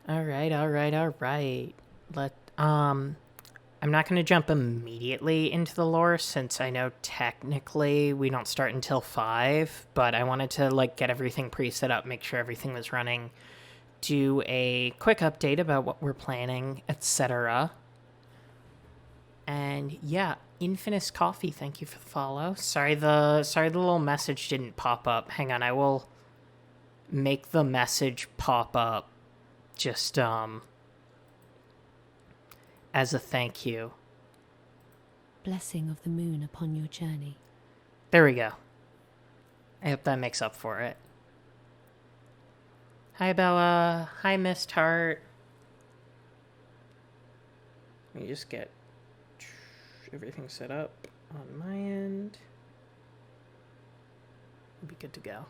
Alright. I'm not going to jump immediately into the lore since I know technically we don't start until 5, but I wanted to, get everything pre-set up, make sure everything was running, do a quick update about what we're planning, etc. And yeah, Infinite Coffee, thank you for the follow. Sorry the little message didn't pop up. Hang on, I will make the message pop up just as a thank you. Blessing of the moon upon your journey. There we go. I hope that makes up for it. Hi, Bella. Hi, Mist Heart. Let me just get everything set up on my end. We'll be good to go.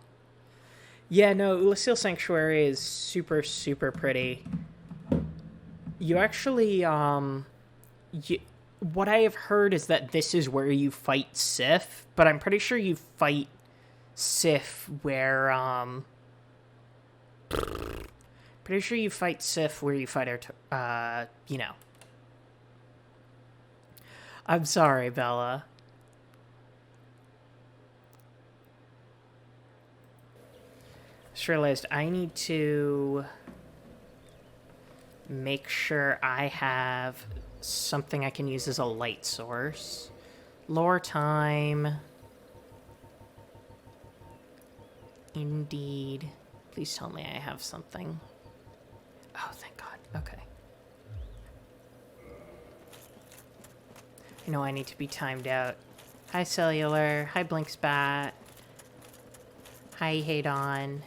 Yeah, no, Oolacile Sanctuary is super, super pretty. You actually, what I have heard is that this is where you fight Sif, but I'm pretty sure you fight Sif where, pretty sure you fight Sif where you fight I'm sorry, Bella. Just realized I need to make sure I have something I can use as a light source. Lore time. Indeed. Please tell me I have something. Oh, thank God. Okay. I know I need to be timed out. Hi, Cellular. Hi, Blinkspat. Hi, Hadon.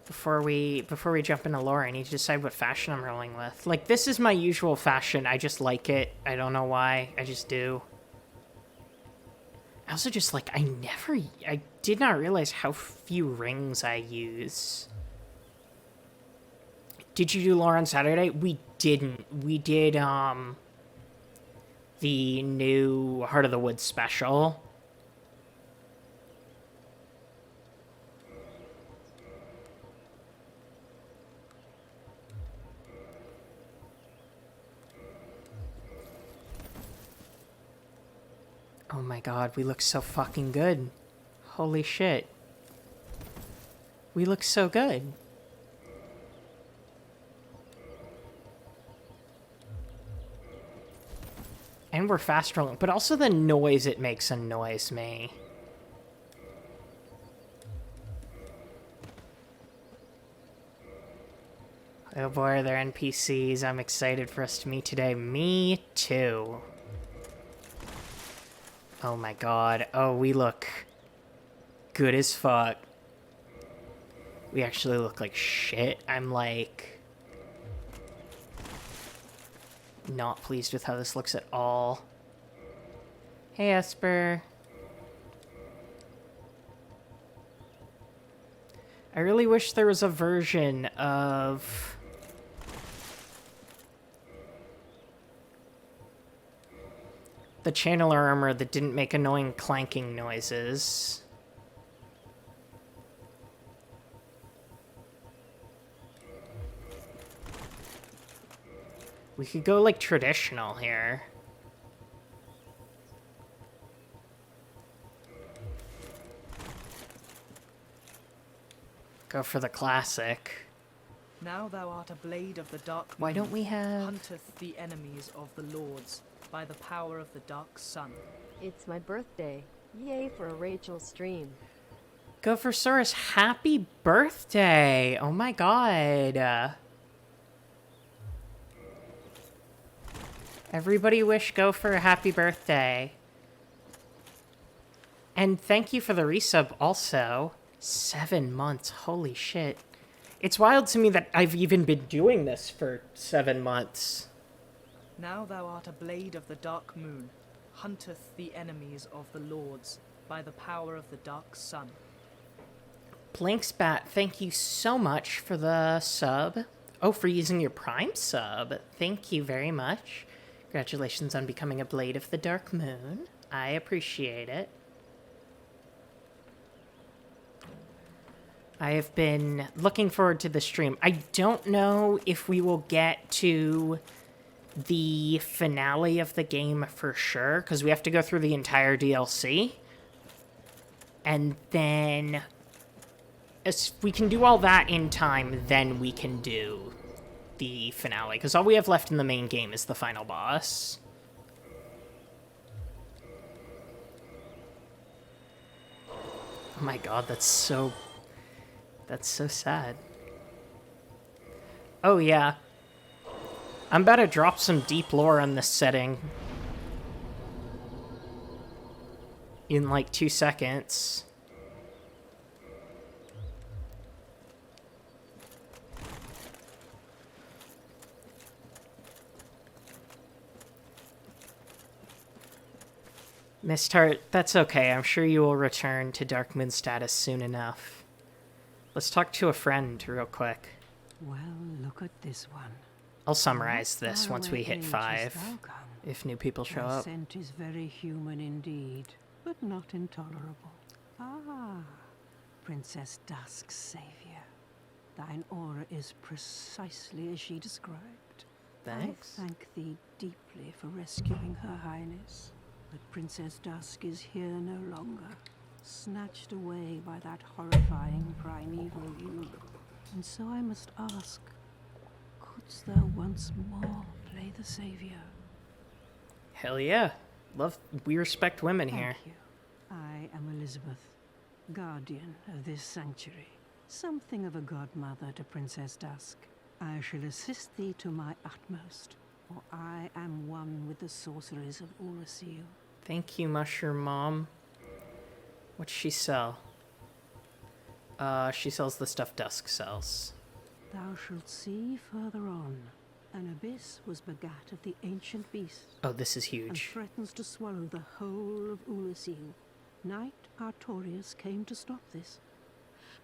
Before we jump into lore, I need to decide what fashion I'm rolling with. This is my usual fashion. I just like it. I don't know why. I just do. I also just, I did not realize how few rings I use. Did you do lore on Saturday? We didn't. We did, the new Heart of the Woods special. Oh my god, we look so fucking good. Holy shit. We look so good. And we're fast rolling, but also the noise it makes annoys me. Oh boy, are there NPCs I'm excited for us to meet today. Me too. Oh my god. Oh, we look good as fuck. We actually look like shit. I'm not pleased with how this looks at all. Hey, Esper. I really wish there was a version of the Channeler armor that didn't make annoying clanking noises. We could go, traditional here. Go for the classic. Now thou art a blade of the dark moon. Why don't we have... Hunteth the enemies of the lords by the power of the dark sun. It's my birthday. Yay for a Rachel stream. Go for Saurus. Happy birthday! Oh my god. Everybody wish Gopher a happy birthday. And thank you for the resub also. 7 months. Holy shit. It's wild to me that I've even been doing this for 7 months. Now thou art a blade of the dark moon, hunteth the enemies of the lords by the power of the dark sun. Blinkspat, thank you so much for the sub. Oh, for using your Prime sub. Thank you very much. Congratulations on becoming a Blade of the Dark Moon. I appreciate it. I have been looking forward to the stream. I don't know if we will get to the finale of the game for sure, because we have to go through the entire DLC. And then, if we can do all that in time, then we can do the finale, because all we have left in the main game is the final boss. Oh my god, that's so sad. Oh yeah. I'm about to drop some deep lore on this setting. In like 2 seconds. Miss Tart, that's okay. I'm sure you will return to Dark Moon status soon enough. Let's talk to a friend real quick. Well, look at this one. I'll summarize this once we hit 5, if new people show up. Thy scent is very human indeed, but not intolerable. Ah, Princess Dusk's savior. Thine aura is precisely as she described. Thanks. I thank thee deeply for rescuing Her Highness. But Princess Dusk is here no longer, snatched away by that horrifying primeval you. And so I must ask, couldst thou once more play the savior? Hell yeah. We respect women Thank here. you. I am Elizabeth, guardian of this sanctuary. Something of a godmother to Princess Dusk. I shall assist thee to my utmost, for I am one with the sorceries of Oolacile. Thank you, Mushroom Mom. What's she sell? She sells the stuff Dusk sells. Thou shalt see further on. An abyss was begat of the ancient beast. Oh, this is And huge. threatens to swallow the whole of Oolacile. Knight Artorias came to stop this.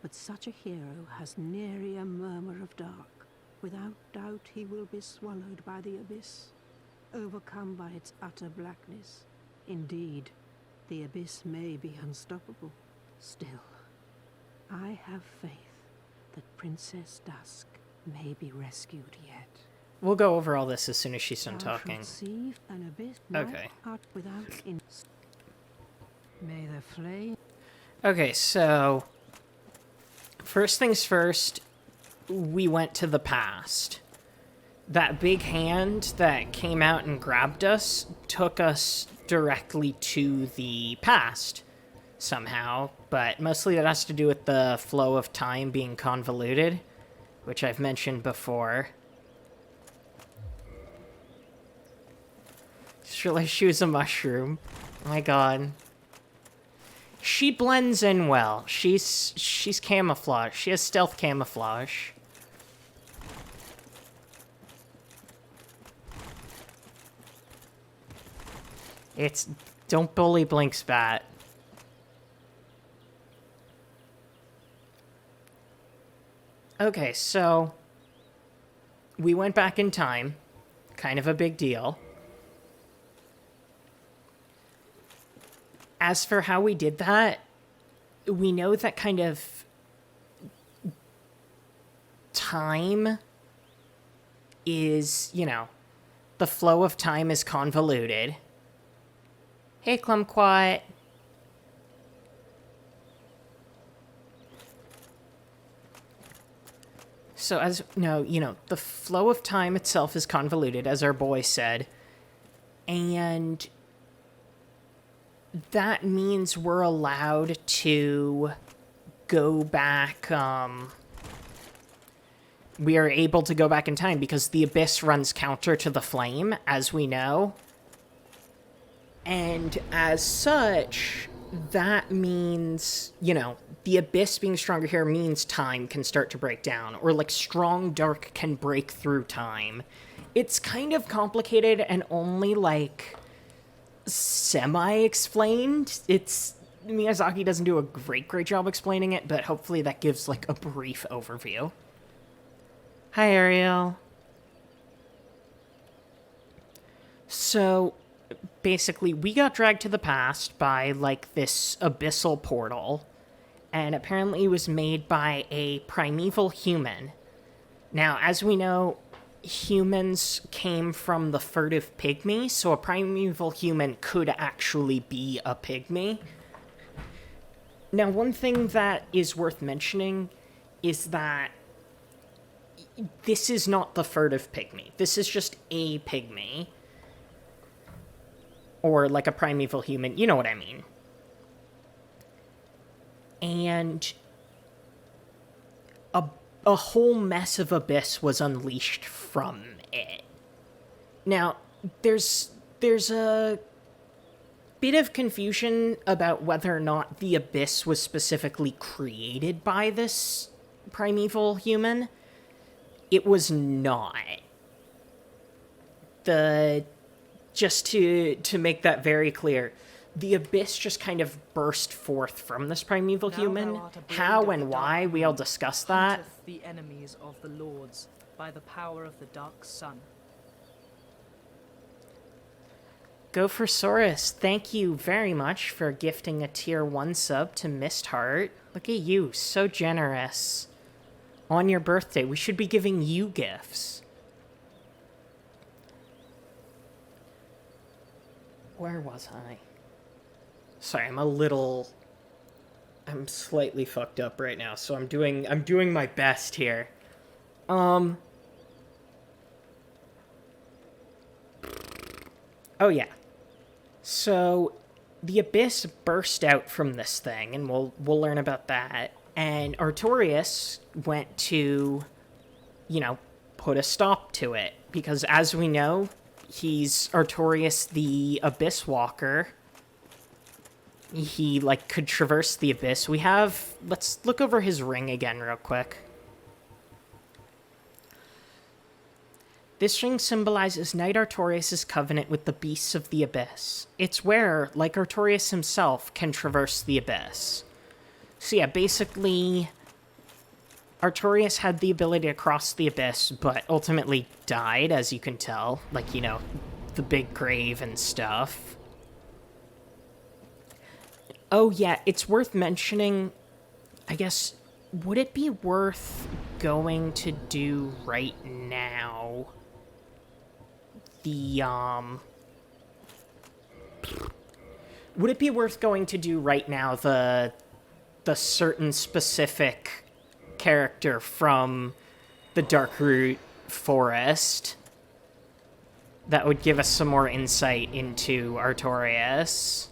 But such a hero has nary a murmur of dark. Without doubt he will be swallowed by the abyss, overcome by its utter blackness. Indeed, the abyss may be unstoppable. Still, I have faith that Princess Dusk may be rescued yet. We'll go over all this as soon as she's done Thou talking. shalt see an abyss Okay. out without May the flame. Okay, so first things first, we went to the past. That big hand that came out and grabbed us took us directly to the past somehow, but mostly that has to do with the flow of time being convoluted, which I've mentioned before. Just realized she was a mushroom. Oh my god. She blends in well. She's camouflage. She has stealth camouflage. It's... Don't bully Blink's bat. Okay, so... We went back in time. Kind of a big deal. As for how we did that, we know that kind of... time is, you know... The flow of time is convoluted. Hey, Clumquat. So as no, you know, the flow of time itself is convoluted, as our boy said, and that means we're allowed to go back. We are able to go back in time because the abyss runs counter to the flame, as we know. And as such, that means, you know, the abyss being stronger here means time can start to break down. Or, like, strong dark can break through time. It's kind of complicated and only, like, semi-explained. Miyazaki doesn't do a great job explaining it, but hopefully that gives, like, a brief overview. Hi, Ariel. So... basically, we got dragged to the past by, like, this abyssal portal, and apparently it was made by a primeval human. Now, as we know, humans came from the furtive pygmy, so a primeval human could actually be a pygmy. Now, one thing that is worth mentioning is that this is not the furtive pygmy. This is just a pygmy. Or like a primeval human, you know what I mean. And a whole mess of abyss was unleashed from it. Now, there's a bit of confusion about whether or not the abyss was specifically created by this primeval human. It was not. Just to make that very clear, the abyss just kind of burst forth from this primeval Now human. thou art a blade How of and the why, dark we'll moon, discuss that. hunteth the enemies of the lords by the power of the dark sun. Gophersaurus, thank you very much for gifting a tier 1 sub to Mistheart. Look at you, so generous. On your birthday, we should be giving you gifts. Where was I? Sorry, I'm slightly fucked up right now, so I'm doing my best here. Oh yeah. So the abyss burst out from this thing, and we'll learn about that. And Artorias went to, put a stop to it, because as we know, he's Artorias the Abyss Walker. He, could traverse the abyss. Let's look over his ring again real quick. This ring symbolizes Knight Artorias' covenant with the beasts of the abyss. Its wearer, like Artorias himself, can traverse the abyss. So yeah, basically, Artorias had the ability to cross the abyss, but ultimately died, as you can tell. The big grave and stuff. Oh yeah, it's worth mentioning, I guess, would it be worth going to do right now? Would it be worth going to do right now the certain specific character from the Darkroot Forest that would give us some more insight into Artorias?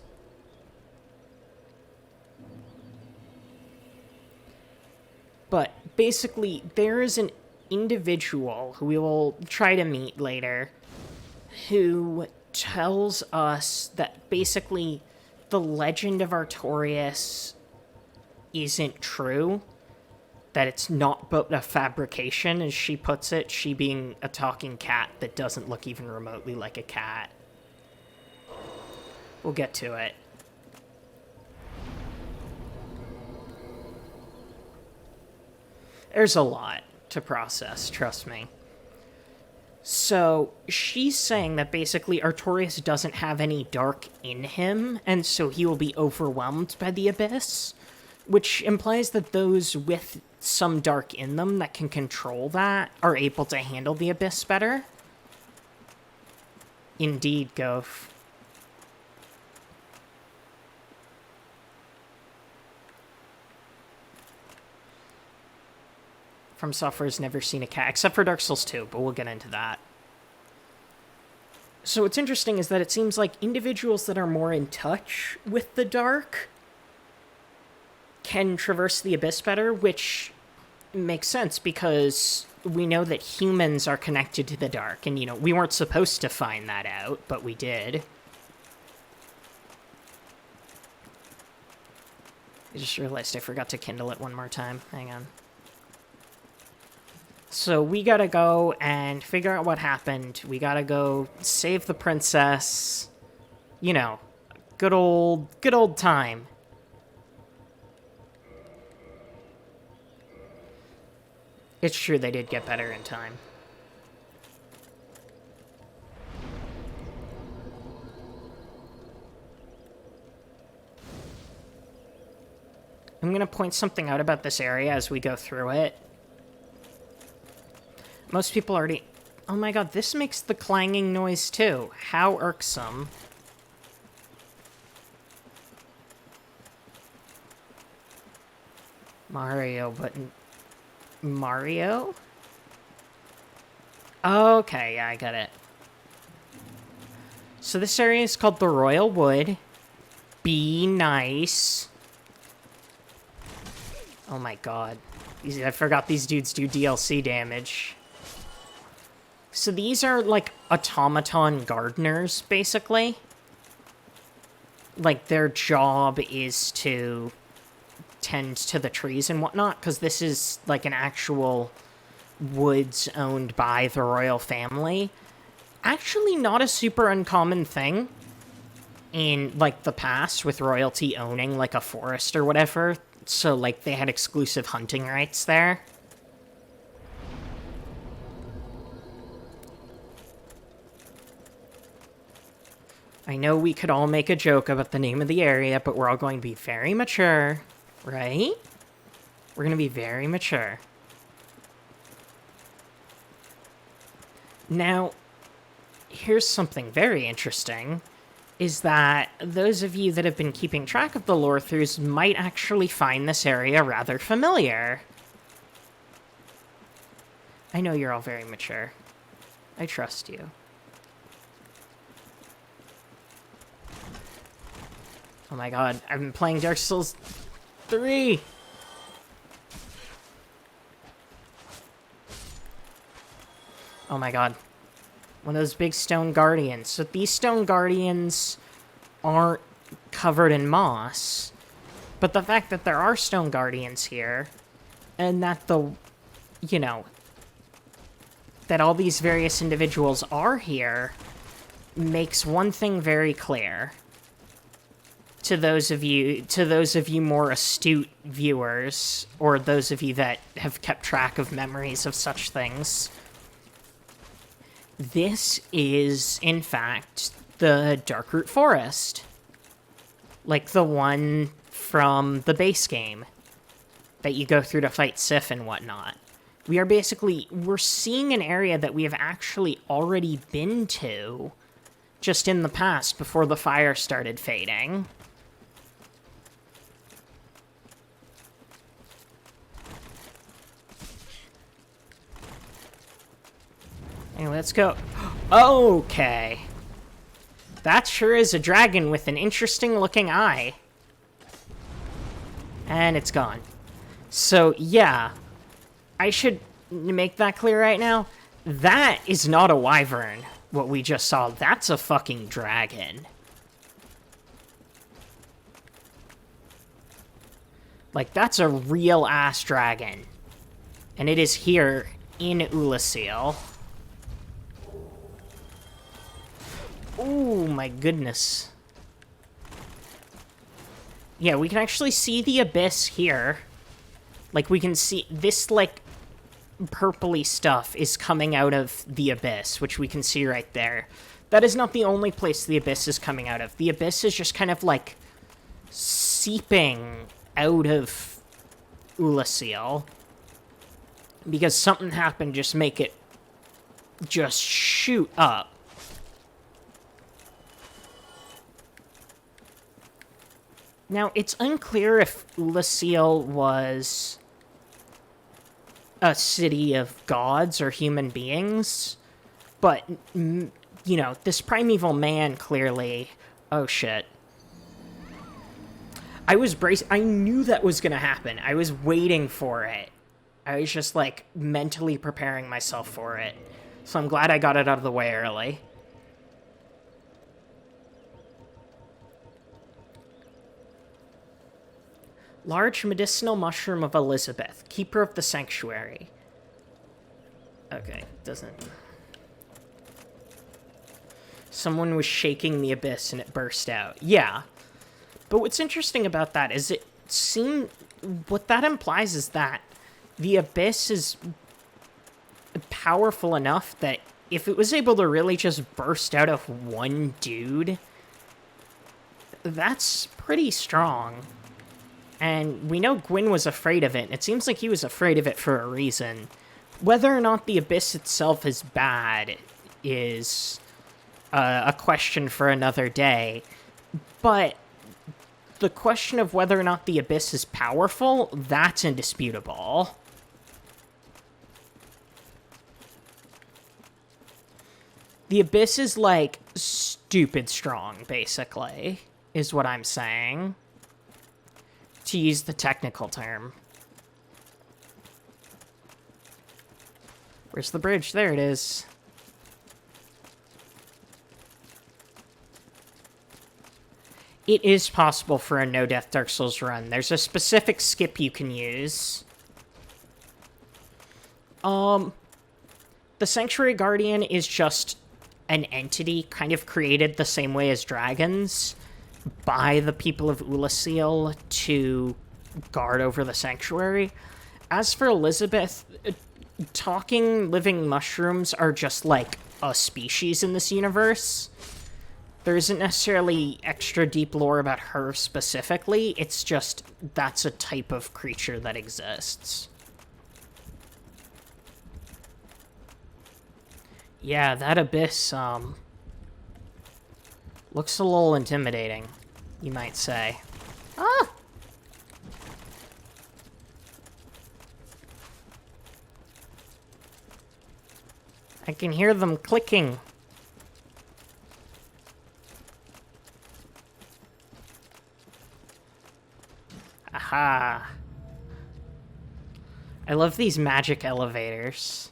But basically, there is an individual who we will try to meet later who tells us that basically the legend of Artorias isn't true. That it's not but a fabrication, as she puts it, she being a talking cat that doesn't look even remotely like a cat. We'll get to it. There's a lot to process, trust me. So, she's saying that basically Artorias doesn't have any dark in him, and so he will be overwhelmed by the abyss, which implies that those with some dark in them that can control that are able to handle the abyss better. Indeed, Goph. From Software's never seen a cat, except for Dark Souls 2, but we'll get into that. So what's interesting is that it seems like individuals that are more in touch with the dark can traverse the abyss better, which makes sense because we know that humans are connected to the dark, and, we weren't supposed to find that out, but we did. I just realized I forgot to kindle it one more time. Hang on. So we gotta go and figure out what happened. We gotta go save the princess. Good old time. It's true they did get better in time. I'm going to point something out about this area as we go through it. Most people already... Oh my god, this makes the clanging noise too. How irksome. Mario, but... Mario? Okay, yeah, I get it. So this area is called the Royal Wood. Be nice. Oh my god. I forgot these dudes do DLC damage. So these are, like, automaton gardeners, basically. Like, their job is to tend to the trees and whatnot, because this is, like, an actual woods owned by the royal family. Actually not a super uncommon thing in, like, the past with royalty owning, like, a forest or whatever. So, like, they had exclusive hunting rights there. I know we could all make a joke about the name of the area, but we're all going to be very mature, right? We're going to be very mature. Now, here's something very interesting, is that those of you that have been keeping track of the Lorethroughs might actually find this area rather familiar. I know you're all very mature. I trust you. Oh my god, I've been playing Dark Souls 3! Oh my god. One of those big stone guardians. So these stone guardians aren't covered in moss. But the fact that there are stone guardians here, and that that all these various individuals are here, makes one thing very clear. To those of you more astute viewers, or those of you that have kept track of memories of such things. This is, in fact, the Darkroot Forest. Like the one from the base game that you go through to fight Sif and whatnot. We're seeing an area that we have actually already been to, just in the past, before the fire started fading. Anyway, let's go. Okay. That sure is a dragon with an interesting looking eye. And it's gone. So, yeah. I should make that clear right now. That is not a wyvern, what we just saw. That's a fucking dragon. Like, that's a real-ass dragon. And it is here in Oolacile. Oh my goodness. Yeah, we can actually see the abyss here. Like, we can see this, like, purpley stuff is coming out of the abyss, which we can see right there. That is not the only place the abyss is coming out of. The abyss is just kind of, like, seeping out of Oolacile. Because something happened, just make it just shoot up. Now, it's unclear if Oolacile was a city of gods or human beings, but, you know, this primeval man clearly... Oh, shit. I knew that was gonna happen. I was waiting for it. I was just, like, mentally preparing myself for it. So I'm glad I got it out of the way early. Large medicinal mushroom of Elizabeth, keeper of the sanctuary. Okay, doesn't... Someone was shaking the abyss and it burst out. Yeah. But what's interesting about that is it seemed... What that implies is that the abyss is powerful enough that if it was able to really just burst out of one dude, that's pretty strong. And we know Gwyn was afraid of it, and it seems like he was afraid of it for a reason. Whether or not the Abyss itself is bad is a question for another day. But the question of whether or not the Abyss is powerful, that's indisputable. The Abyss is, like, stupid strong, basically, is what I'm saying. To use the technical term. Where's the bridge? There it is. It is possible for a no-death Dark Souls run. There's a specific skip you can use. The Sanctuary Guardian is just an entity kind of created the same way as dragons by the people of Oolacile to guard over the sanctuary. As for Elizabeth, talking living mushrooms are just like a species in this universe. There isn't necessarily extra deep lore about her specifically, it's just that's a type of creature that exists. Yeah, that abyss, looks a little intimidating, you might say. Ah! I can hear them clicking. Aha. I love these magic elevators.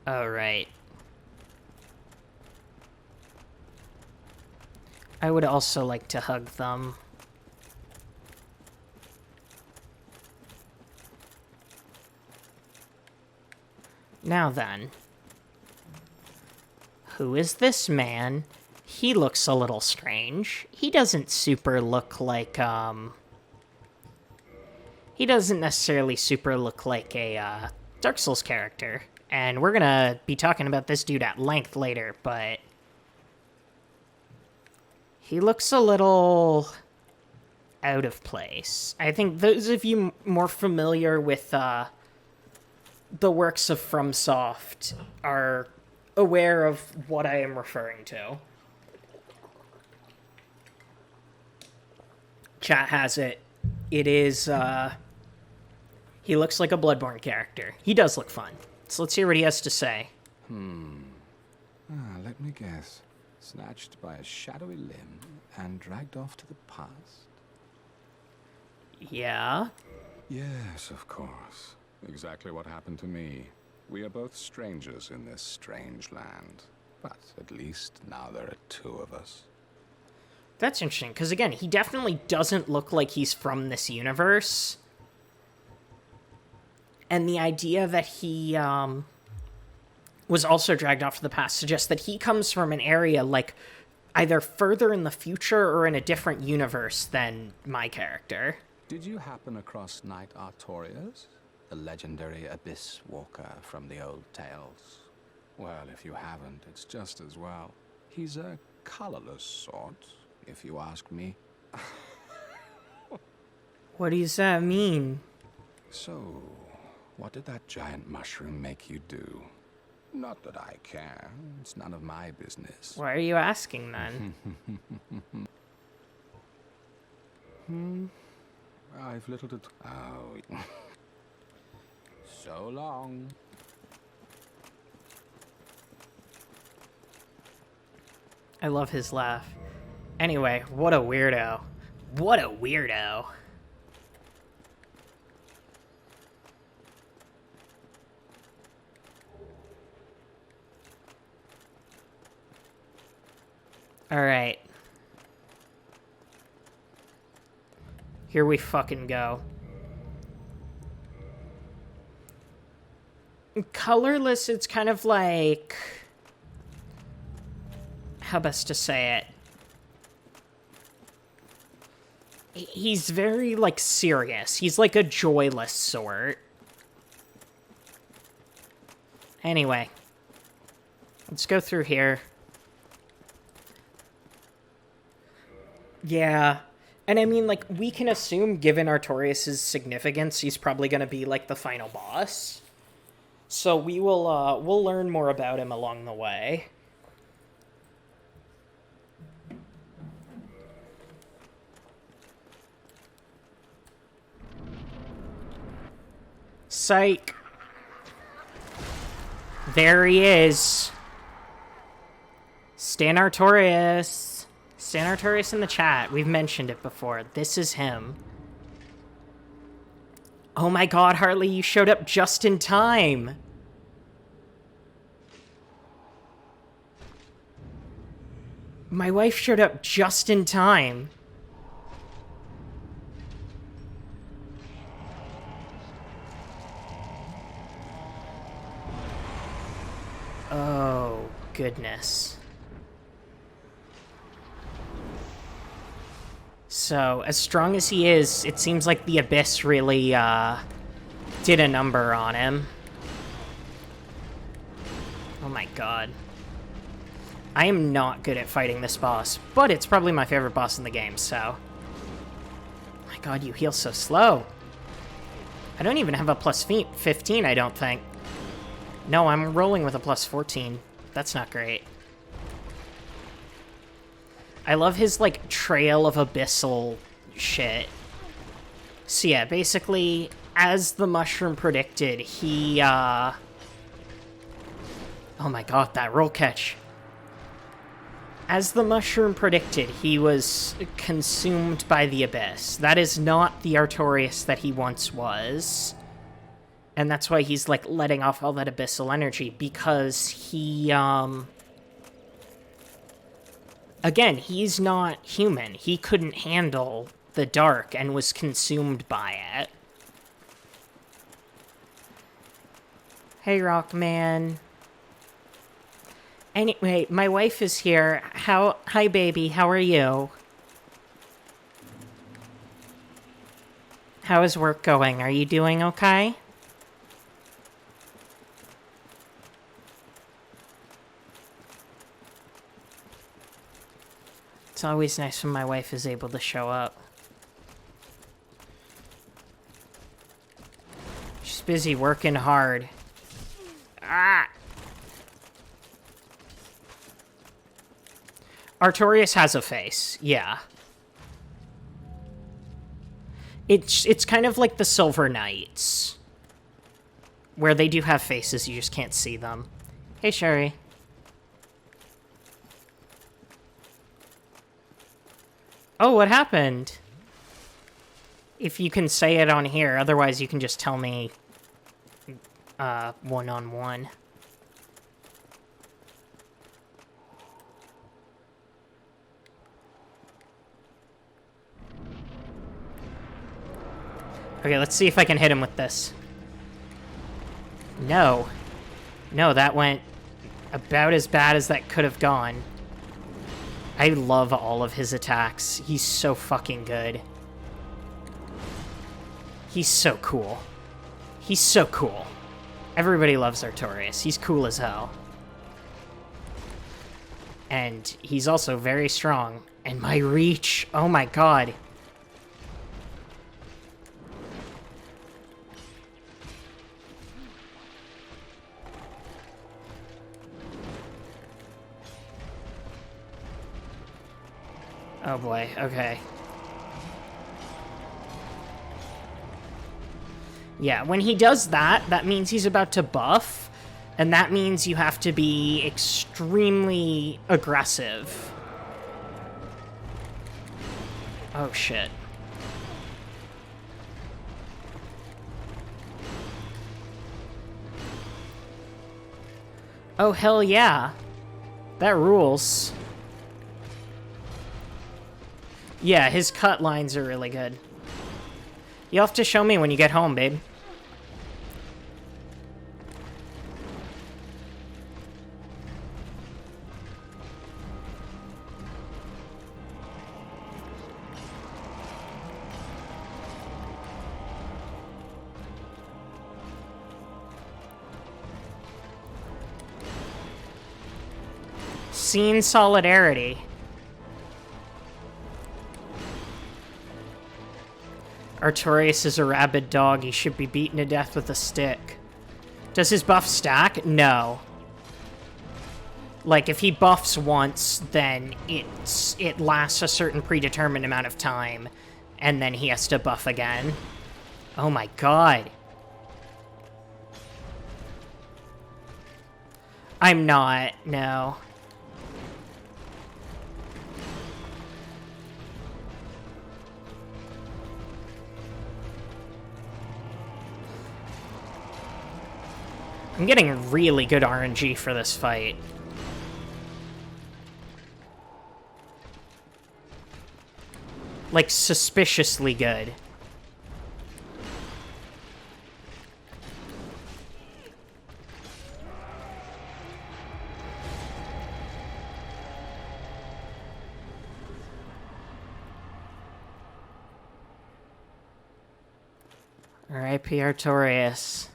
Alright. I would also like to hug them. Now then. Who is this man? He looks a little strange. He doesn't super look like, he doesn't necessarily super look like a, Dark Souls character. And we're gonna be talking about this dude at length later, but he looks a little out of place. I think those of you more familiar with the works of FromSoft are aware of what I am referring to. Chat has it. It is, he looks like a Bloodborne character. He does look fun. So let's hear what he has to say. Let me guess. Snatched by a shadowy limb and dragged off to the past? Yeah? Yes, of course. Exactly what happened to me. We are both strangers in this strange land. But at least now there are two of us. That's interesting, because again, he definitely doesn't look like he's from this universe. And the idea that he was also dragged off to the past suggests that he comes from an area, like, either further in the future or in a different universe than my character. Did you happen across Knight Artorias? The legendary abyss walker from the old tales? Well, if you haven't, it's just as well. He's a colorless sort, if you ask me. What does that mean? So, what did that giant mushroom make you do? Not that I care. It's none of my business. Why are you asking, then? I've little to... Oh. So long. I love his laugh. Anyway, what a weirdo. What a weirdo. Alright. Here we fucking go. Colorless, it's kind of like... How best to say it? He's very, like, serious. He's like a joyless sort. Anyway. Let's go through here. Yeah. And I mean, like, we can assume, given Artorias' significance, he's probably going to be, like, the final boss. So we'll learn more about him along the way. Psych. There he is. Stan Artorias. Stan Artorias in the chat. We've mentioned it before. This is him. Oh my god, Harley, you showed up just in time. My wife showed up just in time. Oh, goodness. So, as strong as he is, it seems like the Abyss really, did a number on him. Oh my god. I am not good at fighting this boss, but it's probably my favorite boss in the game, so... Oh my god, you heal so slow. I don't even have a plus 15, I don't think. No, I'm rolling with a plus 14. That's not great. I love his, like, trail of abyssal shit. So yeah, basically, as the mushroom predicted, he, Oh my god, that roll catch. As the mushroom predicted, he was consumed by the Abyss. That is not the Artorias that he once was. And that's why he's, like, letting off all that abyssal energy, because he, Again, he's not human. He couldn't handle the dark and was consumed by it. Hey, Rockman. Anyway, my wife is here. Hi, baby. How are you? How is work going? Are you doing okay? It's always nice when my wife is able to show up. She's busy working hard. Ah! Artorias has a face, yeah. It's kind of like the Silver Knights, where they do have faces, you just can't see them. Hey, Sherry. Oh, what happened? If you can say it on here, otherwise you can just tell me one-on-one. Okay, let's see if I can hit him with this. No. No, that went about as bad as that could have gone. I love all of his attacks. He's so fucking good. He's so cool. He's so cool. Everybody loves Artorias. He's cool as hell. And he's also very strong. And my reach, oh my god. Oh boy, okay. Yeah, when he does that, that means he's about to buff, and that means you have to be extremely aggressive. Oh shit. Oh hell yeah. That rules. Yeah, his cut lines are really good. You'll have to show me when you get home, babe. seen solidarity. Artorias is a rabid dog. He should be beaten to death with a stick. Does his buff stack? No. Like, if he buffs once, then it lasts a certain predetermined amount of time, and then he has to buff again. Oh my god. I'm not, no. I'm getting really good RNG for this fight. Like, suspiciously good. R.I.P. Artorias.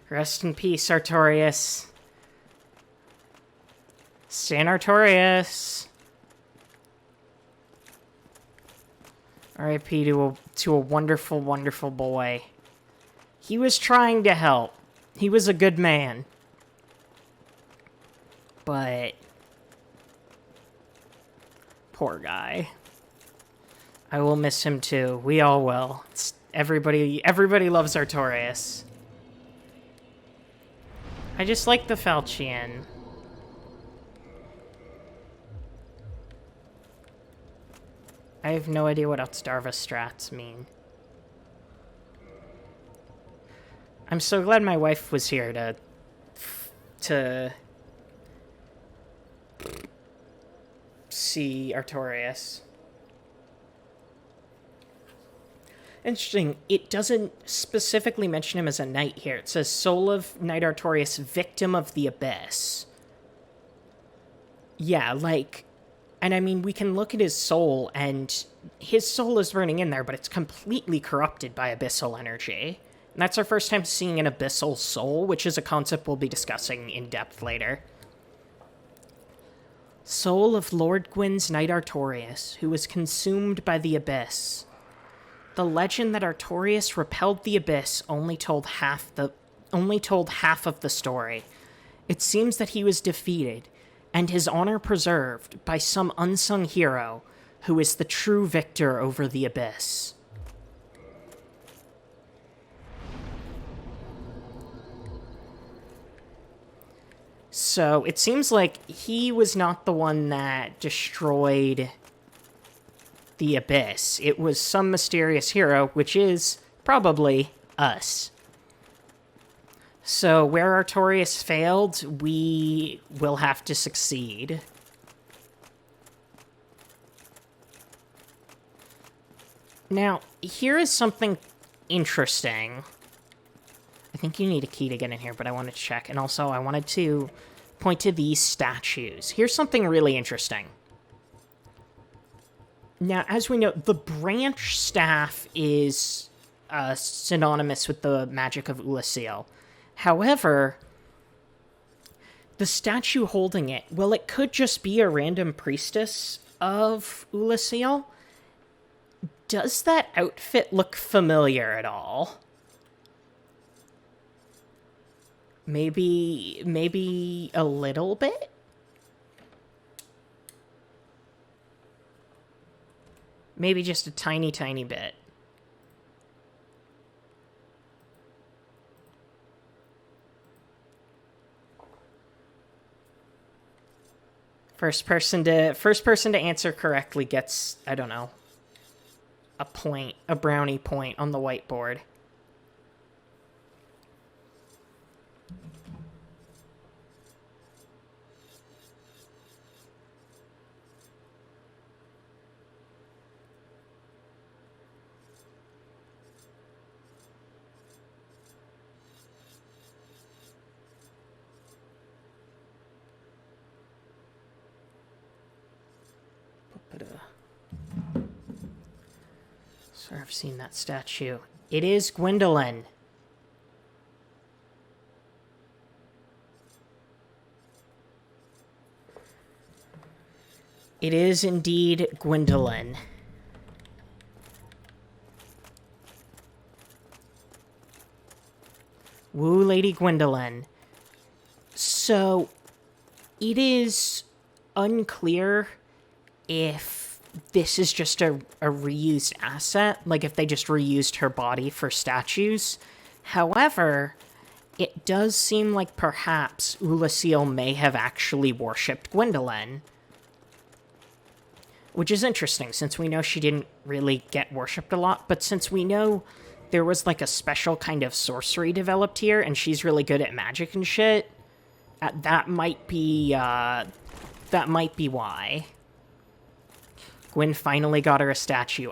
Rest in peace, Artorias. Stan Artorias. R.I.P. to a wonderful, wonderful boy. He was trying to help. He was a good man. But poor guy. I will miss him too. We all will. Everybody loves Artorias. I just like the Falchion. I have no idea what Outstarva strats mean. I'm so glad my wife was here to see Artorias. Interesting, it doesn't specifically mention him as a knight here. It says, Soul of Knight Artorias, Victim of the Abyss. Yeah, like, and I mean, we can look at his soul, and his soul is burning in there, but it's completely corrupted by abyssal energy. And that's our first time seeing an abyssal soul, which is a concept we'll be discussing in depth later. Soul of Lord Gwyn's Knight Artorias, who was consumed by the abyss. The legend that Artorias repelled the abyss only told half of the story. It seems that he was defeated, and his honor preserved by some unsung hero who is the true victor over the abyss. So it seems like he was not the one that destroyed the abyss. It was some mysterious hero, which is probably us. So where Artorias failed, we will have to succeed. Now, here is something interesting. I think you need a key to get in here, but I wanted to check. And also, I wanted to point to these statues. Here's something really interesting. Now, as we know, the branch staff is synonymous with the magic of Oolacile. However, the statue holding it, well, it could just be a random priestess of Oolacile. Does that outfit look familiar at all? Maybe a little bit? Maybe just a tiny, tiny bit. First person to answer correctly gets, I don't know, a brownie point on the whiteboard. Sorry, I've seen that statue. It is Gwendolyn. It is indeed Gwendolyn. Woo, Lady Gwendolyn. So, it is unclear if this is just a reused asset, like if they just reused her body for statues. However, it does seem like perhaps Oolacile may have actually worshipped Gwendolyn. Which is interesting, since we know she didn't really get worshipped a lot, but since we know there was like a special kind of sorcery developed here, and she's really good at magic and shit, that might be why. Gwen finally got her a statue.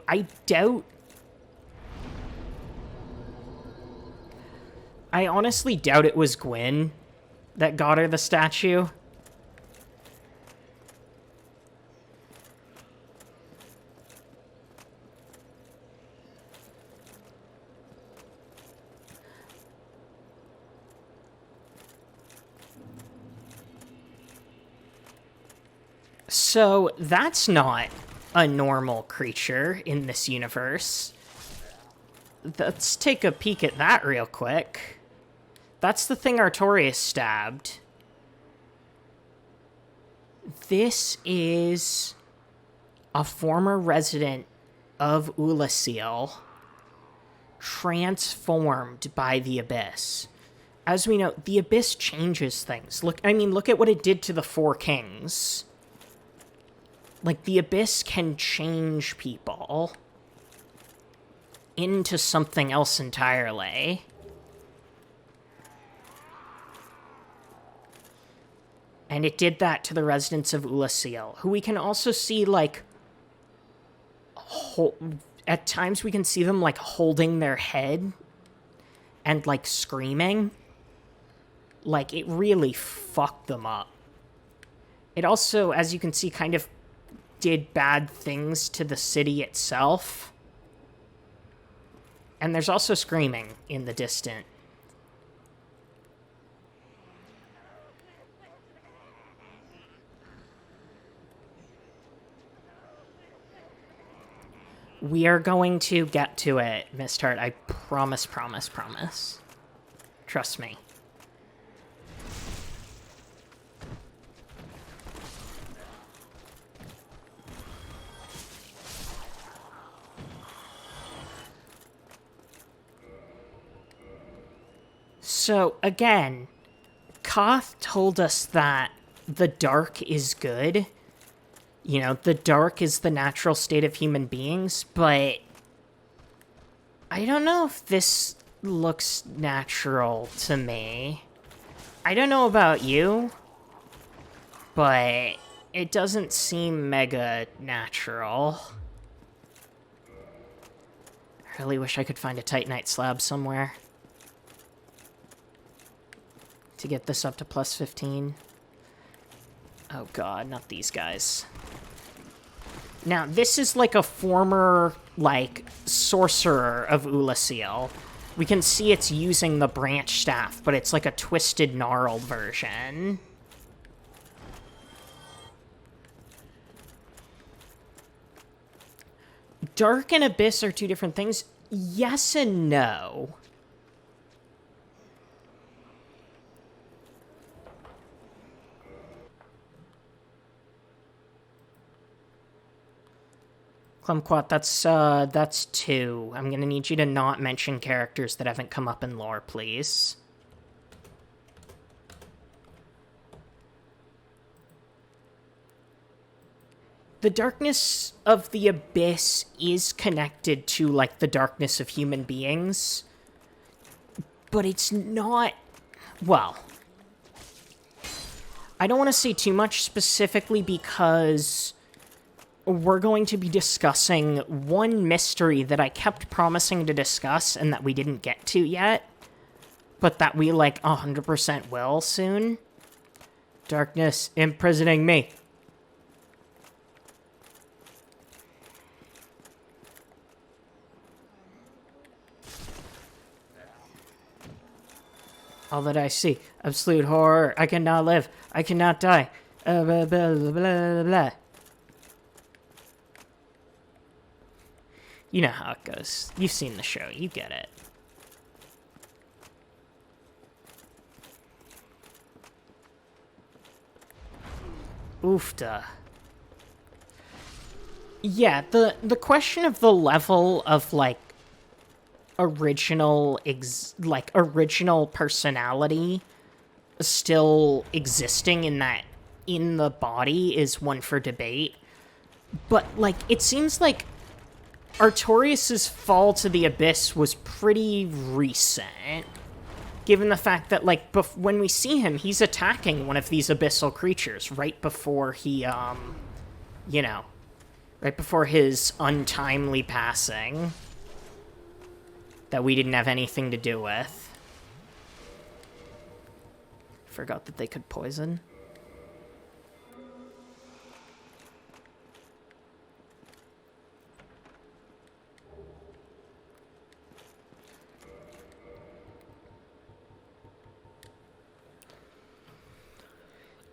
I honestly doubt it was Gwen that got her the statue. So, that's not a normal creature in this universe. Let's take a peek at that real quick. That's the thing Artorias stabbed. This is a former resident of Oolacile transformed by the Abyss. As we know, the Abyss changes things. Look at what it did to the Four Kings. Like, the Abyss can change people into something else entirely. And it did that to the residents of Oolacile, who we can also see, like, at times we can see them, like, holding their head and, like, screaming. Like, it really fucked them up. It also, as you can see, kind of did bad things to the city itself. And there's also screaming in the distance. We are going to get to it, Miss Tart. I promise, promise, promise. Trust me. So, again, Koth told us that the dark is good. You know, the dark is the natural state of human beings, but I don't know if this looks natural to me. I don't know about you, but it doesn't seem mega natural. I really wish I could find a Titanite slab somewhere to get this up to plus 15. Oh god, not these guys. Now, this is like a former, like, sorcerer of Oolacile. We can see it's using the branch staff, but it's like a twisted, gnarled version. Dark and Abyss are two different things. Yes and no. Kumquat, that's 2. I'm gonna need you to not mention characters that haven't come up in lore, please. The darkness of the Abyss is connected to, like, the darkness of human beings. But it's not... Well... I don't want to say too much specifically because... we're going to be discussing one mystery that I kept promising to discuss and that we didn't get to yet, but that we, like, 100% will soon. Darkness imprisoning me. All that I see. Absolute horror. I cannot live. I cannot die. Blah, blah, blah, blah, blah. You know how it goes. You've seen the show. You get it. Oofta. Yeah, the question of the level of, like, original personality still existing in the body is one for debate. But, like, it seems like Artorias' fall to the Abyss was pretty recent. Given the fact that, like, when we see him, he's attacking one of these abyssal creatures right before he, you know, right before his untimely passing that we didn't have anything to do with. Forgot that they could poison.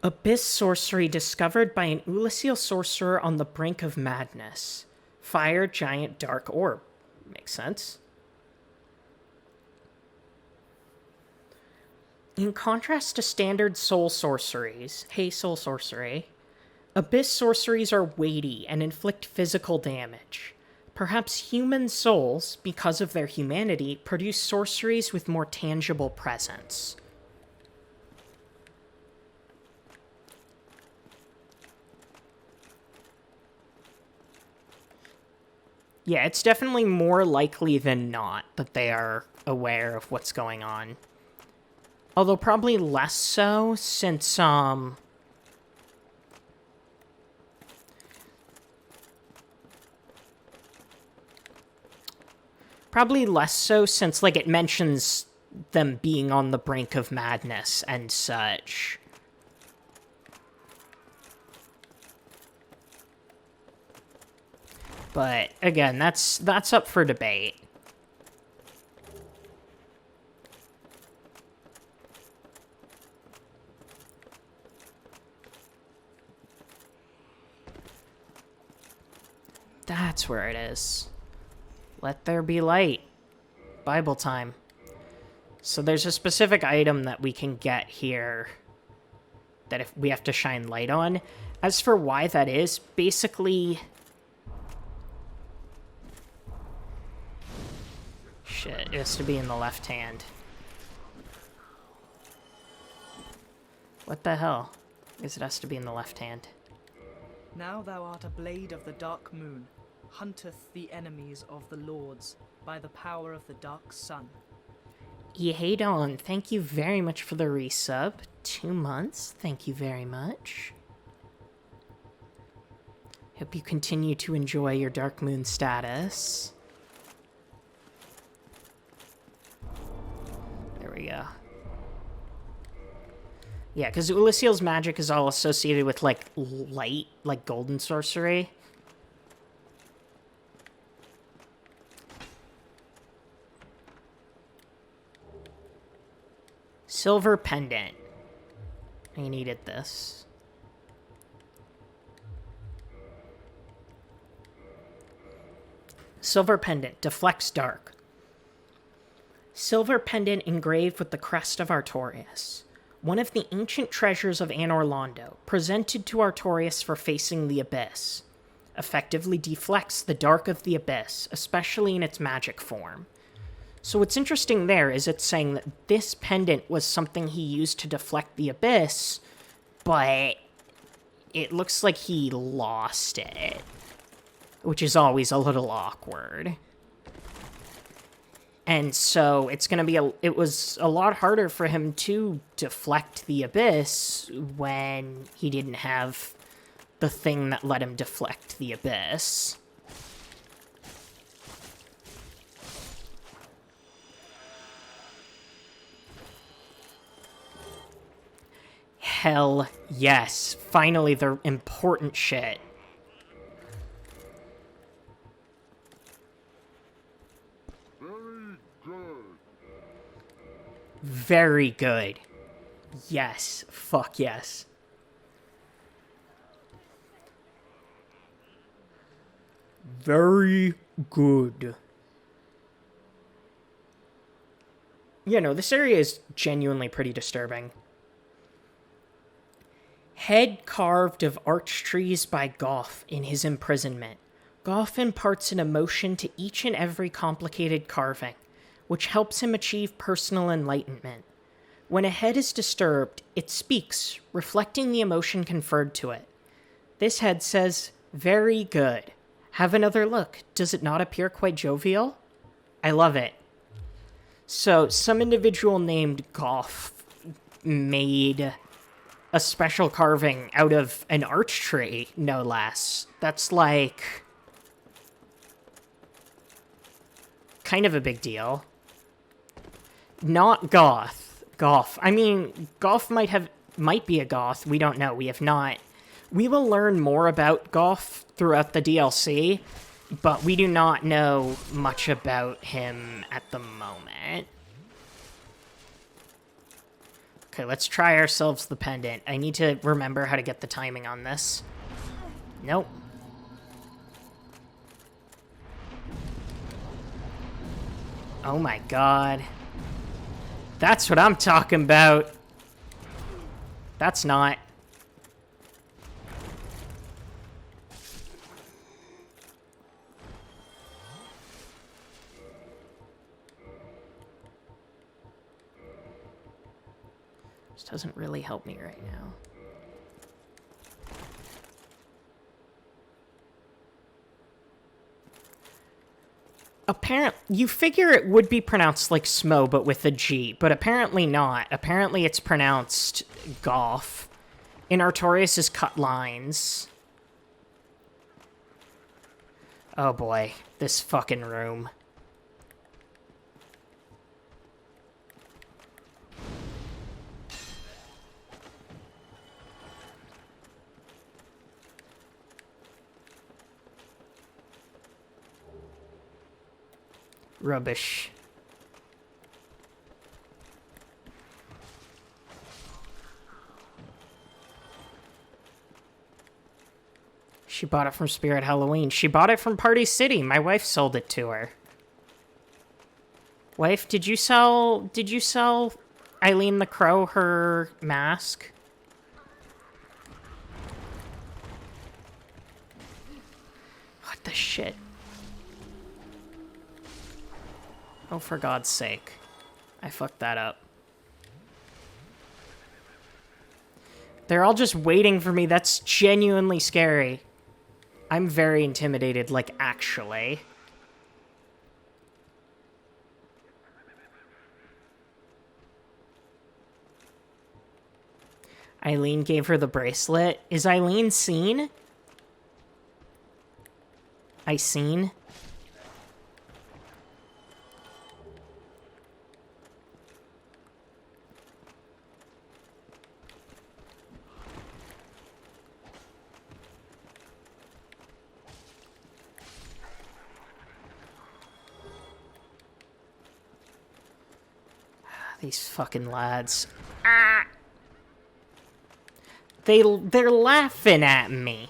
Abyss sorcery discovered by an Oolacile sorcerer on the brink of madness. Fire, giant, dark orb. Makes sense. In contrast to standard soul sorceries, soul sorcery, Abyss sorceries are weighty and inflict physical damage. Perhaps human souls, because of their humanity, produce sorceries with more tangible presence. Yeah, it's definitely more likely than not that they are aware of what's going on. Although probably less so since, probably less so since, like, it mentions them being on the brink of madness and such. But, again, that's up for debate. That's where it is. Let there be light. Bible time. So there's a specific item that we can get here that if we have to shine light on. As for why that is, basically... Shit, it has to be in the left hand. What the hell? Because it has to be in the left hand. Now thou art a blade of the dark moon, hunteth the enemies of the lords by the power of the dark sun. Yehadon, thank you very much for the resub. 2 months, thank you very much. Hope you continue to enjoy your Dark Moon status. There we go. Yeah, because Oolacile's magic is all associated with, like, light, like golden sorcery. Silver pendant. I needed this. Silver pendant. Deflects dark. Silver pendant engraved with the crest of Artorias. One of the ancient treasures of Anor Londo, presented to Artorias for facing the Abyss. Effectively deflects the dark of the Abyss, especially in its magic form. So what's interesting there is it's saying that this pendant was something he used to deflect the Abyss, but it looks like he lost it, which is always a little awkward. And so it's going to be it was a lot harder for him to deflect the Abyss when he didn't have the thing that let him deflect the Abyss. Hell yes. Finally, the important shit. Very good. Yes. Fuck yes. Very Good. Yeah, no, this area is genuinely pretty disturbing. Head carved of arch trees by Goff in his imprisonment. Goff imparts an emotion to each and every complicated carving, which helps him achieve personal enlightenment. When a head is disturbed, it speaks, reflecting the emotion conferred to it. This head says, "Very good. Have another look. Does it not appear quite jovial?" I love it. So, some individual named Goff made a special carving out of an arch tree, no less. That's like kind of a big deal. Not Goth. I mean, Goth might be a goth. We don't know. We have not. We will learn more about Goth throughout the DLC, but we do not know much about him at the moment. Okay, let's try ourselves the pendant. I need to remember how to get the timing on this. Nope. Oh my god. That's what I'm talking about. That's not. This doesn't really help me right now. You figure it would be pronounced like Smo, but with a G, but apparently not. Apparently it's pronounced Golf. In Artorias is cut lines. Oh boy, this fucking room. Rubbish. She bought it from Spirit Halloween. She bought it from Party City. My wife sold it to her. Wife, did you sell Eileen the Crow her mask? What the shit? Oh, for God's sake. I fucked that up. They're all just waiting for me. That's genuinely scary. I'm very intimidated, like, actually. Eileen gave her the bracelet. Is Eileen seen? I seen? These fucking lads. Ah! They're laughing at me.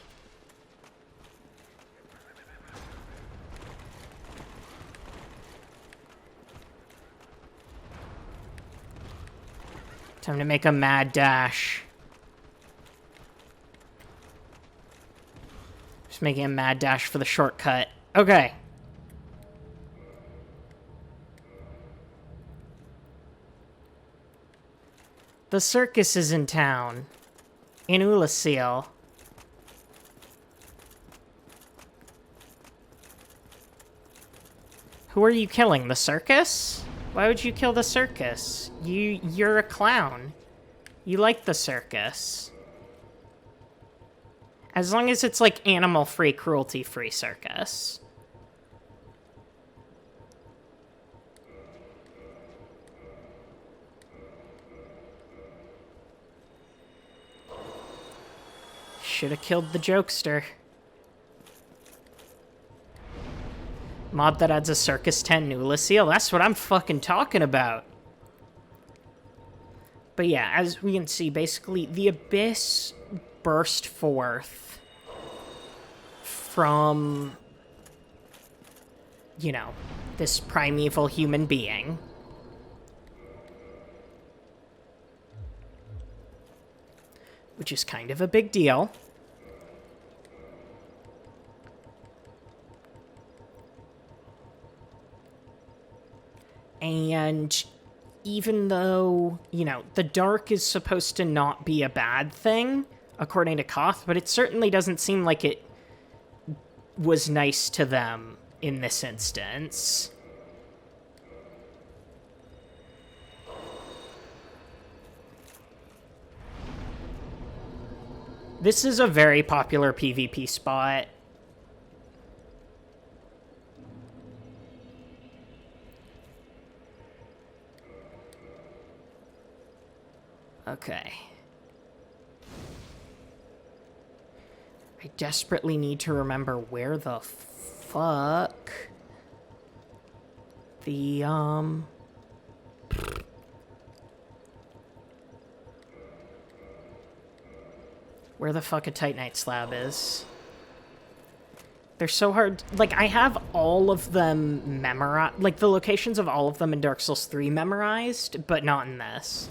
Time to make a mad dash. Just making a mad dash for the shortcut. Okay. The circus is in town. In Oolacile. Who are you killing? The circus? Why would you kill the circus? You're a clown. You like the circus. As long as it's like animal-free, cruelty-free circus. Should have killed the jokester. Mod that adds a circus tent in Oolacile. That's what I'm fucking talking about. But yeah, as we can see, basically, the abyss burst forth from you know, this primeval human being. Which is kind of a big deal. And even though, you know, the dark is supposed to not be a bad thing, according to Koth, but it certainly doesn't seem like it was nice to them in this instance. This is a very popular PvP spot. Okay. I desperately need to remember where the fuck the, where the fuck a Titanite slab is. They're so hard. Like, I have all of them memorized. Like, the locations of all of them in Dark Souls 3 memorized, but not in this.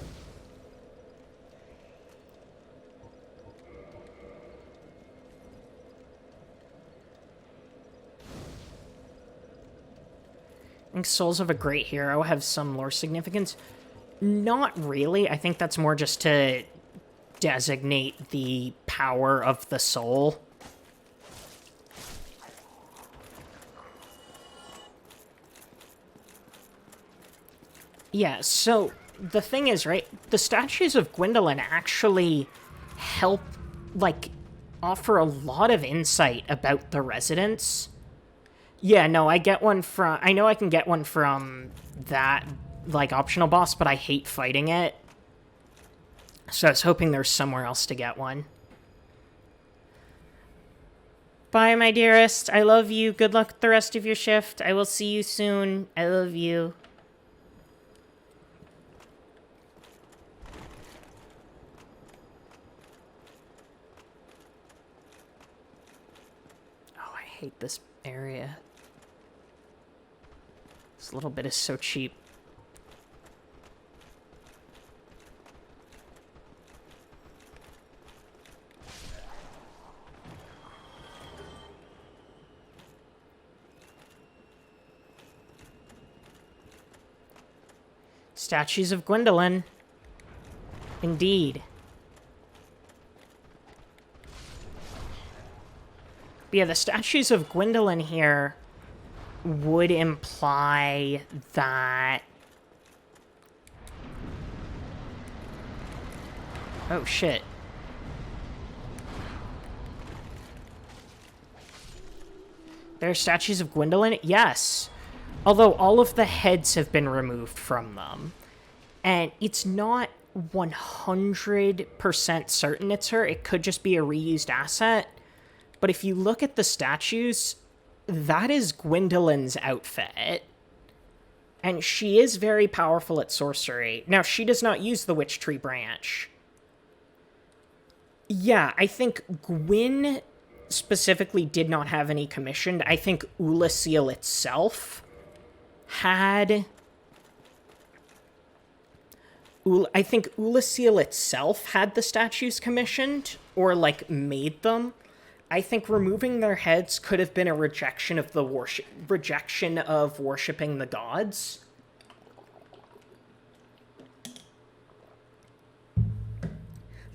I think Souls of a Great Hero have some lore significance. Not really. I think that's more just to designate the power of the soul. Yeah, so the thing is, right, the statues of Gwendolyn actually help, like, offer a lot of insight about the residents. Yeah, no, I get one from... I know I can get one from that, like, optional boss, but I hate fighting it. So I was hoping there's somewhere else to get one. Bye, my dearest. I love you. Good luck with the rest of your shift. I will see you soon. I love you. Oh, I hate this area. This little bit is so cheap. Statues of Gwendolyn. Indeed. But yeah, the statues of Gwendolyn here would imply that... Oh, shit. There are statues of Gwendolyn? Yes. Although all of the heads have been removed from them. And it's not 100% certain it's her. It could just be a reused asset. But if you look at the statues, that is Gwendolyn's outfit. And she is very powerful at sorcery. Now, she does not use the Witch Tree branch. Yeah, I think Gwyn specifically did not have any commissioned. I think Oolacile itself had... I think Oolacile itself had the statues commissioned, or, like, made them. I think removing their heads could have been a rejection of the rejection of worshipping the gods.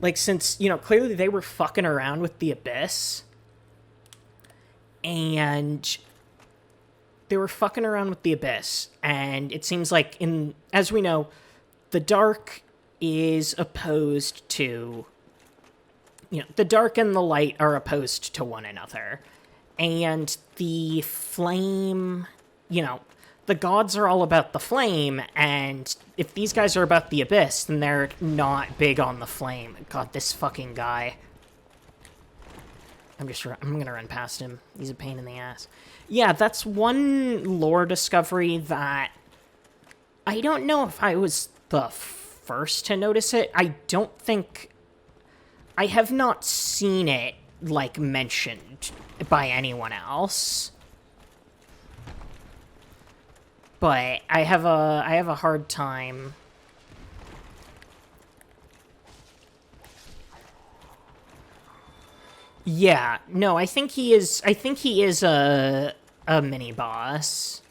Like, since, you know, clearly they were fucking around with the Abyss. And they were fucking around with the Abyss. And it seems like, as we know, the dark is opposed to... You know, the dark and the light are opposed to one another. And the flame, you know, the gods are all about the flame, and if these guys are about the abyss, then they're not big on the flame. God, this fucking guy. I'm gonna run past him. He's a pain in the ass. Yeah, that's one lore discovery that... I don't know if I was the first to notice it. I don't think... I have not seen it, like, mentioned by anyone else. But I have a hard time. Yeah, no, I think he is a mini boss.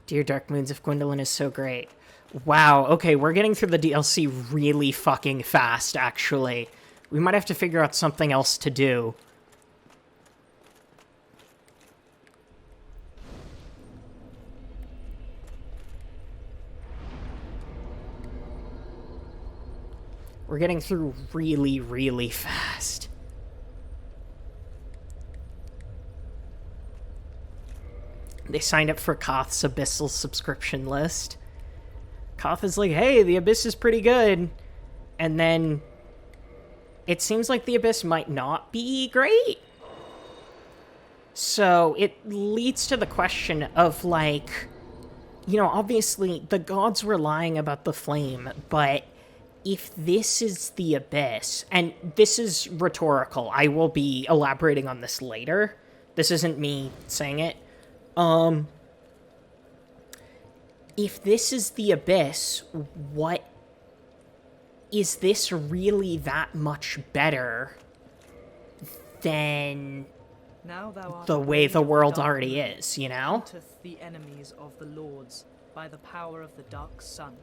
Dear Dark Moons of Gwendolyn is so great. Wow, okay, we're getting through the DLC really fucking fast, actually. We might have to figure out something else to do. We're getting through really, really fast. They signed up for Koth's Abyssal subscription list. Koth is like, hey, the Abyss is pretty good. And then it seems like the Abyss might not be great. So it leads to the question of, like, you know, obviously the gods were lying about the flame, but if this is the Abyss, and this is rhetorical, I will be elaborating on this later. This isn't me saying it. If this is the Abyss, what is this really that much better than Now thou art the a way blade the of world dark already moon, is, you know? hunteth the enemies of the lords by the power of the dark sun.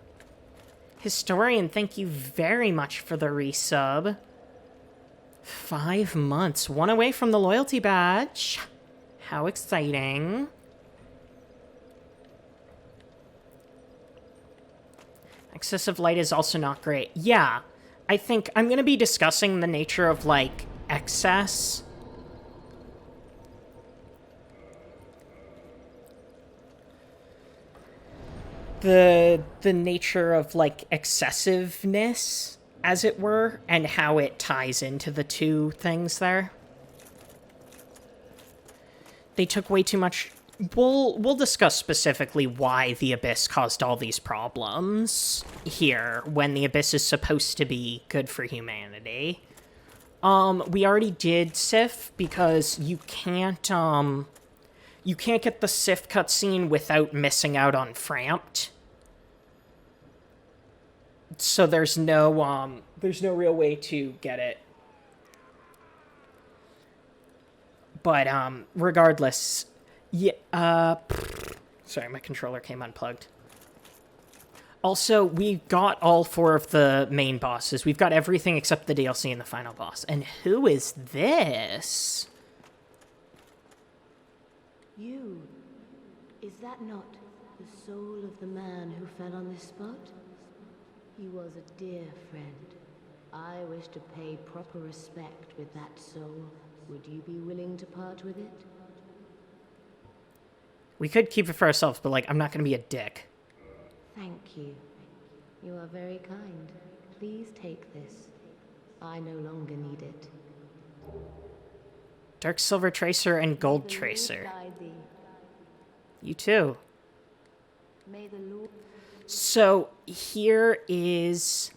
Historian, thank you very much for the resub. 5 months, one away from the loyalty badge. How exciting. Excessive light is also not great. Yeah, I think I'm going to be discussing the nature of, like, excess. The nature of, like, excessiveness, as it were, and how it ties into the two things there. They took way too much. We'll discuss specifically why the Abyss caused all these problems here, when the Abyss is supposed to be good for humanity. We already did Sif, because you can't get the Sif cutscene without missing out on Framped. So there's no real way to get it. But, regardless, yeah, sorry, my controller came unplugged. Also, we got all 4 of the main bosses. We've got everything except the DLC and the final boss. And who is this? You, is that not the soul of the man who fell on this spot? He was a dear friend. I wish to pay proper respect with that soul. Would you be willing to part with it? We could keep it for ourselves, but, like, I'm not going to be a dick. Thank you. You are very kind. Please take this. I no longer need it. Dark Silver Tracer and Gold May the Lord Tracer. guide thee. You too. May the Lord... So, here is...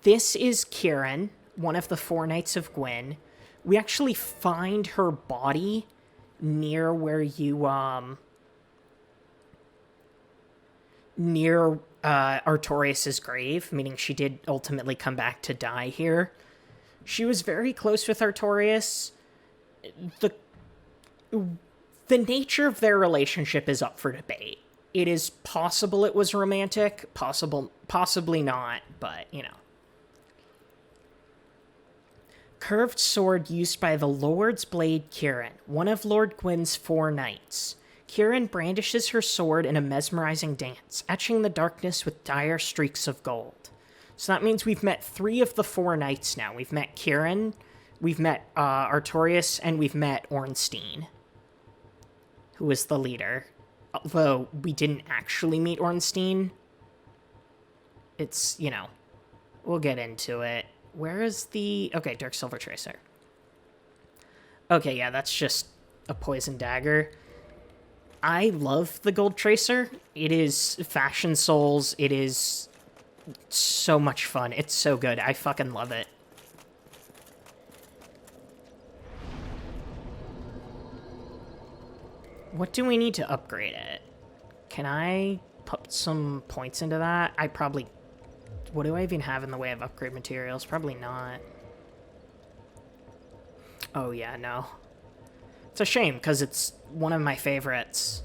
This is Kieran, one of the 4 Knights of Gwyn. We actually find her body near where you, near Artorias' grave, meaning she did ultimately come back to die here. She was very close with Artorias. The nature of their relationship is up for debate. It is possible it was romantic, possibly not, but, you know. Curved sword used by the Lord's Blade Kieran, one of Lord Gwyn's 4 knights. Kieran brandishes her sword in a mesmerizing dance, etching the darkness with dire streaks of gold. So that means we've met 3 of the 4 knights now. We've met Kieran, we've met Artorias, and we've met Ornstein, who is the leader. Although we didn't actually meet Ornstein. It's, you know, we'll get into it. Where is the... Okay, Dark Silver Tracer. Okay, yeah, that's just a poison dagger. I love the Gold Tracer. It is Fashion Souls. It is so much fun. It's so good. I fucking love it. What do we need to upgrade it? Can I put some points into that? I probably... What do I even have in the way of upgrade materials? Probably not. Oh, yeah, no. It's a shame, because it's one of my favorites.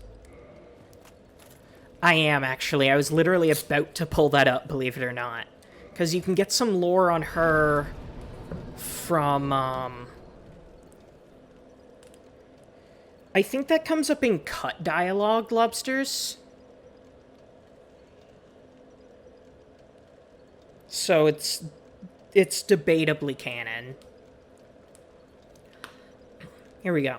I am, actually. I was literally about to pull that up, believe it or not. Because you can get some lore on her from, I think that comes up in cut dialogue, Lobsters. So it's debatably canon. Here we go.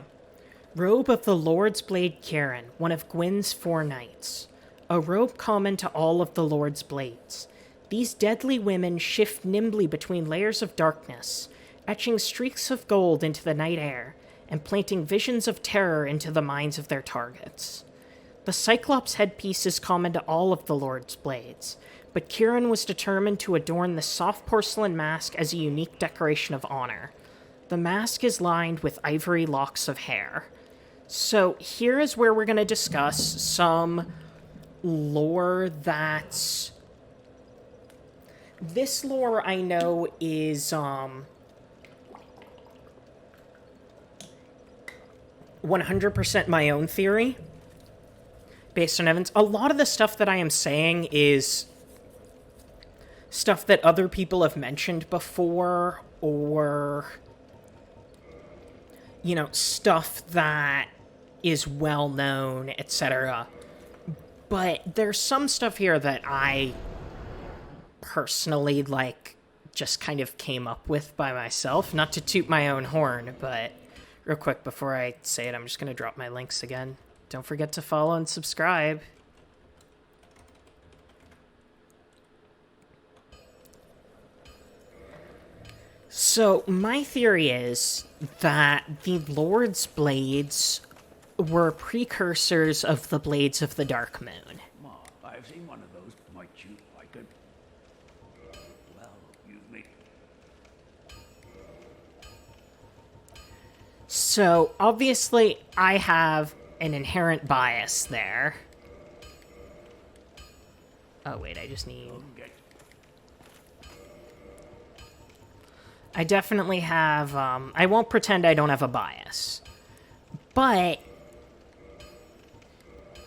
Robe of the Lord's Blade Kieran, one of Gwyn's 4 knights. A robe common to all of the Lord's Blades. These deadly women shift nimbly between layers of darkness, etching streaks of gold into the night air, and planting visions of terror into the minds of their targets. The Cyclops headpiece is common to all of the Lord's Blades, but Kieran was determined to adorn the soft porcelain mask as a unique decoration of honor. The mask is lined with ivory locks of hair. So here is where we're going to discuss some lore that's... This lore I know is 100% my own theory, based on evidence. A lot of the stuff that I am saying is stuff that other people have mentioned before, or, you know, stuff that is well known, etc. But there's some stuff here that I personally, like, just kind of came up with by myself. Not to toot my own horn, but real quick before I say it, I'm just going to drop my links again. Don't forget to follow and subscribe. So, my theory is that the Lord's Blades were precursors of the Blades of the Dark Moon. Ma, I've seen one of those. Might you like it? Well, you've made... So, obviously, I have an inherent bias there. Oh, wait, I just need... I definitely have, I won't pretend I don't have a bias. But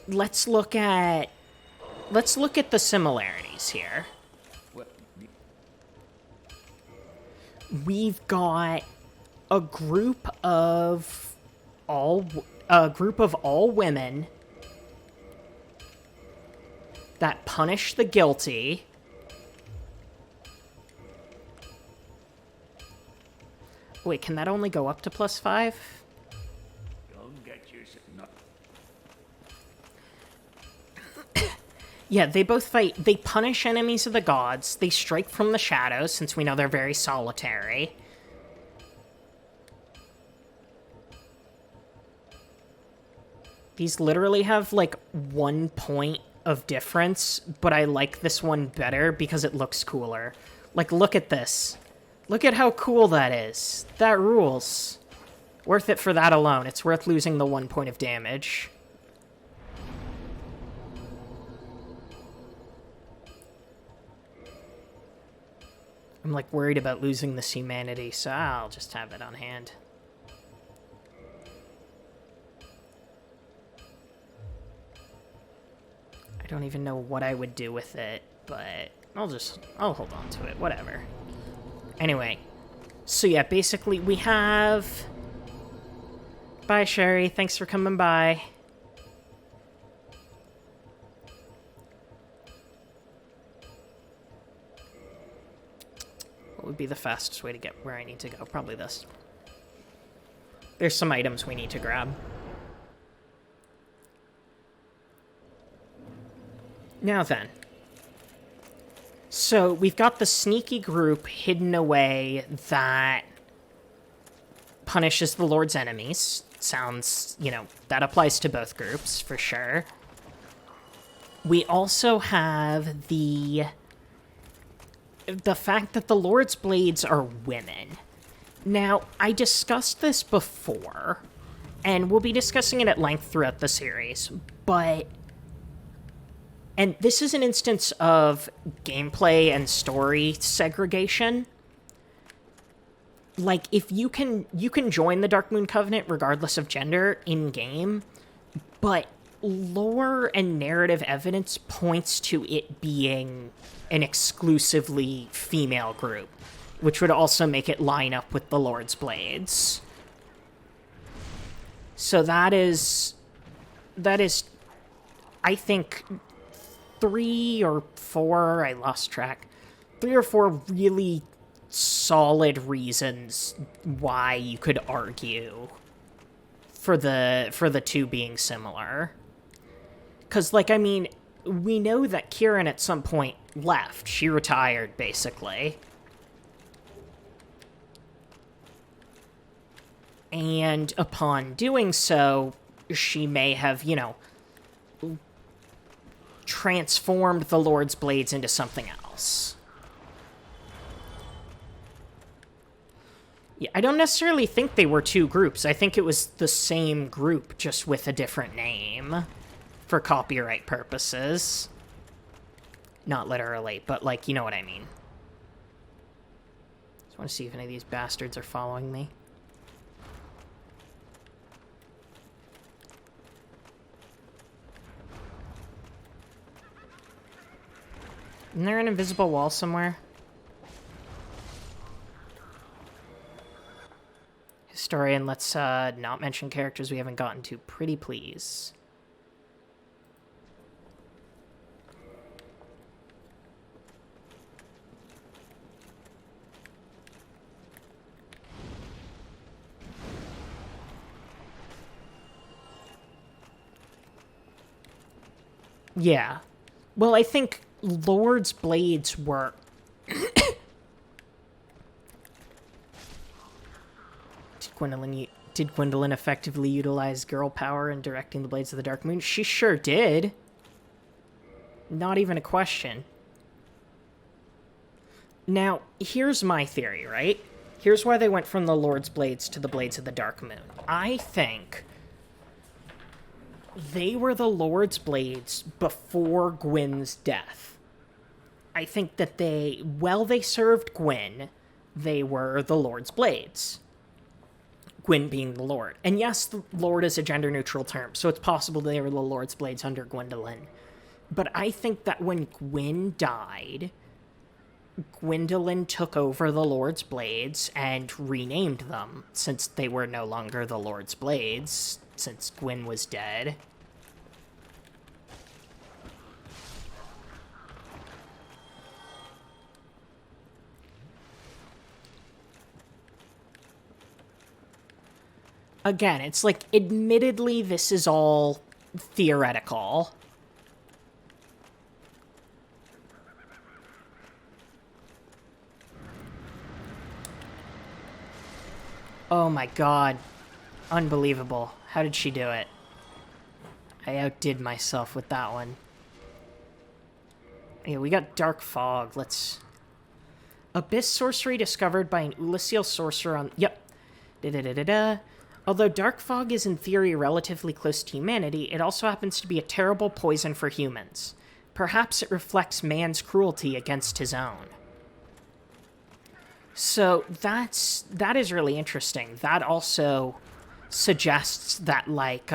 let's look at the similarities here. We've got a group of all women that punish the guilty. Wait, can that only go up to +5? Don't get you nut. Yeah, they both fight. They punish enemies of the gods. They strike from the shadows, since we know they're very solitary. These literally have, like, 1 point of difference, but I like this one better because it looks cooler. Like, look at this. Look at how cool that is. That rules. Worth it for that alone. It's worth losing the 1 point of damage. I'm, like, worried about losing this humanity, so I'll just have it on hand. I don't even know what I would do with it, but I'll hold on to it, whatever. Anyway, so yeah, basically we have... Bye, Sherry. Thanks for coming by. What would be the fastest way to get where I need to go? Probably this. There's some items we need to grab. Now then. So, we've got the sneaky group hidden away that punishes the Lord's enemies. Sounds, you know, that applies to both groups, for sure. We also have the fact that the Lord's Blades are women. Now, I discussed this before, And we'll be discussing it at length throughout the series, but... And this is an instance of gameplay and story segregation. Like, if you can join the Darkmoon Covenant regardless of gender in-game, but lore and narrative evidence points to it being an exclusively female group, which would also make it line up with the Lord's Blades. So that is, I think, 3 or 4, I lost track, 3 or 4 really solid reasons why you could argue for the two being similar. Because, like, I mean, we know that Kieran at some point left. She retired, basically. And upon doing so, she may have, you know, transformed the Lord's Blades into something else. Yeah, I don't necessarily think they were 2 groups. I think it was the same group, just with a different name. For copyright purposes. Not literally, but, like, you know what I mean. Just want to see if any of these bastards are following me. Isn't there an invisible wall somewhere? Historian, let's not mention characters we haven't gotten to, pretty please. Yeah. Well, I think Lord's Blades were... Did Gwendolyn effectively utilize girl power in directing the Blades of the Dark Moon? She sure did. Not even a question. Now, here's my theory, right? Here's why they went from the Lord's Blades to the Blades of the Dark Moon. I think they were the Lord's Blades before Gwyn's death. I think that they served Gwyn, they were the Lord's Blades. Gwyn being the Lord. And yes, the Lord is a gender-neutral term, so it's possible they were the Lord's Blades under Gwendolyn. But I think that when Gwyn died, Gwendolyn took over the Lord's Blades and renamed them, since they were no longer the Lord's Blades, since Gwyn was dead. Again, it's like, admittedly, this is all theoretical. Oh my god. Unbelievable. How did she do it? I outdid myself with that one. Yeah, we got Dark Fog. Let's... Abyss sorcery discovered by an Oolacile sorcerer on... Yep. Da-da-da-da-da. Although Dark Fog is in theory relatively close to humanity, it also happens to be a terrible poison for humans. Perhaps it reflects man's cruelty against his own. So that is really interesting. That also suggests that, like,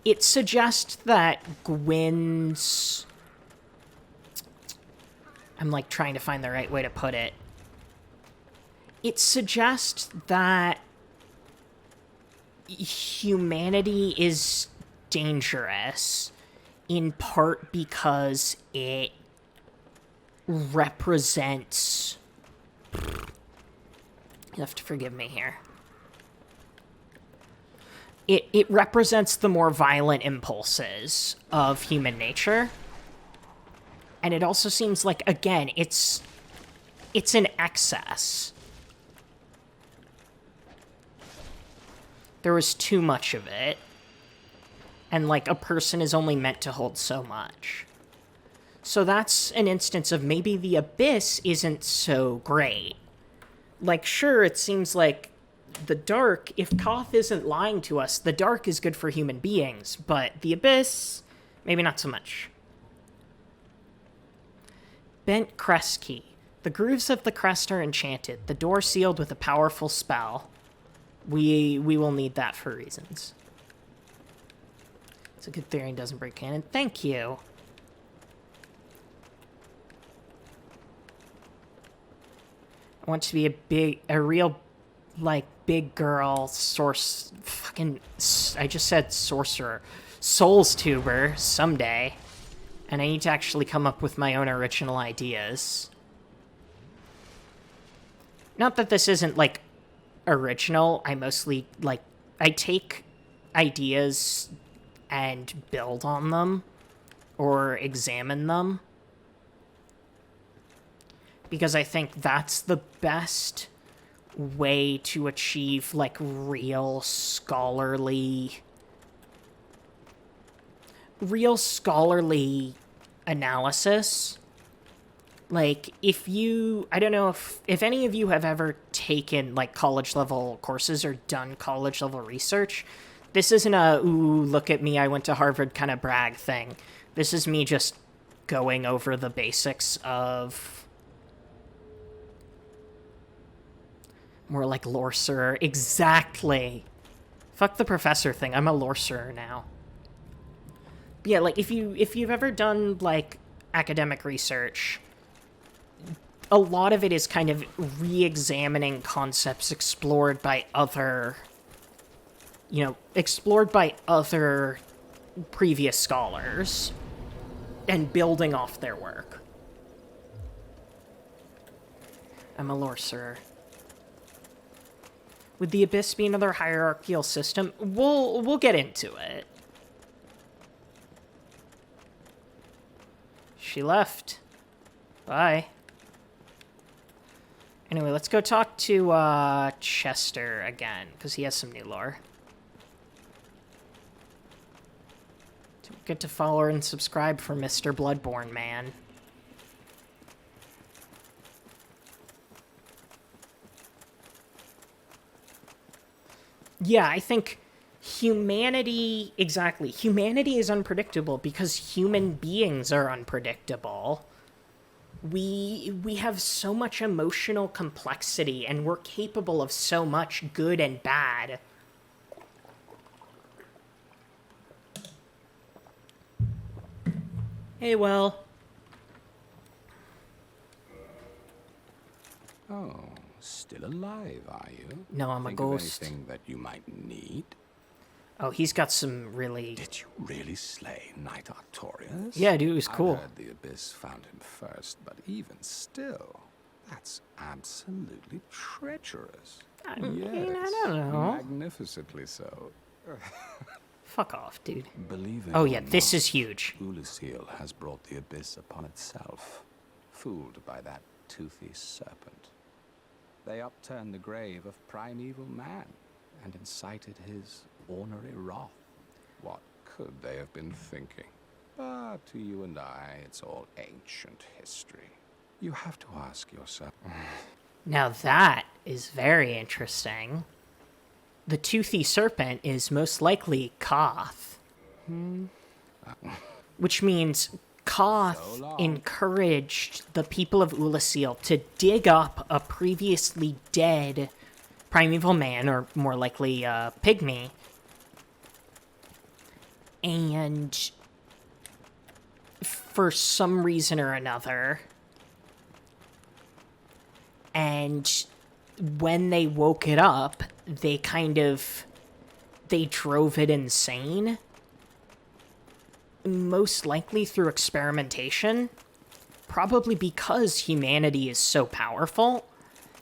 it suggests that Gwyn's... I'm, like, trying to find the right way to put it. It suggests that humanity is dangerous, in part because it represents... You have to forgive me here. It represents the more violent impulses of human nature. And it also seems like, again, it's an excess. There was too much of it. And, like, a person is only meant to hold so much. So that's an instance of maybe the Abyss isn't so great. Like, sure, it seems like the dark, if Koth isn't lying to us, the dark is good for human beings, but the abyss, maybe not so much. Bent crest key. The grooves of the crest are enchanted. The door sealed with a powerful spell. We will need that for reasons. It's a good theory and doesn't break canon. Thank you. I want to be a real, like, big girl I just said sorcerer. Souls tuber someday. And I need to actually come up with my own original ideas. Not that this isn't, like, original. I mostly, like, I take ideas and build on them. Or examine them. Because I think that's the best way to achieve, like, real scholarly analysis. Like, I don't know if any of you have ever taken, like, college-level courses or done college-level research. This isn't a, ooh, look at me, I went to Harvard kind of brag thing. This is me just going over the basics of more like Lorethrough. Exactly. Fuck the professor thing. I'm a Lorethrough now. But yeah, like, if you've ever done, like, academic research, a lot of it is kind of re-examining concepts explored by other previous scholars and building off their work. I'm a Lorethrough. Would the Abyss be another hierarchical system? We'll get into it. She left. Bye. Anyway, let's go talk to Chester again, because he has some new lore. Don't forget to follow and subscribe for Mr. Bloodborne Man. Yeah, I think humanity is unpredictable because human beings are unpredictable. We have so much emotional complexity, and we're capable of so much good and bad. Hey, well. Oh, still alive, are you? No, I'm a ghost. Anything that you might need? Oh, he's got some really... Did you really slay Knight Artorias? Yeah, dude, it was cool. I heard the Abyss found him first, but even still, that's absolutely treacherous. I mean, I don't know. Magnificently so. Fuck off, dude. Believe it oh, or yeah, this not, is huge. Oolacile has brought the Abyss upon itself, fooled by that toothy serpent. They upturned the grave of primeval man and incited his ornery wrath. What could they have been thinking? But to you and I, it's all ancient history. You have to ask yourself. Now that is very interesting. The toothy serpent is most likely Koth. Which means Koth encouraged the people of Oolacile to dig up a previously dead primeval man, or more likely pygmy, and for some reason or another, and when they woke it up, they drove it insane. Most likely through experimentation, probably because humanity is so powerful.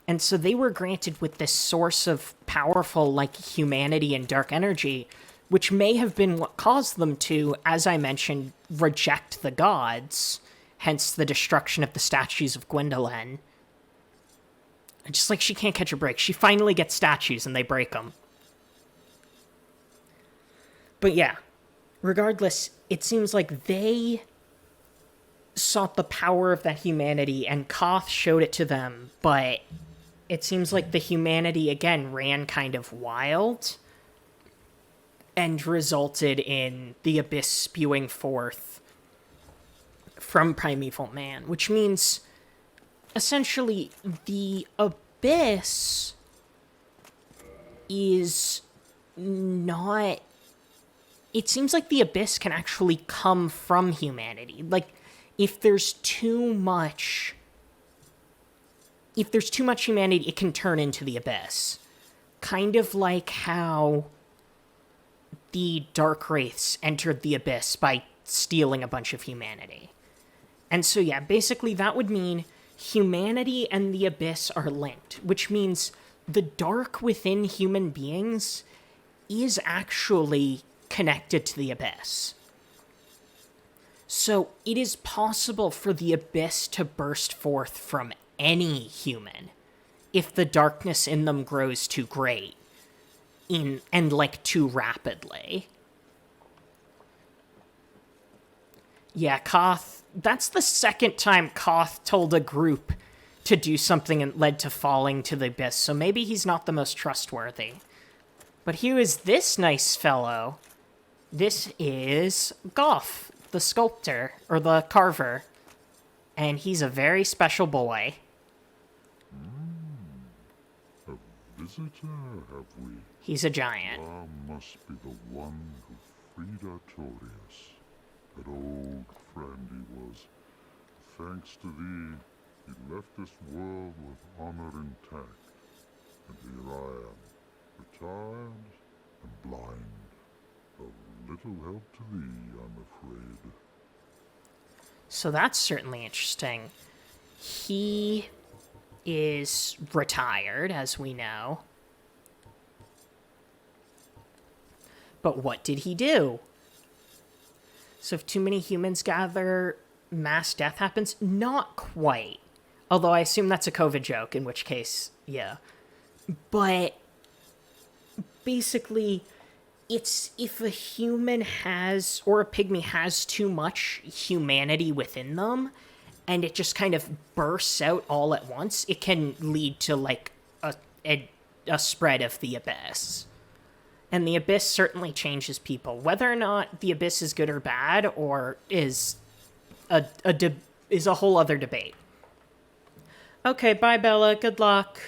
And so they were granted with this source of powerful, like, humanity and dark energy, which may have been what caused them to, as I mentioned, reject the gods, hence the destruction of the statues of Gwendolyn. Just like she can't catch a break. She finally gets statues and they break them. But yeah, regardless, it seems like they sought the power of that humanity and Koth showed it to them, but it seems like the humanity, again, ran kind of wild and resulted in the abyss spewing forth from primeval man, which means essentially the abyss is not... It seems like the abyss can actually come from humanity. Like, if there's too much humanity, it can turn into the abyss. Kind of like how the Dark Wraiths entered the abyss by stealing a bunch of humanity. And so, yeah, basically that would mean humanity and the abyss are linked, which means the dark within human beings is actually connected to the abyss. So it is possible for the abyss to burst forth from any human if the darkness in them grows too great and like too rapidly. Yeah, Koth, that's the second time Koth told a group to do something and led to falling to the abyss, so maybe he's not the most trustworthy. But who is this nice fellow? This is Goff, the sculptor, or the carver. And he's a very special boy. A visitor, have we? He's a giant. Thou must be the one who freed Artorias. That old friend he was. Thanks to thee, he left this world with honor intact. And here I am, retired and blind. Of little help to thee, I'm afraid. So that's certainly interesting. He is retired, as we know. But what did he do? So if too many humans gather, mass death happens? Not quite. Although I assume that's a COVID joke, in which case, yeah. But basically, it's if a human has, or a pygmy has too much humanity within them, and it just kind of bursts out all at once, it can lead to, like, a spread of the abyss. And the abyss certainly changes people. Whether or not the abyss is good or bad, or is a whole other debate. Okay, bye, Bella. Good luck.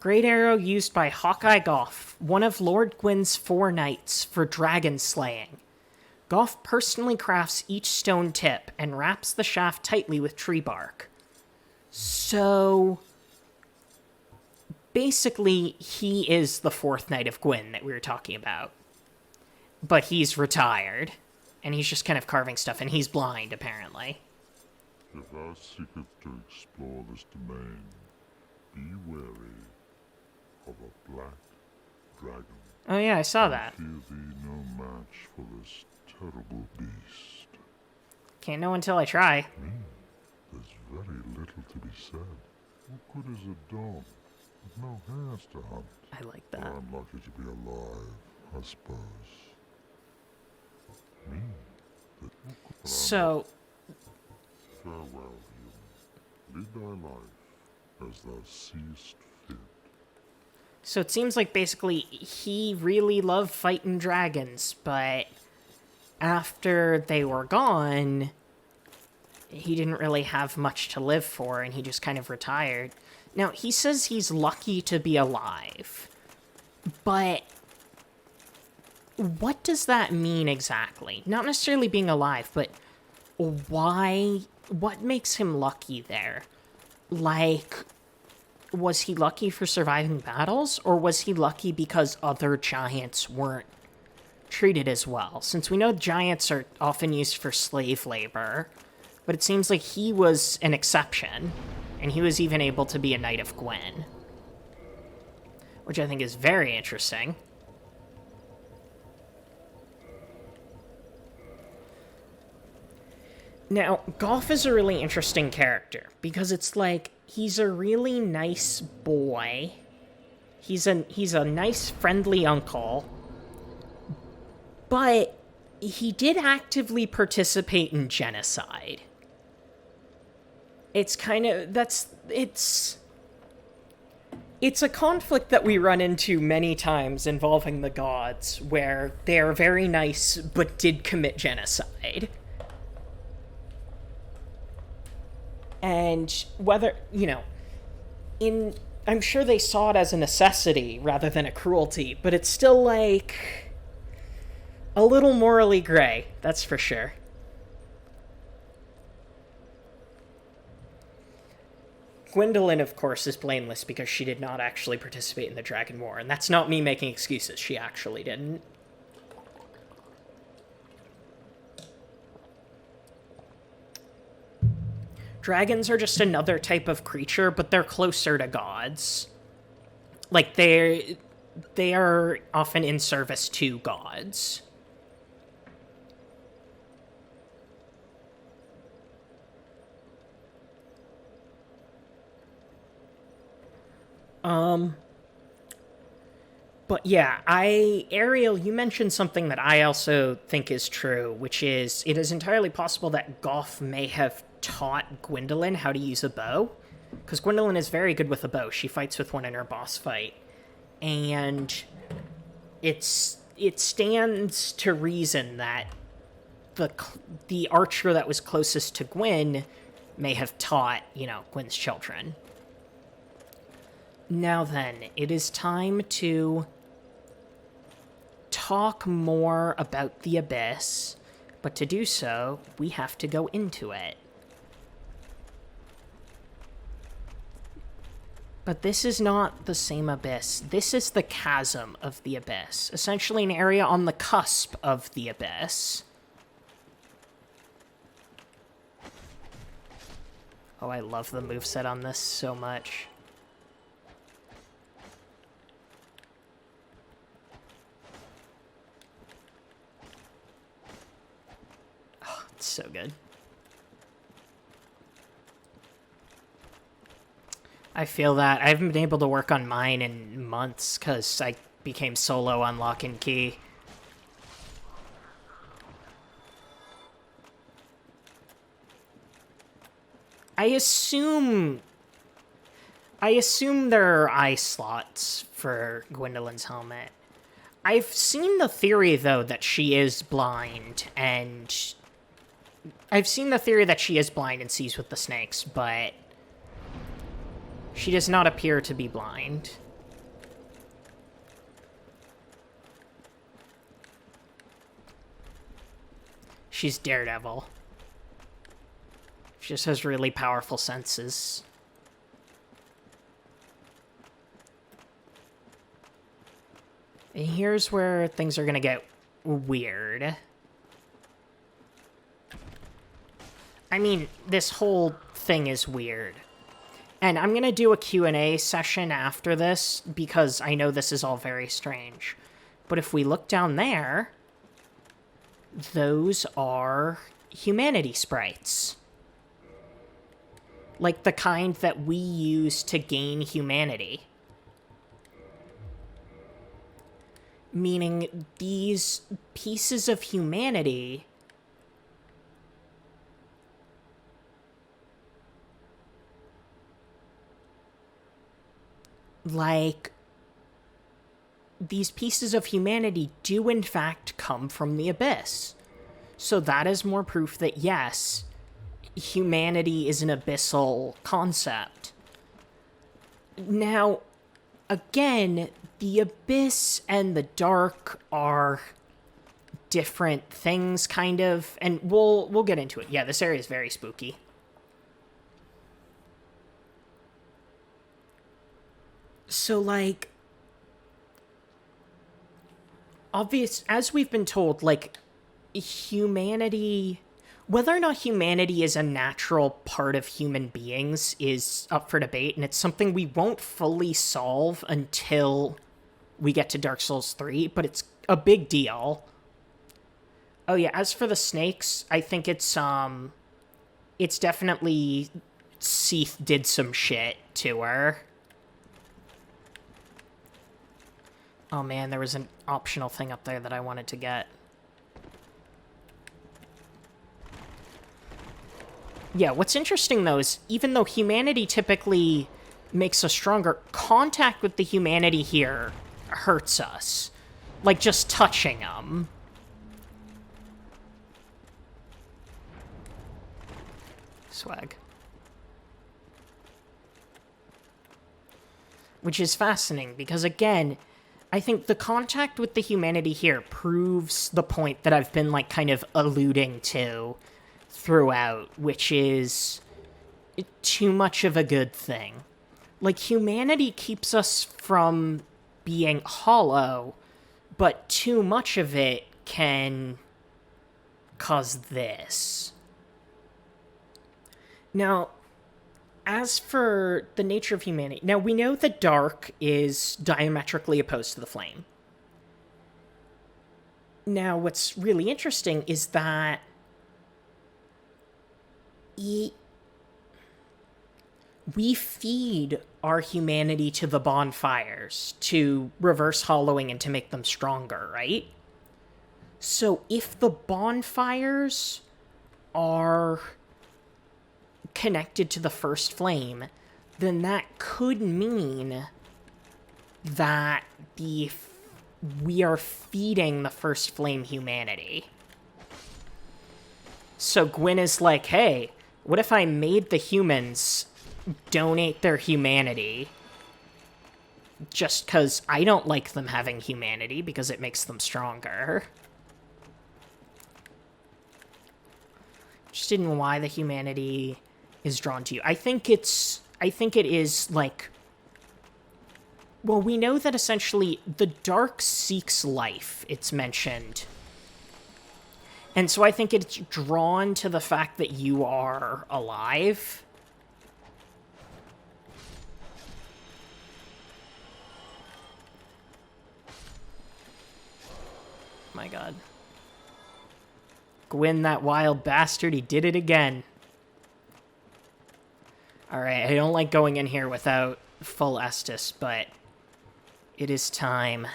Great arrow used by Hawkeye Goff, one of Lord Gwyn's 4 knights, for dragon slaying. Goff personally crafts each stone tip and wraps the shaft tightly with tree bark. So basically, he is the 4th Knight of Gwyn that we were talking about. But he's retired, and he's just kind of carving stuff, and he's blind, apparently. If thou seekest to explore this domain, be wary of a black dragon. Oh yeah, I saw that. Fear thee no match for this terrible beast. Can't know until I try. There's very little to be said. What good is a dog with no hairs to hunt? I like that. I'm lucky to be alive, I suppose. So, farewell, human. Lead thy life as thou seest fit. So it seems like basically he really loved fighting dragons, but after they were gone, he didn't really have much to live for, and he just kind of retired. Now, he says he's lucky to be alive, but what does that mean exactly? Not necessarily being alive, but why? What makes him lucky there? Like, was he lucky for surviving battles, or was he lucky because other giants weren't treated as well? Since we know giants are often used for slave labor, but it seems like he was an exception, and he was even able to be a Knight of Gwyn, which I think is very interesting. Now, Goff is a really interesting character, because it's like, he's a really nice boy. He's a nice, friendly uncle. But he did actively participate in genocide. it's kind of, it's a conflict that we run into many times involving the gods, where they are very nice but did commit genocide. And whether, I'm sure they saw it as a necessity rather than a cruelty, but it's still, like, a little morally gray, that's for sure. Gwendolyn, of course, is blameless because she did not actually participate in the Dragon War, and that's not me making excuses. She actually didn't. Dragons are just another type of creature, but they're closer to gods. Like, they are often in service to gods. But yeah, Ariel, you mentioned something that I also think is true, which is, it is entirely possible that Goff may have taught Gwendolyn how to use a bow, because Gwendolyn is very good with a bow. She fights with one in her boss fight, and it stands to reason that the archer that was closest to Gwen may have taught, Gwen's children. Now then, it is time to talk more about the Abyss, but to do so, we have to go into it. But this is not the same Abyss. This is the Chasm of the Abyss, essentially an area on the cusp of the Abyss. Oh, I love the moveset on this so much. Oh, it's so good. I feel that. I haven't been able to work on mine in months because I became solo on Lock and Key. I assume there are eye slots for Gwendolyn's helmet. I've seen the theory, though, that she is blind, and sees with the snakes, but she does not appear to be blind. She's Daredevil. She just has really powerful senses. And here's where things are gonna get weird. I mean, this whole thing is weird. And I'm gonna do a Q&A session after this, because I know this is all very strange. But if we look down there, those are humanity sprites. Like the kind that we use to gain humanity. Meaning these pieces of humanity do in fact come from the Abyss. So that is more proof that yes, humanity is an abyssal concept. Now, again, the Abyss and the Dark are different things, kind of, and we'll get into it. Yeah, this area is very spooky. So, like, as we've been told, like, humanity, whether or not humanity is a natural part of human beings is up for debate, and it's something we won't fully solve until we get to Dark Souls 3, but it's a big deal. Oh yeah, as for the snakes, I think it's definitely Seath did some shit to her. Oh man, there was an optional thing up there that I wanted to get. Yeah, what's interesting, though, is even though humanity typically makes us stronger, contact with the humanity here hurts us. Like, just touching them. Swag. Which is fascinating, because again, I think the contact with the humanity here proves the point that I've been, like, kind of alluding to throughout, which is too much of a good thing. Like, humanity keeps us from being hollow, but too much of it can cause this. Now, as for the nature of humanity, now we know the dark is diametrically opposed to the flame. Now, what's really interesting is that we feed our humanity to the bonfires to reverse hollowing and to make them stronger, right? So if the bonfires are connected to the first flame, then that could mean that we are feeding the first flame humanity. So Gwyn is like, hey, what if I made the humans donate their humanity just because I don't like them having humanity because it makes them stronger? Interested in why the humanity is drawn to you. I think it is like, well, we know that essentially the dark seeks life, it's mentioned. And so I think it's drawn to the fact that you are alive. My god. Gwyn, that wild bastard, he did it again. Alright, I don't like going in here without full Estus, but it is time.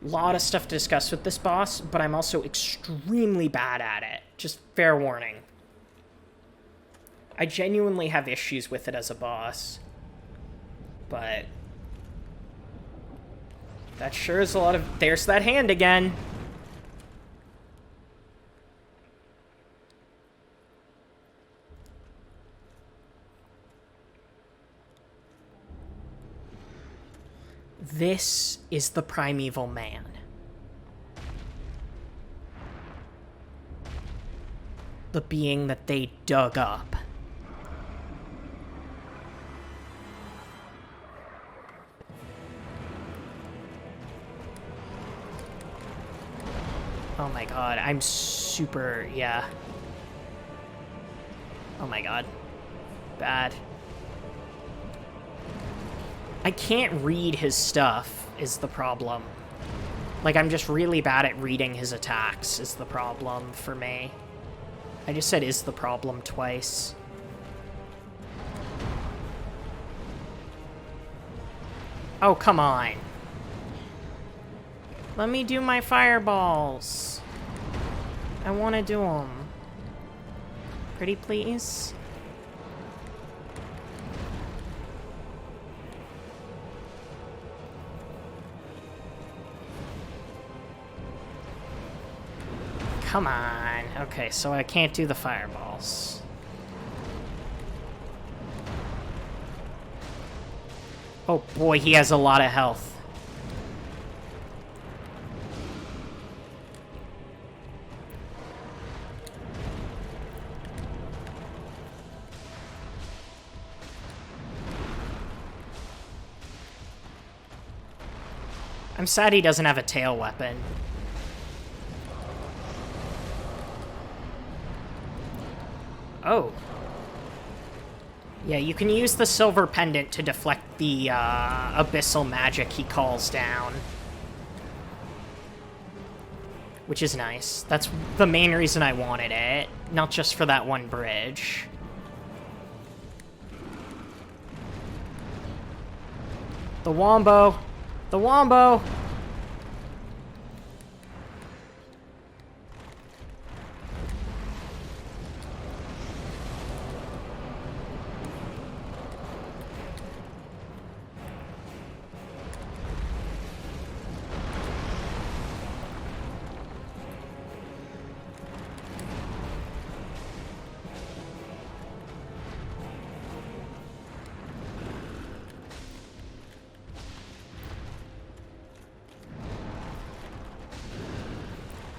A lot of stuff to discuss with this boss, but I'm also extremely bad at it. Just fair warning. I genuinely have issues with it as a boss. But that sure is a lot of... There's that hand again. This is the primeval man. The being that they dug up. Oh my god, I'm super... yeah. Oh my god. Bad. I can't read his stuff, is the problem. Like, I'm just really bad at reading his attacks, is the problem for me. I just said is the problem twice. Oh, come on. Let me do my fireballs. I want to do them. Pretty please? Come on. Okay, so I can't do the fireballs. Oh boy, he has a lot of health. I'm sad he doesn't have a tail weapon. Oh. Yeah, you can use the silver pendant to deflect the abyssal magic he calls down. Which is nice. That's the main reason I wanted it, not just for that one bridge. The Wombo! The Wombo!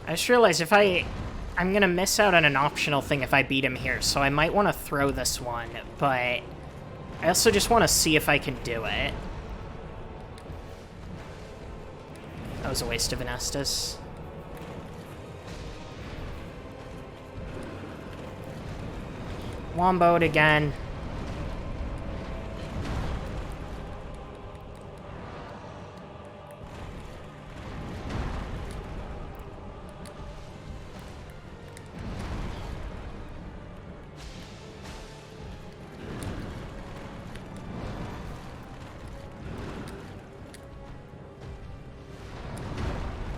I just realized I'm gonna miss out on an optional thing if I beat him here, so I might want to throw this one, but I also just want to see if I can do it. That was a waste of an Estus. Womboed again.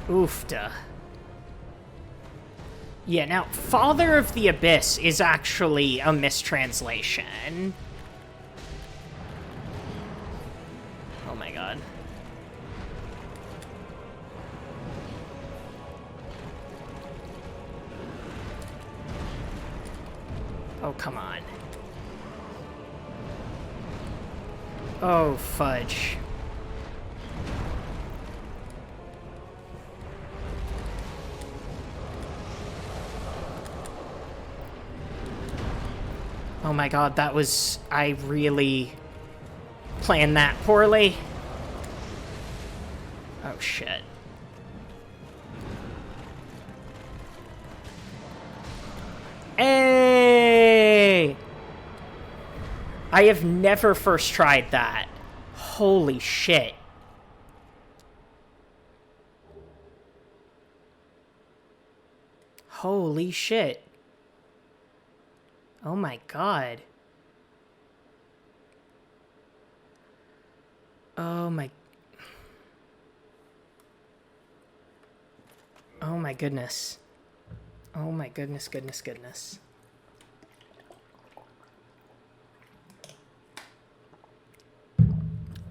Oofda. Yeah, now, Father of the Abyss is actually a mistranslation. Oh my god. Oh, come on. Oh, fudge. Oh my god, that was... I really planned that poorly. Oh shit. Hey! I have never first tried that. Holy shit. Holy shit. Oh my god. Oh my... Oh my goodness. Oh my goodness, goodness, goodness.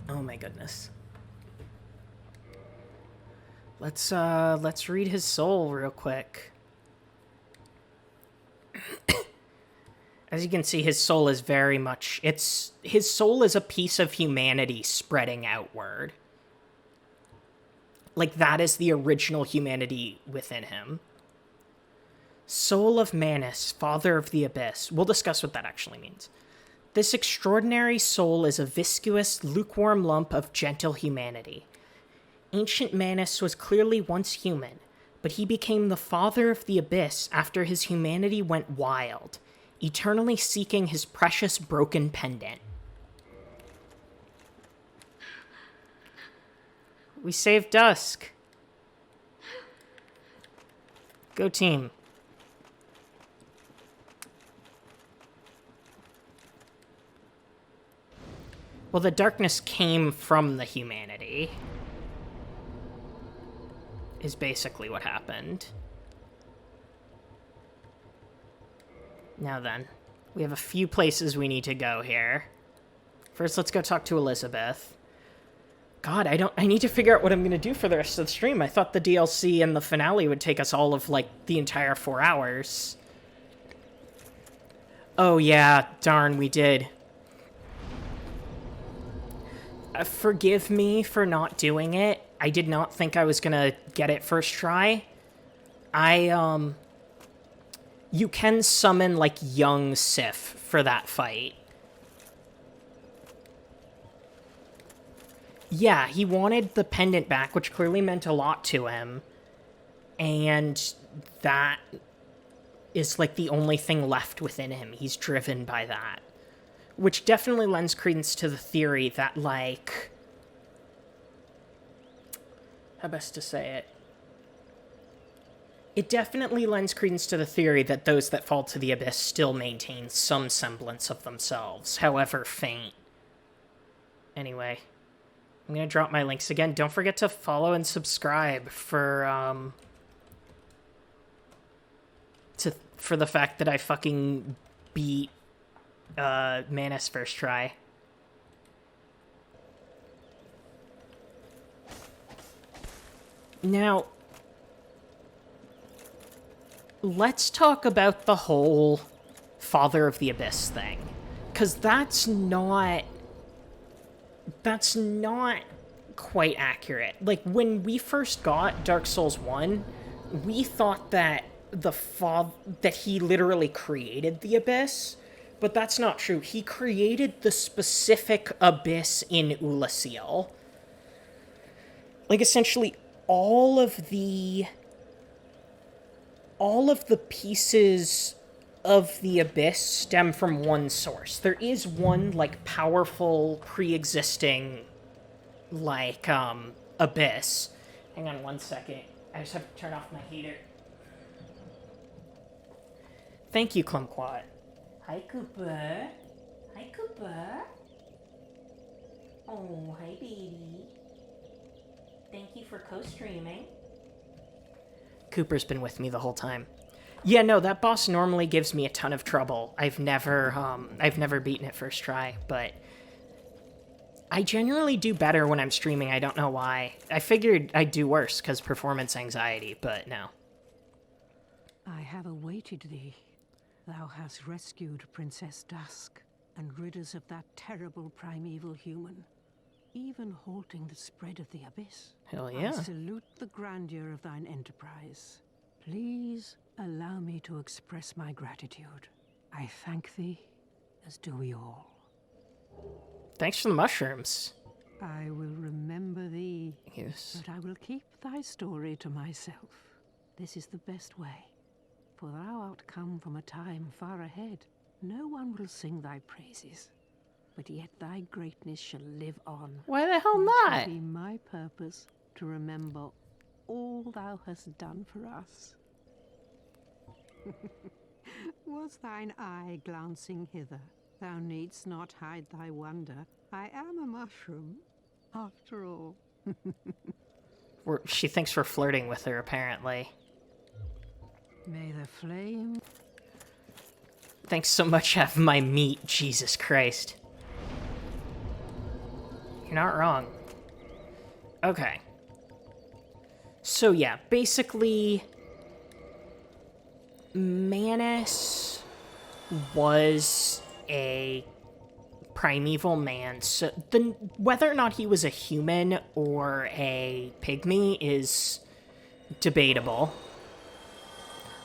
Oh my goodness. Let's read his soul real quick. As you can see, his soul is very much... His soul is a piece of humanity spreading outward. Like, that is the original humanity within him. Soul of Manus, Father of the Abyss. We'll discuss what that actually means. This extraordinary soul is a viscous, lukewarm lump of gentle humanity. Ancient Manus was clearly once human, but he became the Father of the Abyss after his humanity went wild, eternally seeking his precious broken pendant. We saved Dusk. Go team. Well, the darkness came from the humanity, is basically what happened. Now then, we have a few places we need to go here. First, let's go talk to Elizabeth. God, I need to figure out what I'm going to do for the rest of the stream. I thought the DLC and the finale would take us all of, like, the entire 4 hours. Oh yeah, darn, we did. Forgive me for not doing it. I did not think I was gonna get it first try. You can summon, like, young Sif for that fight. Yeah, he wanted the pendant back, which clearly meant a lot to him. And that is, like, the only thing left within him. He's driven by that. Which definitely lends credence to the theory that, like... How best to say it? It definitely lends credence to the theory that those that fall to the abyss still maintain some semblance of themselves, however faint. Anyway, I'm gonna drop my links again. Don't forget to follow and subscribe for the fact that I fucking beat Manus first try. Now, let's talk about the whole Father of the Abyss thing, because that's not quite accurate. Like, when we first got Dark Souls 1, we thought that that he literally created the abyss, but that's not true. He created the specific abyss in Oolacile. Like, essentially, all of the pieces of the abyss stem from one source. There is one, like, powerful, pre-existing, like, abyss. Hang on one second. I just have to turn off my heater. Thank you, Kumquat. Hi, Cooper. Hi, Cooper. Oh, hi, baby. Thank you for co-streaming. Cooper's been with me the whole time. Yeah, no, that boss normally gives me a ton of trouble. I've never beaten it first try, but I generally do better when I'm streaming. I don't know why. I figured I'd do worse because performance anxiety, but no. I have awaited thee. Thou hast rescued Princess Dusk and rid us of that terrible primeval human, even halting the spread of the abyss. Hell yeah. I salute the grandeur of thine enterprise. Please allow me to express my gratitude. I thank thee, as do we all. Thanks for the mushrooms. I will remember thee, Yes. but I will keep thy story to myself. This is the best way, for thou art come from a time far ahead. No one will sing thy praises, but yet thy greatness shall live on. Why the hell It not? shall be my purpose to remember all thou hast done for us. Was thine eye glancing hither? Thou needst not hide thy wonder. I am a mushroom, after all. She thinks we're flirting with her, apparently. May the flame... Thanks so much, have my meat, Jesus Christ. You're not wrong. Okay. So yeah, basically, Manus was a primeval man. So whether or not he was a human or a pygmy is debatable.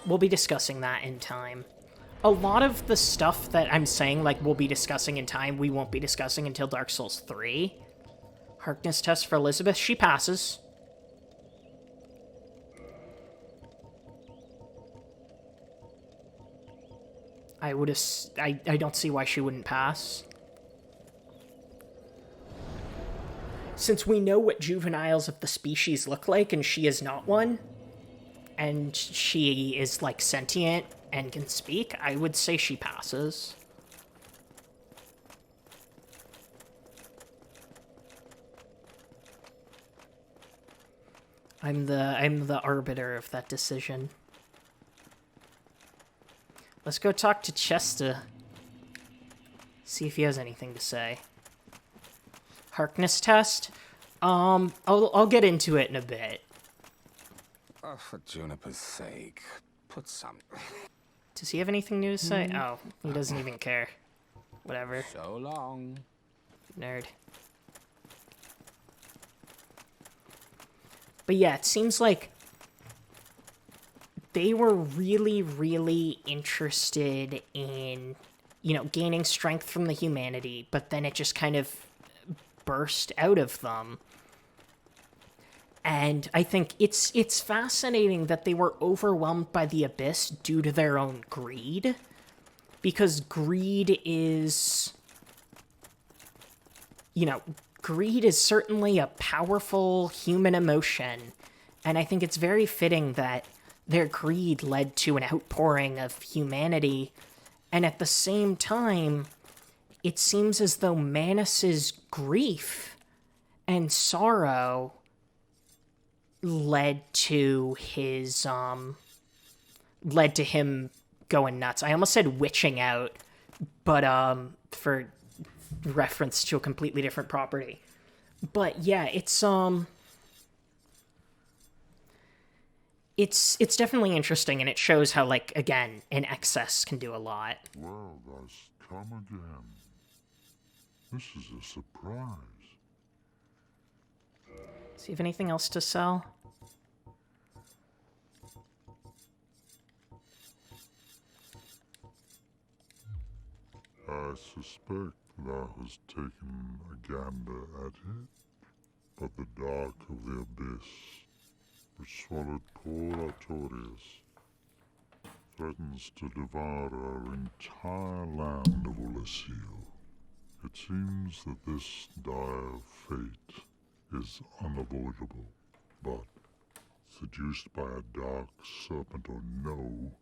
We'll be discussing that in time. A lot of the stuff that I'm saying, like, we'll be discussing in time, we won't be discussing until Dark Souls 3. Harkness test for Elizabeth. She passes. I don't see why she wouldn't pass. Since we know what juveniles of the species look like, and she is not one, and she is, like, sentient and can speak, I would say she passes. I'm the arbiter of that decision. Let's go talk to Chester. See if he has anything to say. Harkness test? I'll get into it in a bit. Oh, for Juniper's sake, put some... Does he have anything new to say? Oh, he doesn't even care. Whatever. So long. Nerd. But yeah, it seems like they were really, really interested in, you know, gaining strength from the humanity, but then it just kind of burst out of them. And I think it's fascinating that they were overwhelmed by the abyss due to their own greed. Because greed is... You know, greed is certainly a powerful human emotion. And I think it's very fitting that their greed led to an outpouring of humanity. And at the same time, it seems as though Manus's grief and sorrow led to his, led to him going nuts. I almost said witching out, but, for reference to a completely different property. But yeah, it's definitely interesting, and it shows how, like, again, an excess can do a lot. Well, thou's come again. This is a surprise. Does he have anything else to sell? I suspect thou hast taken a gander at it, but the dark of the abyss, which swallowed poor Artorias, threatens to devour our entire land of Oolacile. It seems that this dire fate is unavoidable, but seduced by a dark serpent or no,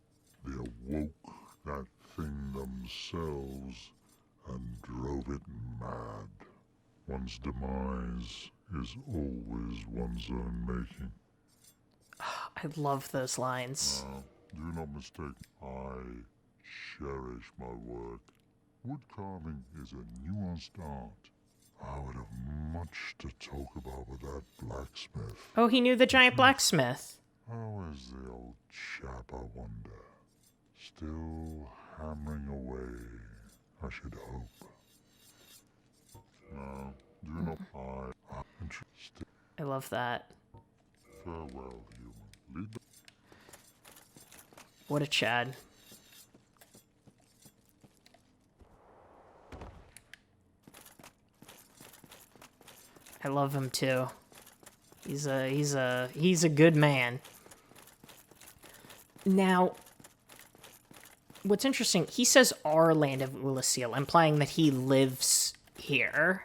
they awoke that thing themselves and drove it mad. One's demise is always one's own making. I love those lines. Now, do not mistake, I cherish my work. Wood carving is a nuanced art. I would have much to talk about with that blacksmith. Oh, he knew the giant blacksmith. How is the old chap, I wonder? Still hammering away, I should hope. Now, do not I interested. I love that. Farewell, human. Lead the What a Chad. I love him too. He's a good man. Now, what's interesting, he says our land of Oolacile, implying that he lives here.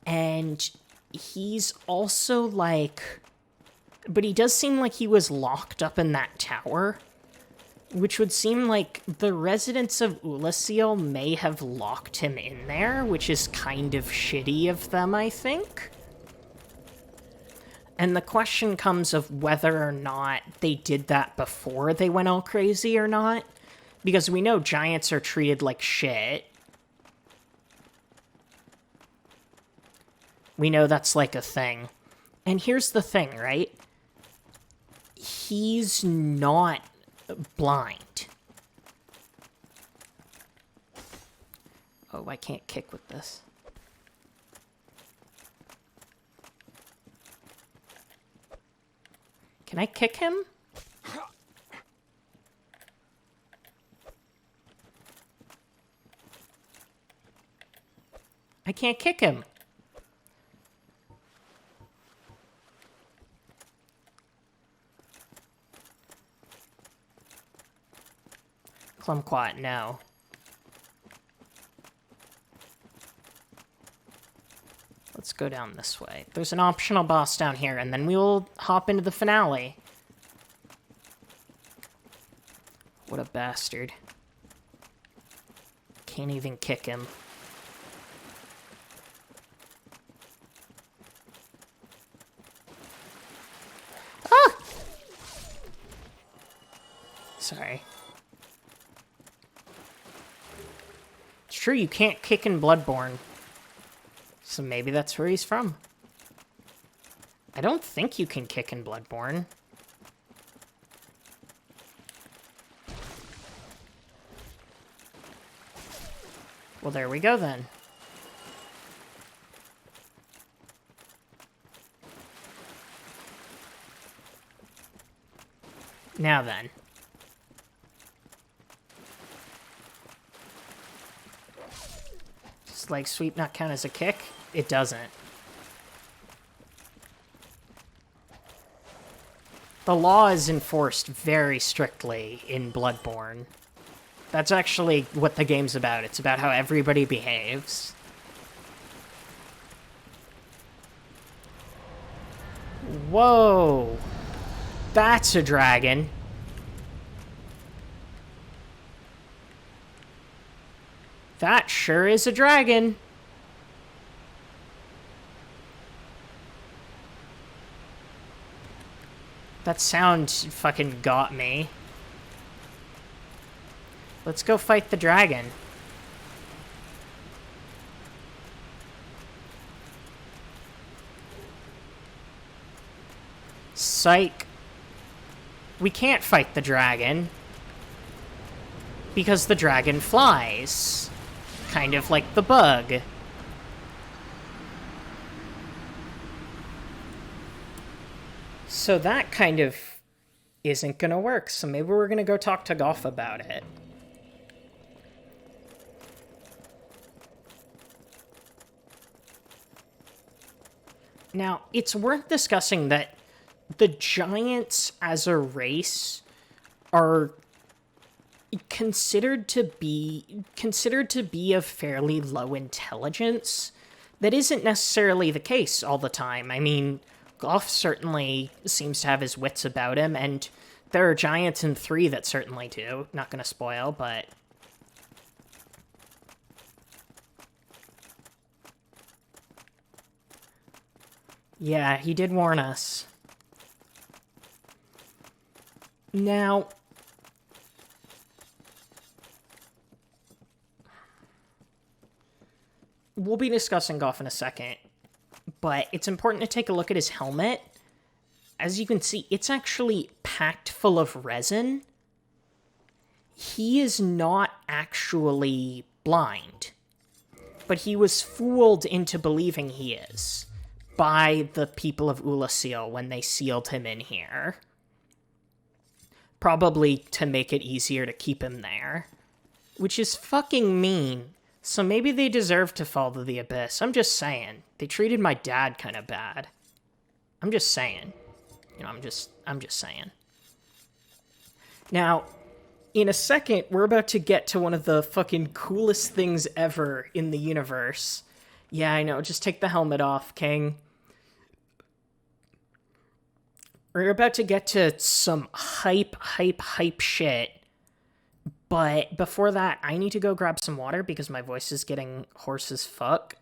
And he's also like, but he does seem like he was locked up in that tower, which would seem like the residents of Oolacile may have locked him in there, which is kind of shitty of them, I think. And the question comes of whether or not they did that before they went all crazy or not, because we know giants are treated like shit. We know that's like a thing. And here's the thing, right? He's not blind. Oh, I can't kick with this. Can I kick him? I can't kick him. Kumquat, no. Let's go down this way. There's an optional boss down here, and then we will hop into the finale. What a bastard. Can't even kick him. Ah! Sorry. It's true, you can't kick in Bloodborne. So maybe that's where he's from. I don't think you can kick in Bloodborne. Well, there we go then. Now then. Does leg sweep not count as a kick? It doesn't. The law is enforced very strictly in Bloodborne. That's actually what the game's about. It's about how everybody behaves. Whoa! That's a dragon. That sure is a dragon. That sound fucking got me. Let's go fight the dragon. Psych. We can't fight the dragon. Because the dragon flies. Kind of like the bug. So that kind of isn't gonna work, so maybe we're gonna go talk to Goff about it. Now, it's worth discussing that the giants as a race are considered to be of fairly low intelligence. That isn't necessarily the case all the time. I mean, Goff certainly seems to have his wits about him, and there are giants in 3 that certainly do. Not gonna spoil, but... yeah, he did warn us. Now... we'll be discussing Goff in a second, but it's important to take a look at his helmet. As you can see, it's actually packed full of resin. He is not actually blind, but he was fooled into believing he is by the people of Oolacile when they sealed him in here. Probably to make it easier to keep him there, which is fucking mean. So maybe they deserve to fall to the abyss. I'm just saying. They treated my dad kind of bad. I'm just saying. You know, I'm just saying. Now, in a second, we're about to get to one of the fucking coolest things ever in the universe. Yeah, I know. Just take the helmet off, King. We're about to get to some hype shit. But before that, I need to go grab some water because my voice is getting hoarse as fuck.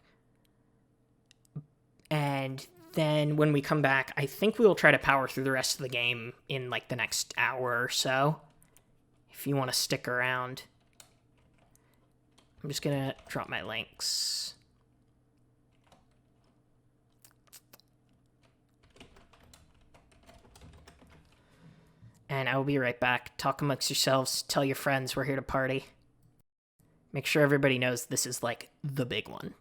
And then when we come back, I think we will try to power through the rest of the game in like the next hour or so. If you want to stick around. I'm just gonna drop my links. And I will be right back. Talk amongst yourselves. Tell your friends we're here to party. Make sure everybody knows this is, like, the big one.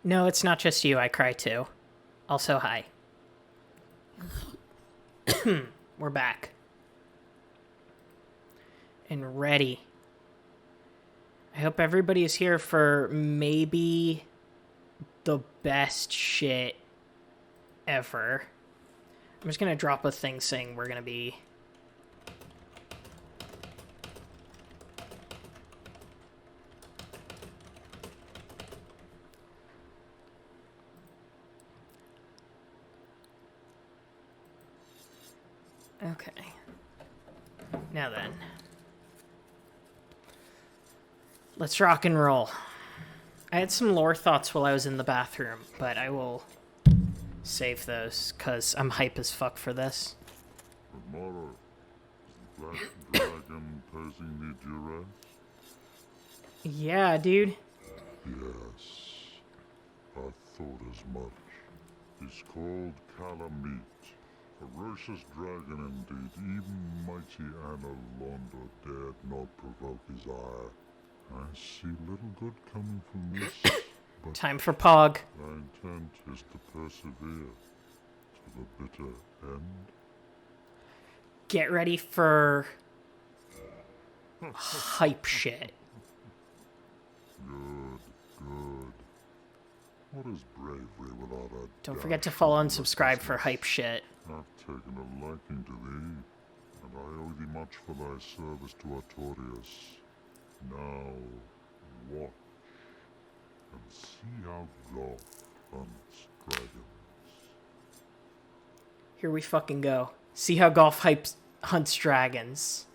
No, it's not just you. I cry too. Also, hi. We're back. And ready. I hope everybody is here for maybe the best shit ever. I'm just gonna drop a thing saying we're gonna be... Okay. Now then. Let's rock and roll. I had some lore thoughts while I was in the bathroom, but I will save those, because I'm hype as fuck for this. Tomorrow, is the black dragon posing me duress? Yeah, dude. Yes, I thought as much. He's called Calamite. Ferocious dragon indeed. Even mighty Anna Londa dared not provoke his ire. I see little good coming from this, but Time for Pog. my intent is to persevere to the bitter end. Get ready for... hype shit. Good, good. What is bravery without a Don't forget to dash follow of and subscribe for recklessness? hype shit. I've taken a liking to thee, and I owe thee much for thy service to Artorias. Now, watch, and see how Golf hunts dragons. Here we fucking go. See how Golf hunts dragons.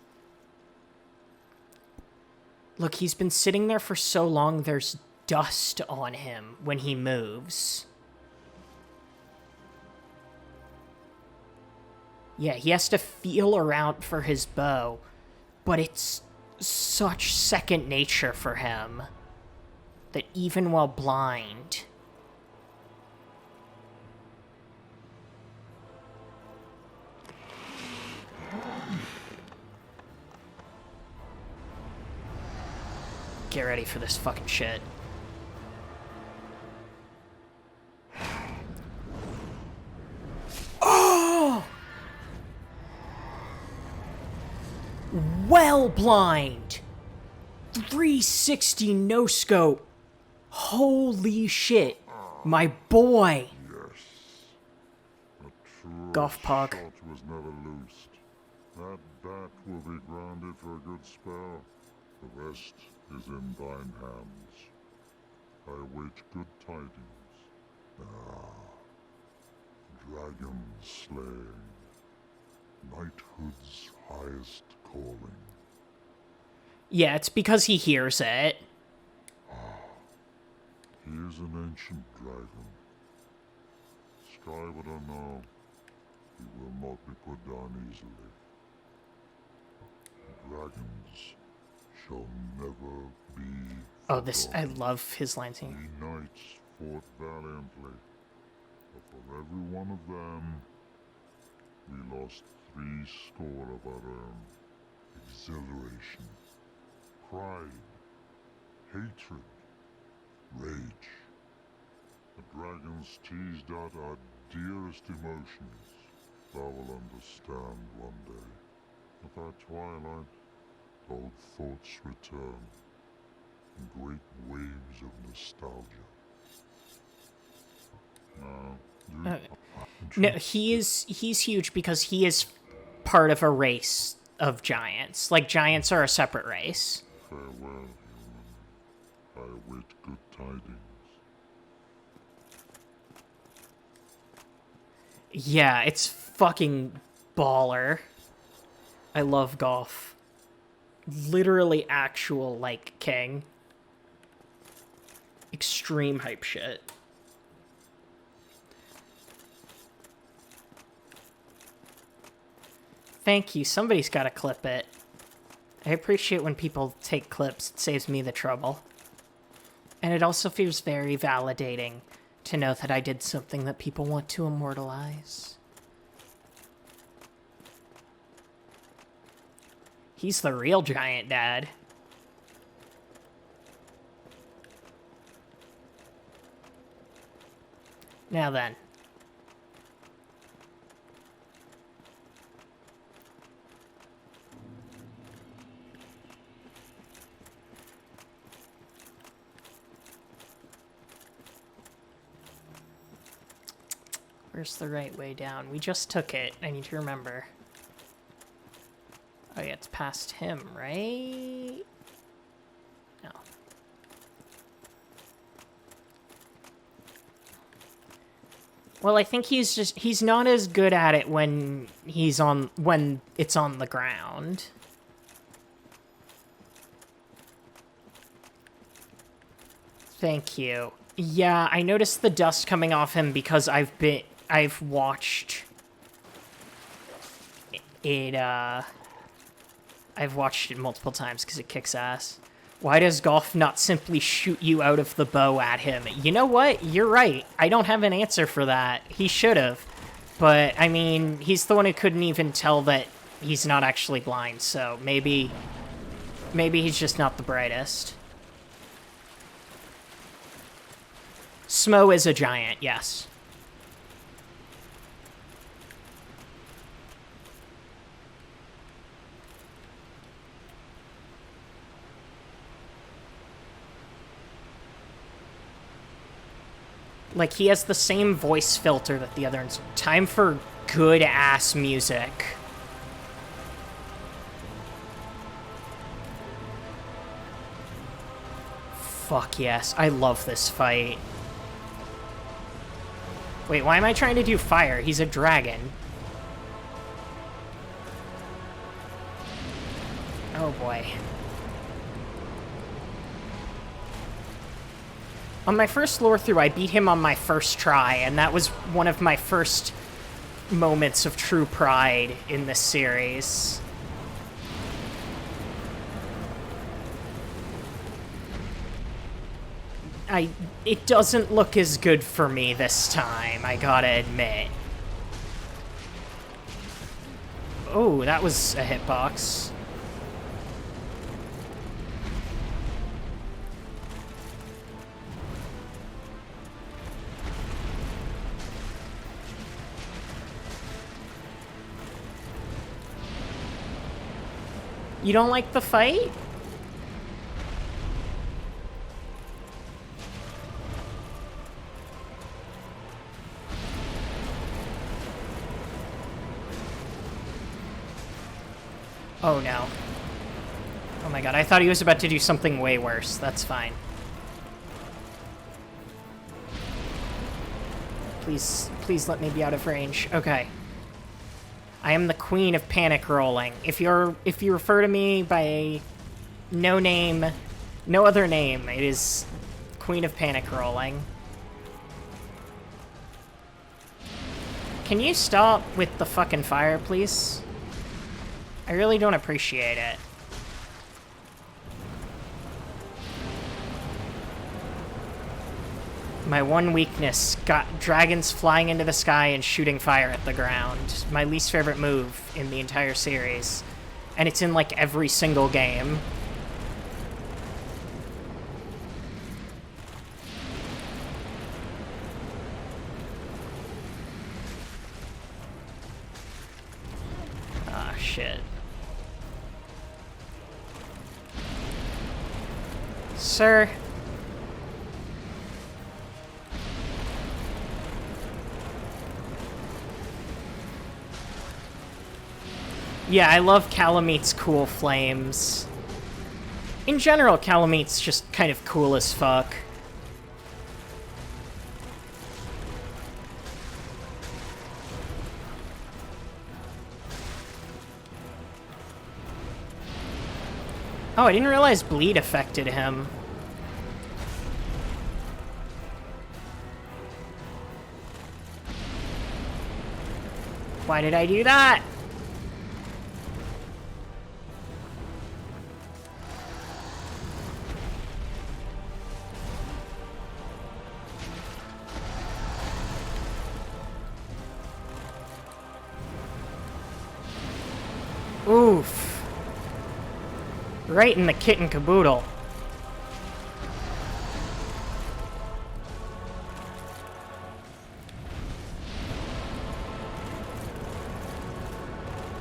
Look, he's been sitting there for so long, there's dust on him when he moves. Yeah, he has to feel around for his bow, but it's such second nature for him that even while blind... Get ready for this fucking shit. Oh! Well blind! 360 no scope. Holy shit. My boy. Yes. A true Golf Pog. shot was never loosed. That bat will be grounded for a good spell. The rest is in thine hands. I await good tidings. Dragon slaying. Knighthood's highest calling. Yeah, it's because he hears it. He is an ancient dragon. Scribe, I don't know. He will not be put down easily. Dragons shall never be Oh, this... I forgotten. love his lines here. We knights fought valiantly, but for every one of them, we lost 80 of our own. Exhilaration, pride, hatred, rage. The dragons teased out our dearest emotions. Thou will understand one day. At that twilight, old thoughts return in great waves of nostalgia. No, he's huge because he is part of a race of giants. Like, giants are a separate race. Farewell, human. I await good tidings. Yeah, it's fucking baller. I love Golf. Literally actual, like, king. Extreme hype shit. Thank you. Somebody's got to clip it. I appreciate when people take clips. It saves me the trouble. And it also feels very validating to know that I did something that people want to immortalize. He's the real giant dad. Now then. Where's the right way down? We just took it. I need to remember. Oh yeah, it's past him, right? No. Well, I think he's not as good at it when it's on the ground. Thank you. Yeah, I noticed the dust coming off him because I've watched it, I've watched it multiple times because it kicks ass. Why does Golf not simply shoot you out of the bow at him? You know what? You're right. I don't have an answer for that. He should have. But, I mean, he's the one who couldn't even tell that he's not actually blind, so maybe he's just not the brightest. Smo is a giant, yes. Like, he has the same voice filter that the others. Time for good-ass music. Fuck yes, I love this fight. Wait, why am I trying to do fire? He's a dragon. Oh boy. On my first lore through, I beat him on my first try, and that was one of my first moments of true pride in this series. It doesn't look as good for me this time, I gotta admit. Oh, that was a hitbox. You don't like the fight? Oh no. Oh my god, I thought he was about to do something way worse. That's fine. Please let me be out of range. Okay. I am the queen of panic rolling. If you refer to me by no other name, it is queen of panic rolling. Can you stop with the fucking fire, please? I really don't appreciate it. My one weakness, got dragons flying into the sky and shooting fire at the ground. My least favorite move in the entire series. And it's in like every single game. Ah, shit. Sir. Yeah, I love Calamete's cool flames. In general, Calamete's just kind of cool as fuck. Oh, I didn't realize bleed affected him. Why did I do that? Oof. Right in the kit and caboodle.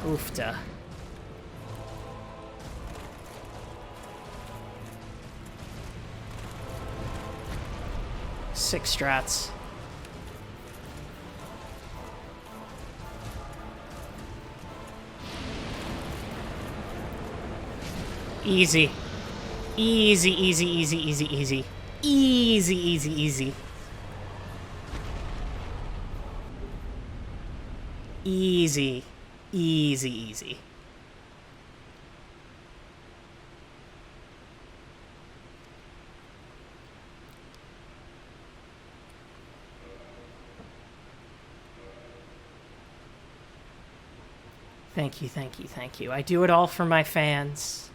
Oofta. Six strats. Easy. Easy, easy, easy, easy, easy. Easy, easy, easy. Easy. Easy, easy. Thank you, thank you, thank you. I do it all for my fans.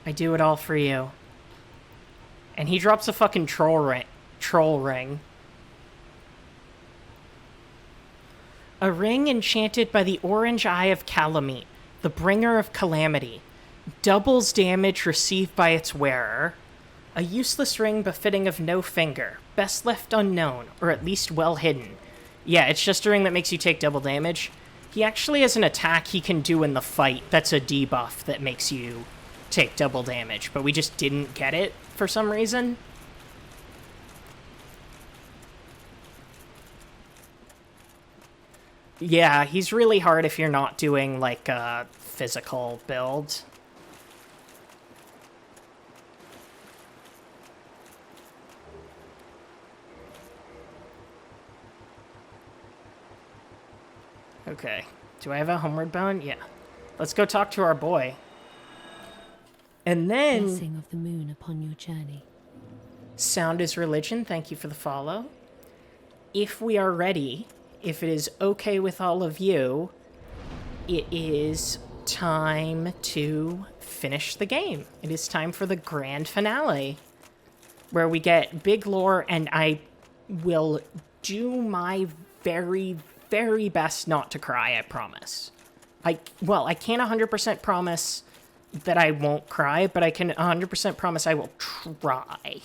I do it all for you. And he drops a fucking troll ring. A ring enchanted by the orange eye of Calamite, the bringer of calamity. Doubles damage received by its wearer. A useless ring befitting of no finger. Best left unknown, or at least well hidden. Yeah, it's just a ring that makes you take double damage. He actually has an attack he can do in the fight that's a debuff that makes you take double damage, but we just didn't get it for some reason. Yeah, he's really hard if you're not doing, like, a physical build. Okay. Do I have a homeward bound? Yeah. Let's go talk to our boy. And then... Blessing of the moon upon your journey. Sound is religion. Thank you for the follow. If we are ready, if it is okay with all of you, it is time to finish the game. It is time for the grand finale, where we get big lore, and I will do my very, very best not to cry, I promise. I can't 100% promise that I won't cry, but I can 100% promise I will try.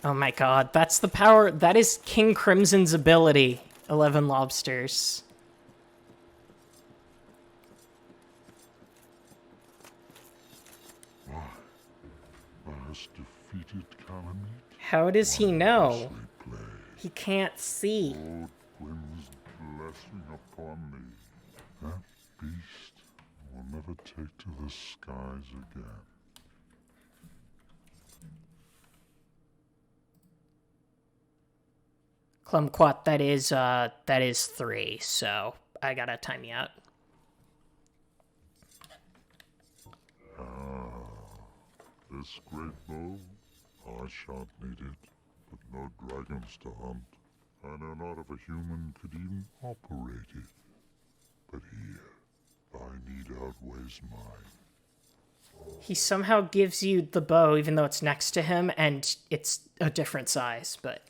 Oh my god, that's the power. That is King Crimson's ability. 11 lobsters. Has defeated Calamite. How does he know? He can't see. Lord Gwyn's blessing upon me. That beast will never take to the skies again. Clumquat, that is 3, so I gotta time you out. This great bow, I shan't need it, but no dragons to hunt. I know not if a human could even operate it. But here, thy need outweighs mine. He somehow gives you the bow, even though it's next to him, and it's a different size, but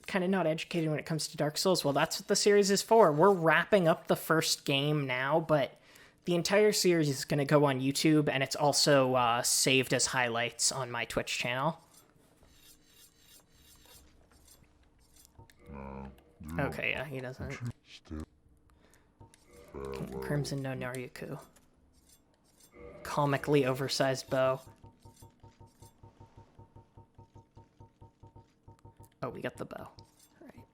kind of not educated when it comes to Dark Souls. Well, that's what the series is for. We're wrapping up the first game now, but the entire series is going to go on YouTube, and it's also saved as highlights on my Twitch channel. Okay, yeah, he doesn't. Crimson no Naryuku. Comically oversized bow. Oh, we got the bow. Alright.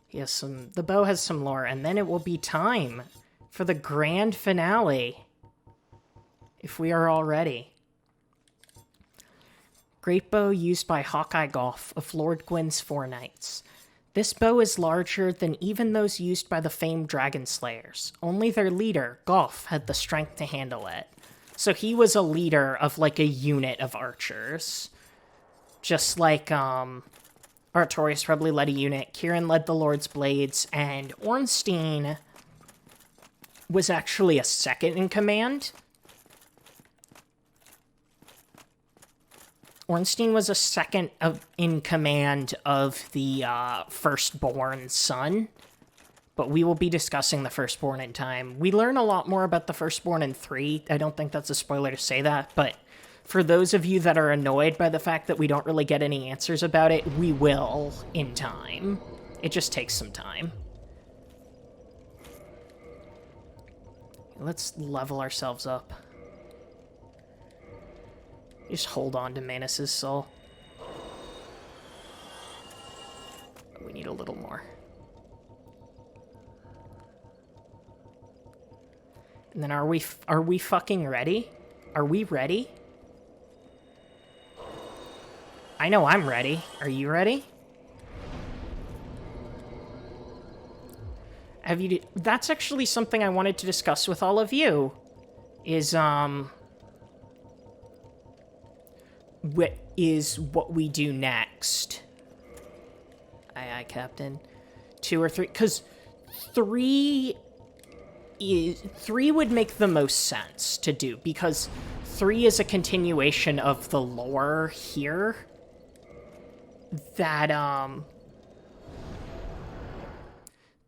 He has the bow has some lore, and then it will be time for the grand finale, if we are all ready. Great bow used by Hawkeye Golf of Lord Gwyn's Four Knights. This bow is larger than even those used by the famed Dragon Slayers. Only their leader, Golf, had the strength to handle it. So he was a leader of, like, a unit of archers. Just like, Artorias probably led a unit, Kieran led the Lord's Blades, and Ornstein was actually a second in command. Ornstein was a second in command of the firstborn son, but we will be discussing the Firstborn in time. We learn a lot more about the Firstborn in 3. I don't think that's a spoiler to say that, but for those of you that are annoyed by the fact that we don't really get any answers about it, we will in time. It just takes some time. Let's level ourselves up. Just hold on to Manus' soul. We need a little more. And then are we fucking ready? Are we ready? I know I'm ready. Are you ready? That's actually something I wanted to discuss with all of you. What we do next. Aye, aye, Captain. 2 or 3, because 3 would make the most sense to do, because 3 is a continuation of the lore here. That,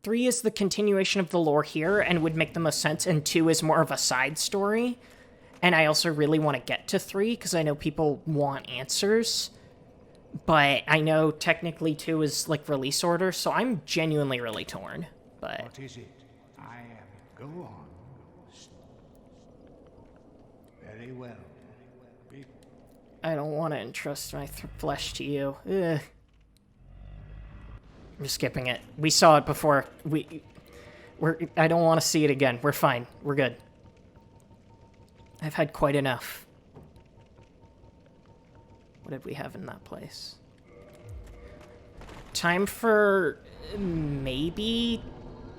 3 is the continuation of the lore here and would make the most sense, and 2 is more of a side story. And I also really want to get to 3, because I know people want answers. But I know technically 2 is, like, release order, so I'm genuinely really torn. But What is it? I am. Go on. Very well. I don't want to entrust my flesh to you. Ugh. I'm just skipping it. We saw it before. I don't want to see it again. We're fine. We're good. I've had quite enough. What did we have in that place? Time for maybe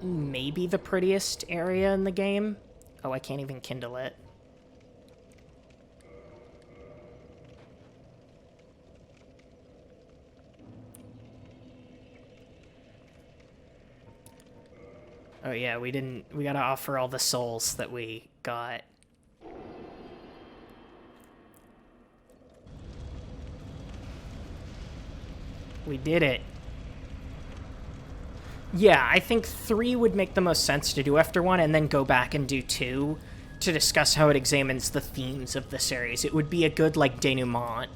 the prettiest area in the game. Oh, I can't even kindle it. Oh yeah, we gotta offer all the souls that we got. We did it. Yeah, I think 3 would make the most sense to do after 1, and then go back and do 2 to discuss how it examines the themes of the series. It would be a good, like, denouement.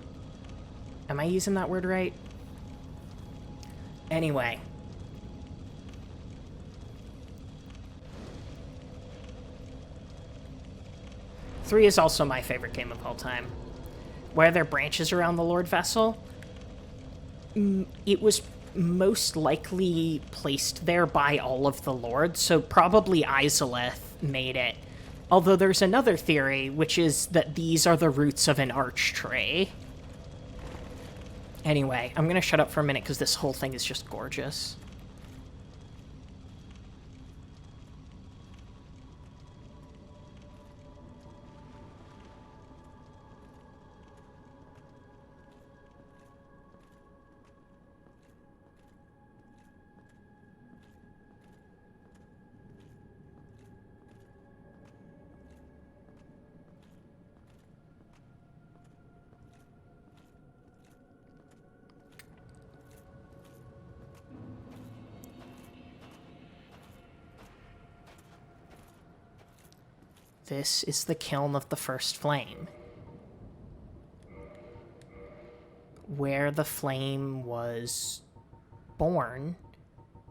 Am I using that word right? Anyway. Three is also my favorite game of all time. Where there are branches around the Lord Vessel, it was most likely placed there by all of the lords, so probably Izalith made it. Although there's another theory, which is that these are the roots of an arch tree. Anyway, I'm gonna shut up for a minute because this whole thing is just gorgeous. This is the Kiln of the First Flame, where the flame was born,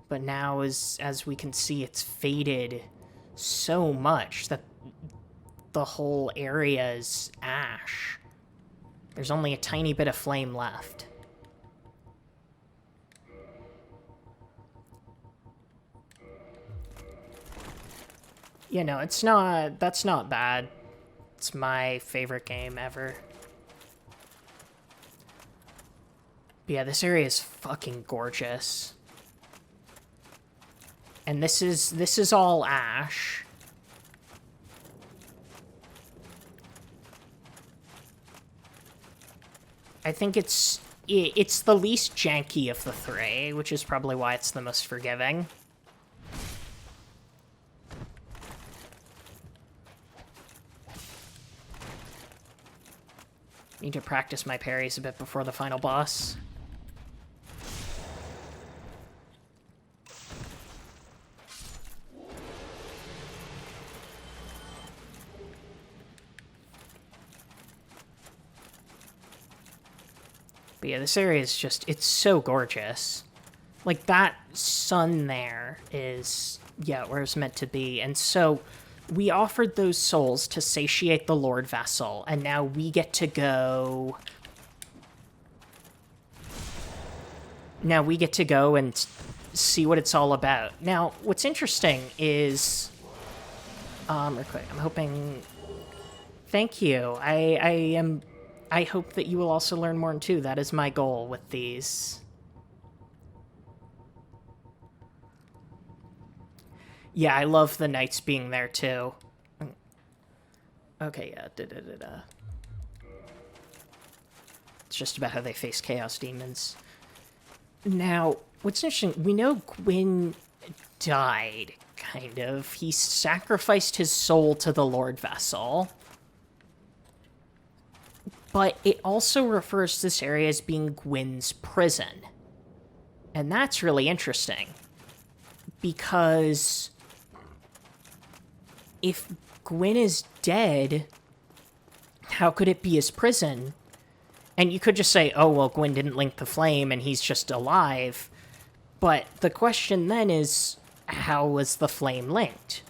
but now, as we can see, it's faded so much that the whole area is ash. There's only a tiny bit of flame left. You know, that's not bad. It's my favorite game ever. But yeah, this area is fucking gorgeous. And this is all ash. I think it's the least janky of the three, which is probably why it's the most forgiving. Need to practice my parries a bit before the final boss. But yeah, this area is just, it's so gorgeous. Like, that sun there is, yeah, where it's meant to be. And so, we offered those souls to satiate the Lord Vessel, and now we get to go... Now we get to go and see what it's all about. Now, what's interesting is... real quick, I'm hoping... Thank you. I hope that you will also learn more too. That is my goal with these. Yeah, I love the knights being there too. Okay, yeah. It's just about how they face chaos demons. Now, what's interesting, we know Gwyn died, kind of. He sacrificed his soul to the Lord Vessel. But it also refers to this area as being Gwyn's prison. And that's really interesting. Because if Gwyn is dead, how could it be his prison? And you could just say, oh, well, Gwyn didn't link the flame and he's just alive. But the question then is, how was the flame linked?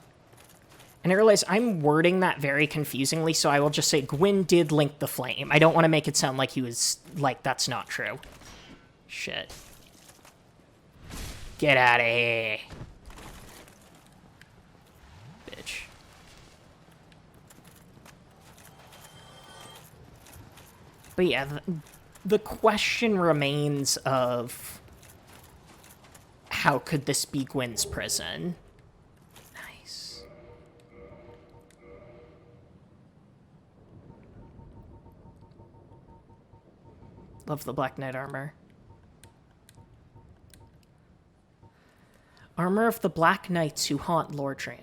And I realize I'm wording that very confusingly, so I will just say Gwyn did link the flame. I don't want to make it sound like he was, like, that's not true. Shit. Get out of here. Bitch. But yeah, the question remains of how could this be Gwyn's prison? Nice. Love the Black Knight armor. Armor of the Black Knights who haunt Lorethrough.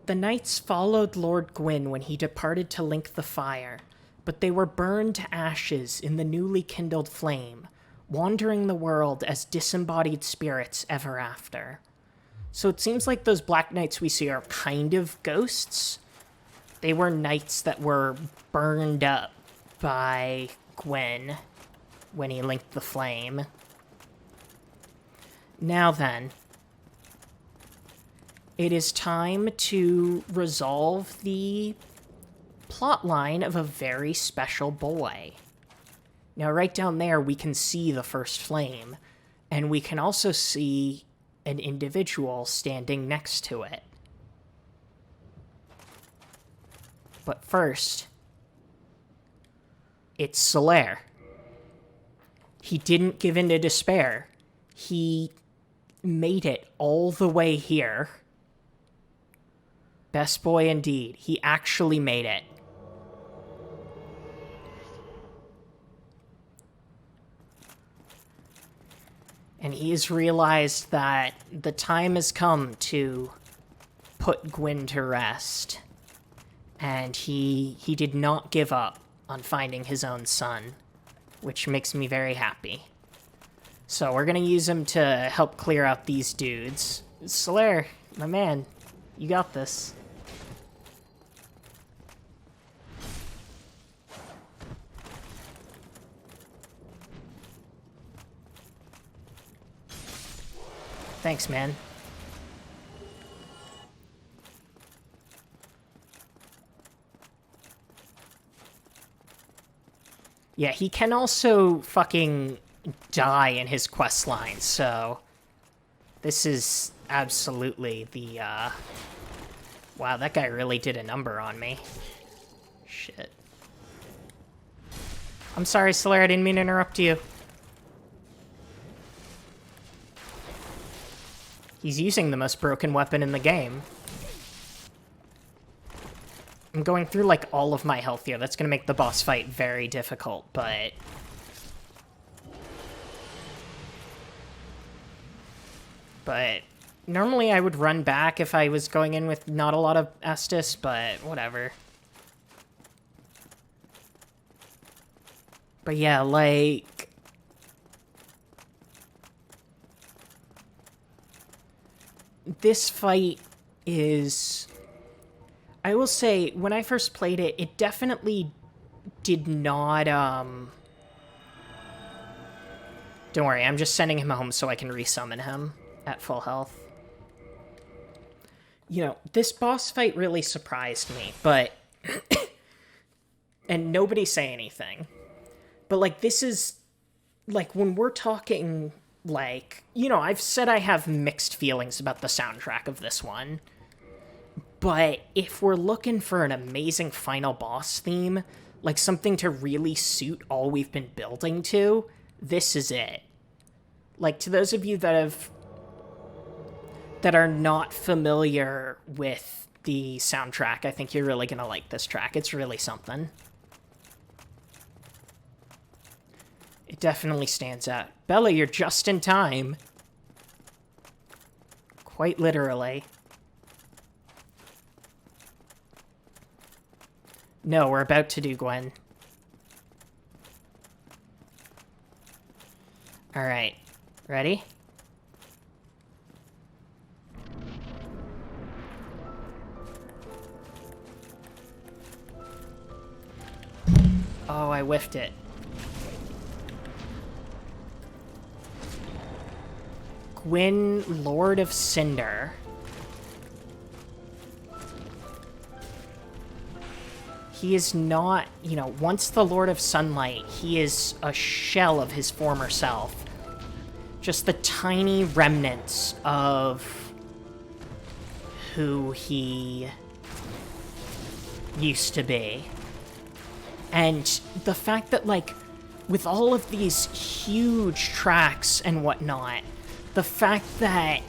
The knights followed Lord Gwyn when he departed to link the fire, but they were burned to ashes in the newly kindled flame, wandering the world as disembodied spirits ever after. So it seems like those Black Knights we see are kind of ghosts. They were knights that were burned up by Gwyn when he linked the flame. Now then, it is time to resolve the plotline of a very special boy. Now, right down there, we can see the first flame, and we can also see an individual standing next to it. But first, it's Solaire. He didn't give in to despair. He made it all the way here. Best boy indeed. He actually made it. And he's realized that the time has come to put Gwyn to rest. And he did not give up on finding his own son, which makes me very happy. So we're gonna use him to help clear out these dudes. Solaire, my man, you got this. Thanks, man. Yeah, he can also fucking die in his quest line, so this is absolutely the, wow, that guy really did a number on me. Shit. I'm sorry, Solaire, I didn't mean to interrupt you. He's using the most broken weapon in the game. I'm going through, like, all of my health here. That's gonna make the boss fight very difficult, but... normally I would run back if I was going in with not a lot of Estus, but whatever. But yeah, like... this fight is... I will say, when I first played it, it definitely did not, Don't worry, I'm just sending him home so I can resummon him at full health. You know, this boss fight really surprised me, but... and nobody say anything. But, like, this is... Like, when we're talking, like... You know, I've said I have mixed feelings about the soundtrack of this one. But if we're looking for an amazing final boss theme, like something to really suit all we've been building to, this is it. Like, to those of you that are not familiar with the soundtrack, I think you're really gonna like this track. It's really something. It definitely stands out. Bella, you're just in time. Quite literally. No, we're about to do Gwen. Alright. Ready? Oh, I whiffed it. Gwyn, Lord of Cinder. He is not, you know, once the Lord of Sunlight, he is a shell of his former self. Just the tiny remnants of who he used to be. And the fact that, like, with all of these huge tracks and whatnot, the fact that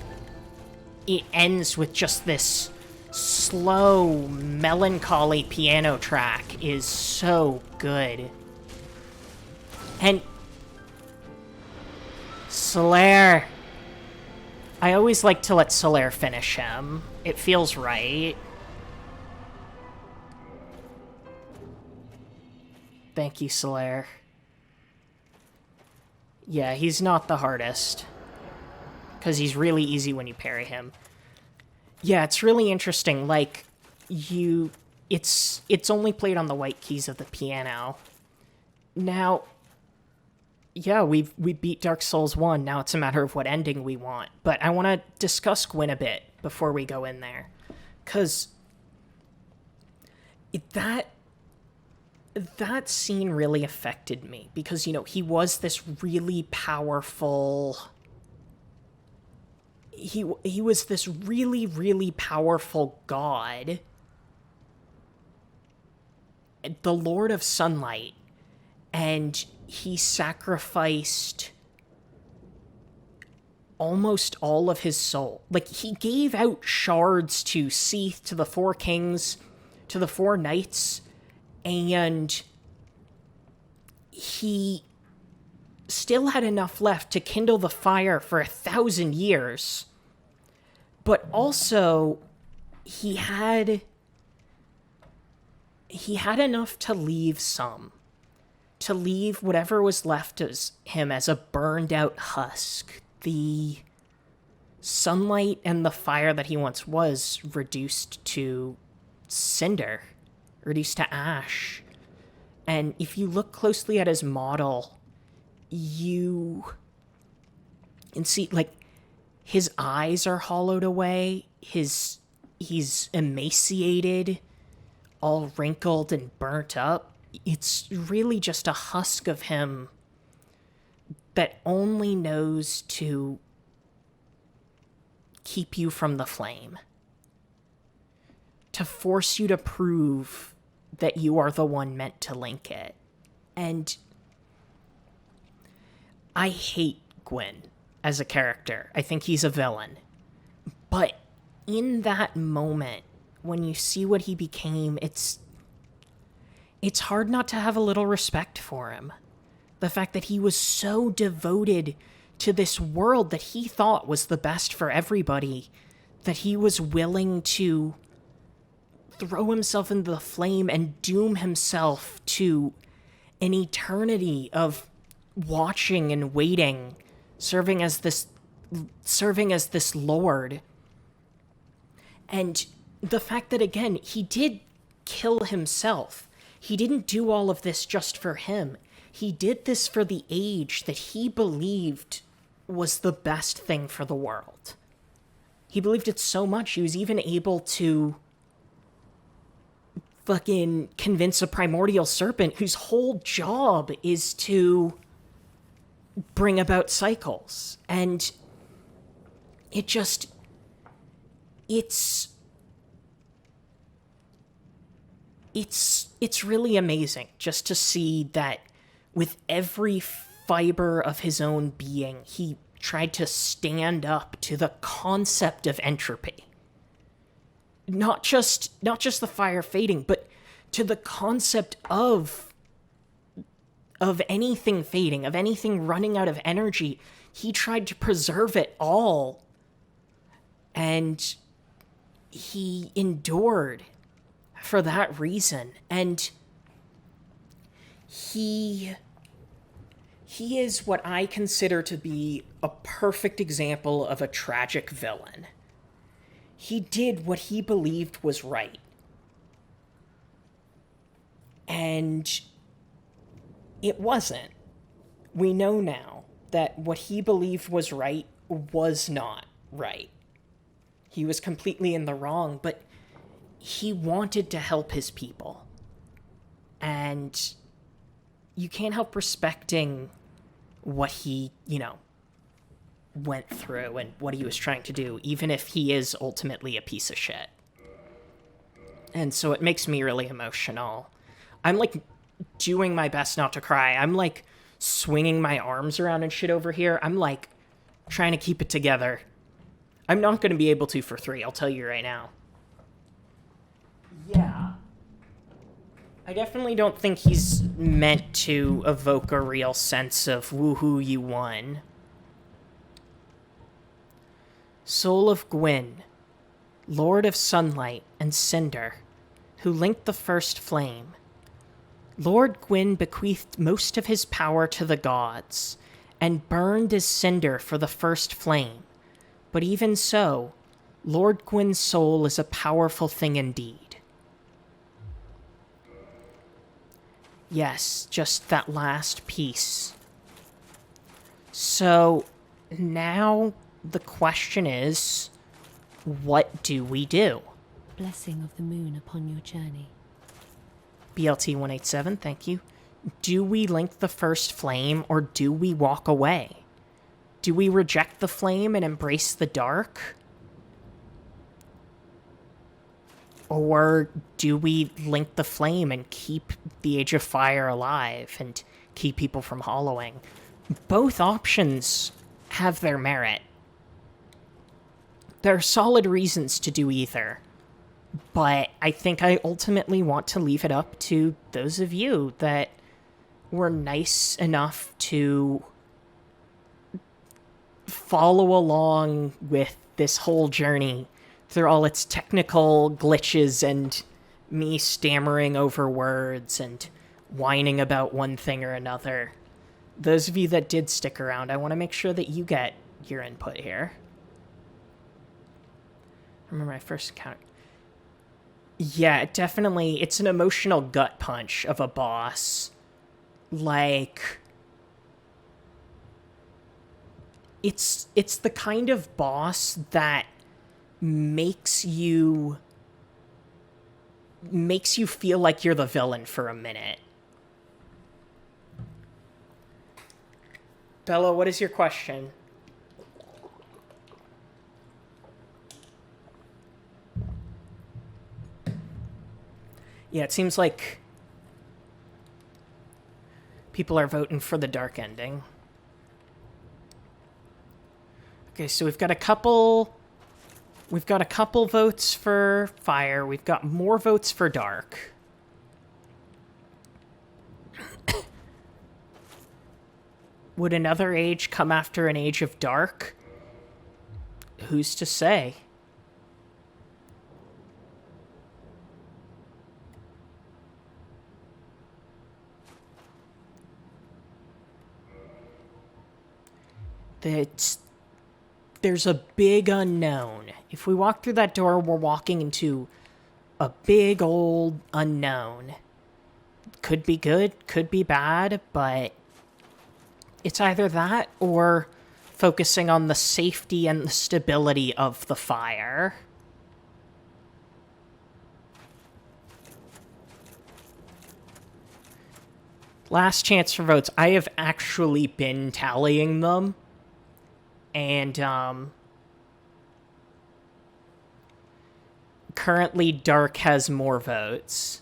it ends with just this slow, melancholy piano track is so good. And Solaire. I always like to let Solaire finish him. It feels right. Thank you, Solaire. Yeah, he's not the hardest. Because he's really easy when you parry him. Yeah, it's really interesting. Like, it's only played on the white keys of the piano. Now, yeah, we beat Dark Souls 1. Now it's a matter of what ending we want. But I want to discuss Gwyn a bit before we go in there. Because that scene really affected me. Because, you know, he was this really powerful... He was this really, really powerful god. The Lord of Sunlight. And he sacrificed almost all of his soul. Like, he gave out shards to Seath, to the Four Kings, to the Four Knights, and he still had enough left to kindle the fire for 1,000 years. But also, he had enough to leave some. To leave whatever was left as him as a burned out husk. The sunlight and the fire that he once was reduced to cinder. Reduced to ash. And if you look closely at his model, you can see, like, his eyes are hollowed away. He's emaciated, all wrinkled and burnt up. It's really just a husk of him that only knows to keep you from the flame. To force you to prove that you are the one meant to link it. And I hate Gwyn as a character. I think he's a villain. But in that moment, when you see what he became, it's hard not to have a little respect for him. The fact that he was so devoted to this world that he thought was the best for everybody, that he was willing to throw himself into the flame and doom himself to an eternity of watching and waiting, serving as this lord. And the fact that, again, he did kill himself. He didn't do all of this just for him. He did this for the age that he believed was the best thing for the world. He believed it so much, he was even able to fucking convince a primordial serpent whose whole job is to bring about cycles. And it just... It's really amazing just to see that with every fiber of his own being, he tried to stand up to the concept of entropy. Not just the fire fading, but to the concept of anything fading, of anything running out of energy. He tried to preserve it all. And he endured for that reason. And he is what I consider to be a perfect example of a tragic villain. He did what he believed was right. And it wasn't. We know now that what he believed was right was not right. He was completely in the wrong, but he wanted to help his people. And you can't help respecting what he, went through and what he was trying to do, even if he is ultimately a piece of shit. And so it makes me really emotional. I'm, doing my best not to cry. I'm, swinging my arms around and shit over here. I'm, trying to keep it together. I'm not going to be able to for 3, I'll tell you right now. Yeah. I definitely don't think he's meant to evoke a real sense of woohoo, you won. Soul of Gwyn, Lord of Sunlight and Cinder, who linked the first flame. Lord Gwyn bequeathed most of his power to the gods, and burned as cinder for the first flame. But even so, Lord Gwyn's soul is a powerful thing indeed. Yes, just that last piece. So, now the question is, what do we do? Blessing of the moon upon your journey. BLT-187, thank you. Do we link the first flame, or do we walk away? Do we reject the flame and embrace the dark? Or do we link the flame and keep the Age of Fire alive and keep people from hollowing? Both options have their merit. There are solid reasons to do either. But I think I ultimately want to leave it up to those of you that were nice enough to follow along with this whole journey through all its technical glitches and me stammering over words and whining about one thing or another. Those of you that did stick around, I want to make sure that you get your input here. I remember my first encounter. Yeah, definitely, it's an emotional gut punch of a boss. It's the kind of boss that makes you feel like you're the villain for a minute. Bella, what is your question? Yeah, it seems like people are voting for the dark ending. Okay, so we've got a couple votes for fire. We've got more votes for dark. Would another age come after an age of dark? Who's to say? There's a big unknown. If we walk through that door, we're walking into a big old unknown. could be good, could be bad, but it's either that or focusing on the safety and the stability of the fire. Last chance for votes. I have actually been tallying them, and currently Dark has more votes.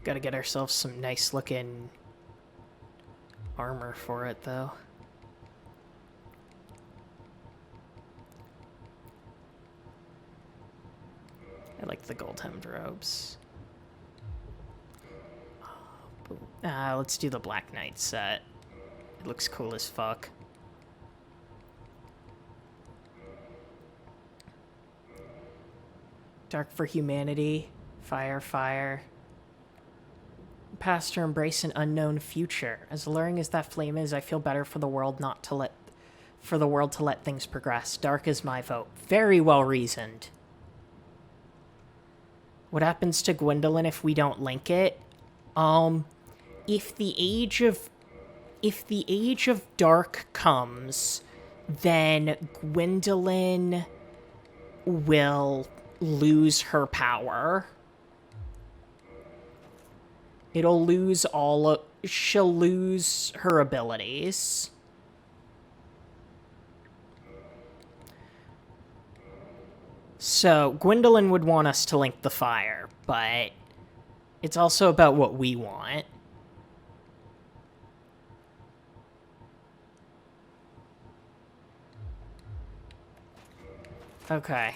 Gotta get ourselves some nice looking armor for it, though. I like the gold hemmed robes. Let's do the Black Knight set. It looks cool as fuck. Dark for humanity. Fire, fire. Past to embrace an unknown future. As alluring as that flame is, I feel better for the world to let things progress. Dark is my vote. Very well reasoned. What happens to Gwendolyn if we don't link it? If the age of Dark comes, then Gwendolyn will lose her power. She'll lose her abilities. So, Gwendolyn would want us to link the fire, but it's also about what we want. Okay.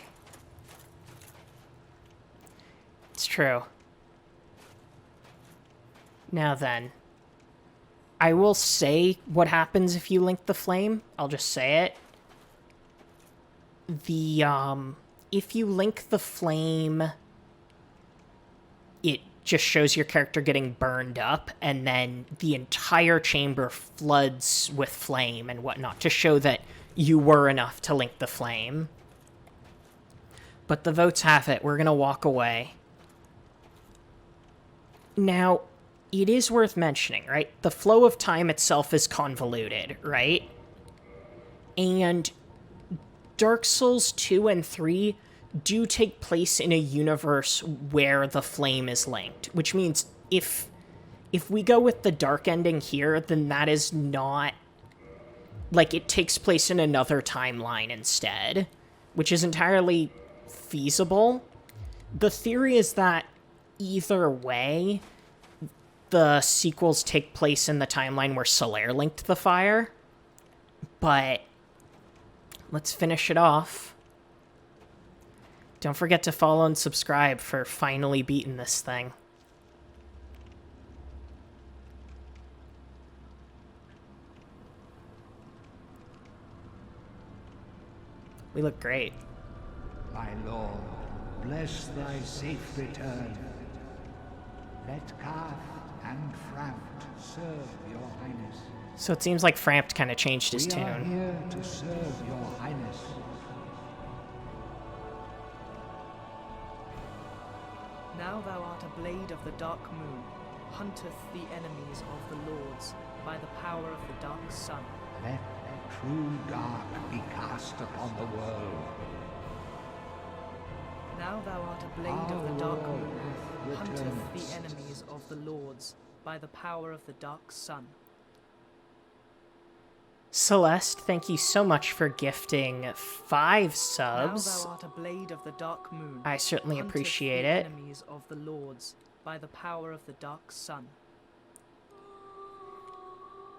It's true. Now then, I will say what happens if you link the flame. I'll just say it. If you link the flame, it just shows your character getting burned up, and then the entire chamber floods with flame and whatnot to show that you were enough to link the flame. But the votes have it. We're gonna walk away. Now, it is worth mentioning, right? The flow of time itself is convoluted, right? And Dark Souls 2 and 3 do take place in a universe where the flame is linked, which means if we go with the dark ending here, then that is not... Like, it takes place in another timeline instead, which is entirely feasible. The theory is that either way, the sequels take place in the timeline where Solaire linked the fire, but let's finish it off. Don't forget to follow and subscribe for finally beating this thing. We look great. My lord, bless thy safe return. Let Carth and Frampt serve your highness. So it seems like Frampt kind of changed his tune. We are here to serve your highness. Now thou art a blade of the dark moon, hunteth the enemies of the lords by the power of the dark sun. Let true dark be cast upon the world. Now thou art a blade of the dark moon, hunteth the enemies of the lords by the power of the dark sun. Celeste, thank you so much for gifting 5 subs. Now thou art a blade of the dark moon. I certainly hunteth appreciate the it. enemies of the lords by the power of the dark sun.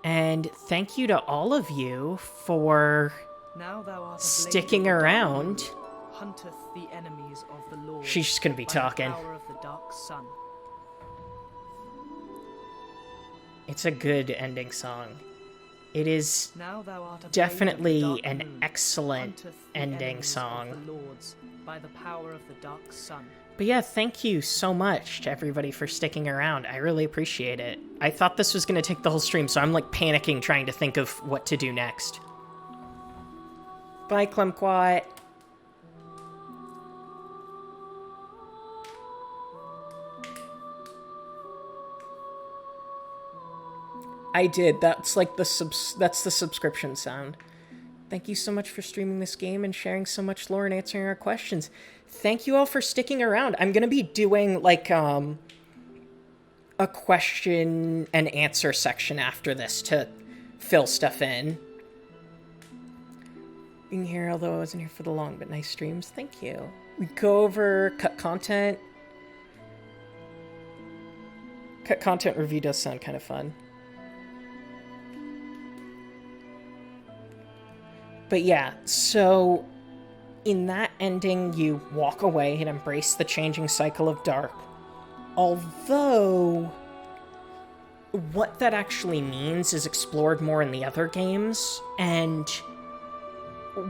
And thank you to all of you for Now thou art a blade sticking of the dark around. moon, hunteth the enemies of the lords. She's just gonna be by talking. The power of the dark sun. It's a good ending song. It is Now thou art a blade of the definitely dark an moon, excellent hunteth the ending enemies of song. the lords by the power of the Dark Sun. But yeah, thank you so much to everybody for sticking around. I really appreciate it. I thought this was going to take the whole stream, so I'm like panicking trying to think of what to do next. Bye, Clemquat. I did. That's like that's the subscription sound. Thank you so much for streaming this game and sharing so much lore and answering our questions. Thank you all for sticking around. I'm gonna be doing like a question and answer section after this to fill stuff in. Being here, although I wasn't here for the long but nice streams. Thank you. We go over cut content. Cut content review does sound kind of fun. But yeah, so in that ending, you walk away and embrace the changing cycle of dark. Although, what that actually means is explored more in the other games, and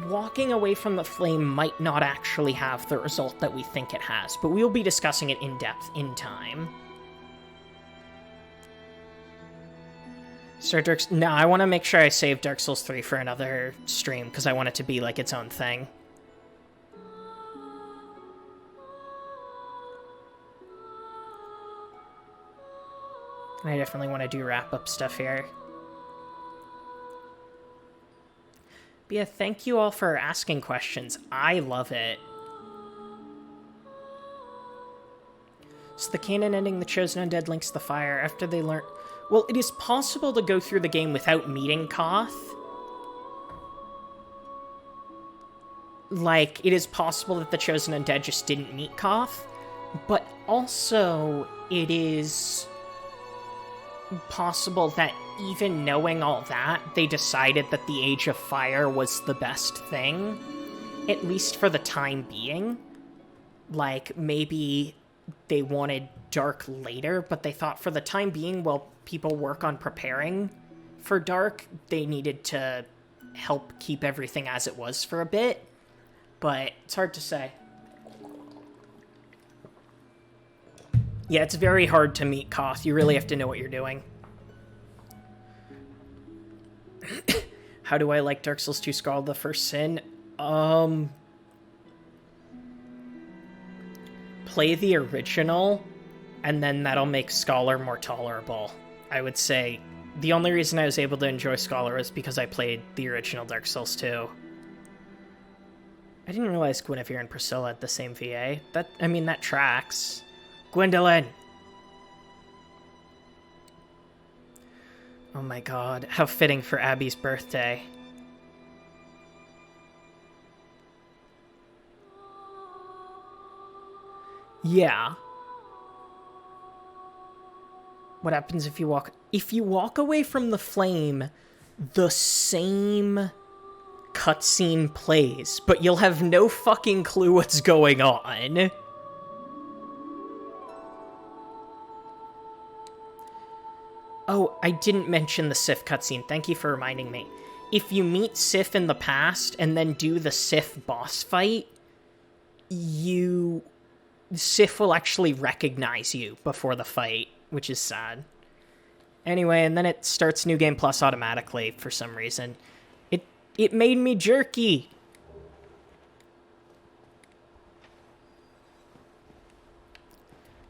walking away from the flame might not actually have the result that we think it has, but we'll be discussing it in depth in time. No, I want to make sure I save Dark Souls 3 for another stream, because I want it to be like its own thing. And I definitely want to do wrap-up stuff here. But yeah, thank you all for asking questions. I love it. So the canon ending, the chosen undead links the fire after they learn... Well, it is possible to go through the game without meeting Koth. Like, it is possible that the chosen undead just didn't meet Koth, but also it is possible that even knowing all that, they decided that the Age of Fire was the best thing, at least for the time being. Like, maybe they wanted Dark later, but they thought for the time being, while people work on preparing for Dark, they needed to help keep everything as it was for a bit. But it's hard to say. Yeah, it's very hard to meet Koth. You really have to know what you're doing. How do I like Dark Souls 2 Scald the First Sin? Play the original, and then that'll make Scholar more tolerable. I would say the only reason I was able to enjoy Scholar was because I played the original Dark Souls 2. I didn't realize Guinevere and Priscilla had the same VA. That tracks. Gwendolyn! Oh my god, how fitting for Abby's birthday. Yeah. What happens if you walk... If you walk away from the flame, the same cutscene plays, but you'll have no fucking clue what's going on. Oh, I didn't mention the Sif cutscene. Thank you for reminding me. If you meet Sif in the past and then do the Sif boss fight, Sif will actually recognize you before the fight, which is sad. Anyway, and then it starts New Game Plus automatically for some reason. It made me jerky.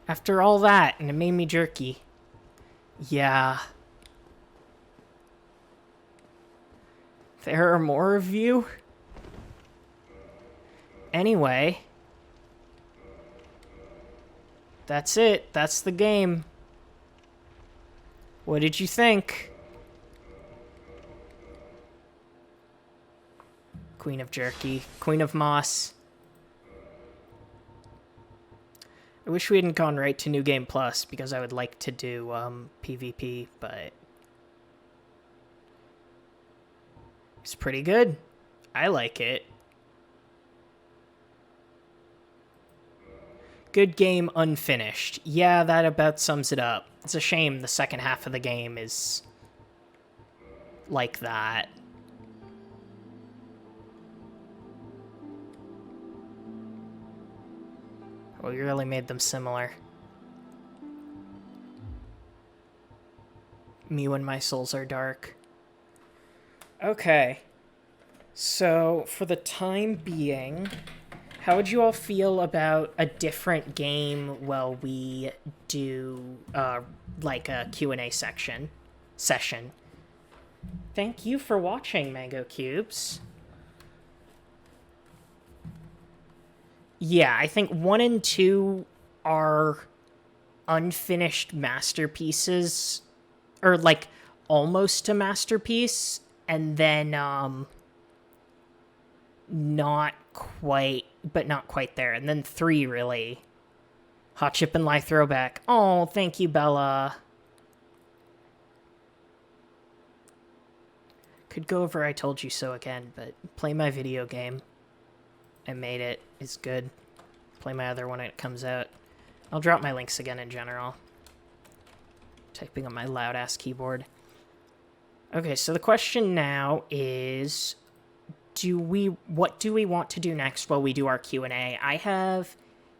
After all that, and it made me jerky. Yeah. There are more of you? Anyway. That's it. That's the game. What did you think? Queen of Jerky. Queen of Moss. I wish we hadn't gone right to New Game Plus, because I would like to do PvP, but... It's pretty good. I like it. Good game, unfinished. Yeah, that about sums it up. It's a shame the second half of the game is like that. . Well, we really made them similar. Me when my souls are dark. Okay. So, for the time being, how would you all feel about a different game while we do, like a Q&A session? Thank you for watching, Mango Cubes. Yeah, I think 1 and 2 are unfinished masterpieces, or like almost a masterpiece, and then not quite there, and then 3 really. Hot Chip and Live Throwback. Oh, thank you, Bella. Could go over I Told You So again, but play my video game. I made it. It's good. Play my other one when it comes out. I'll drop my links again in general. Typing on my loud-ass keyboard. Okay, so the question now is, what do we want to do next while we do our Q&A? I have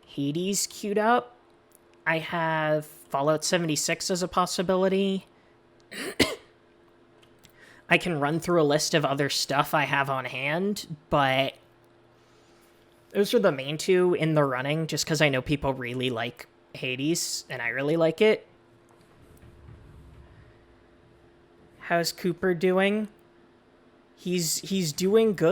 Hades queued up. I have Fallout 76 as a possibility. I can run through a list of other stuff I have on hand, but those are the main 2 in the running, just because I know people really like Hades, and I really like it. How's Cooper doing? He's doing good.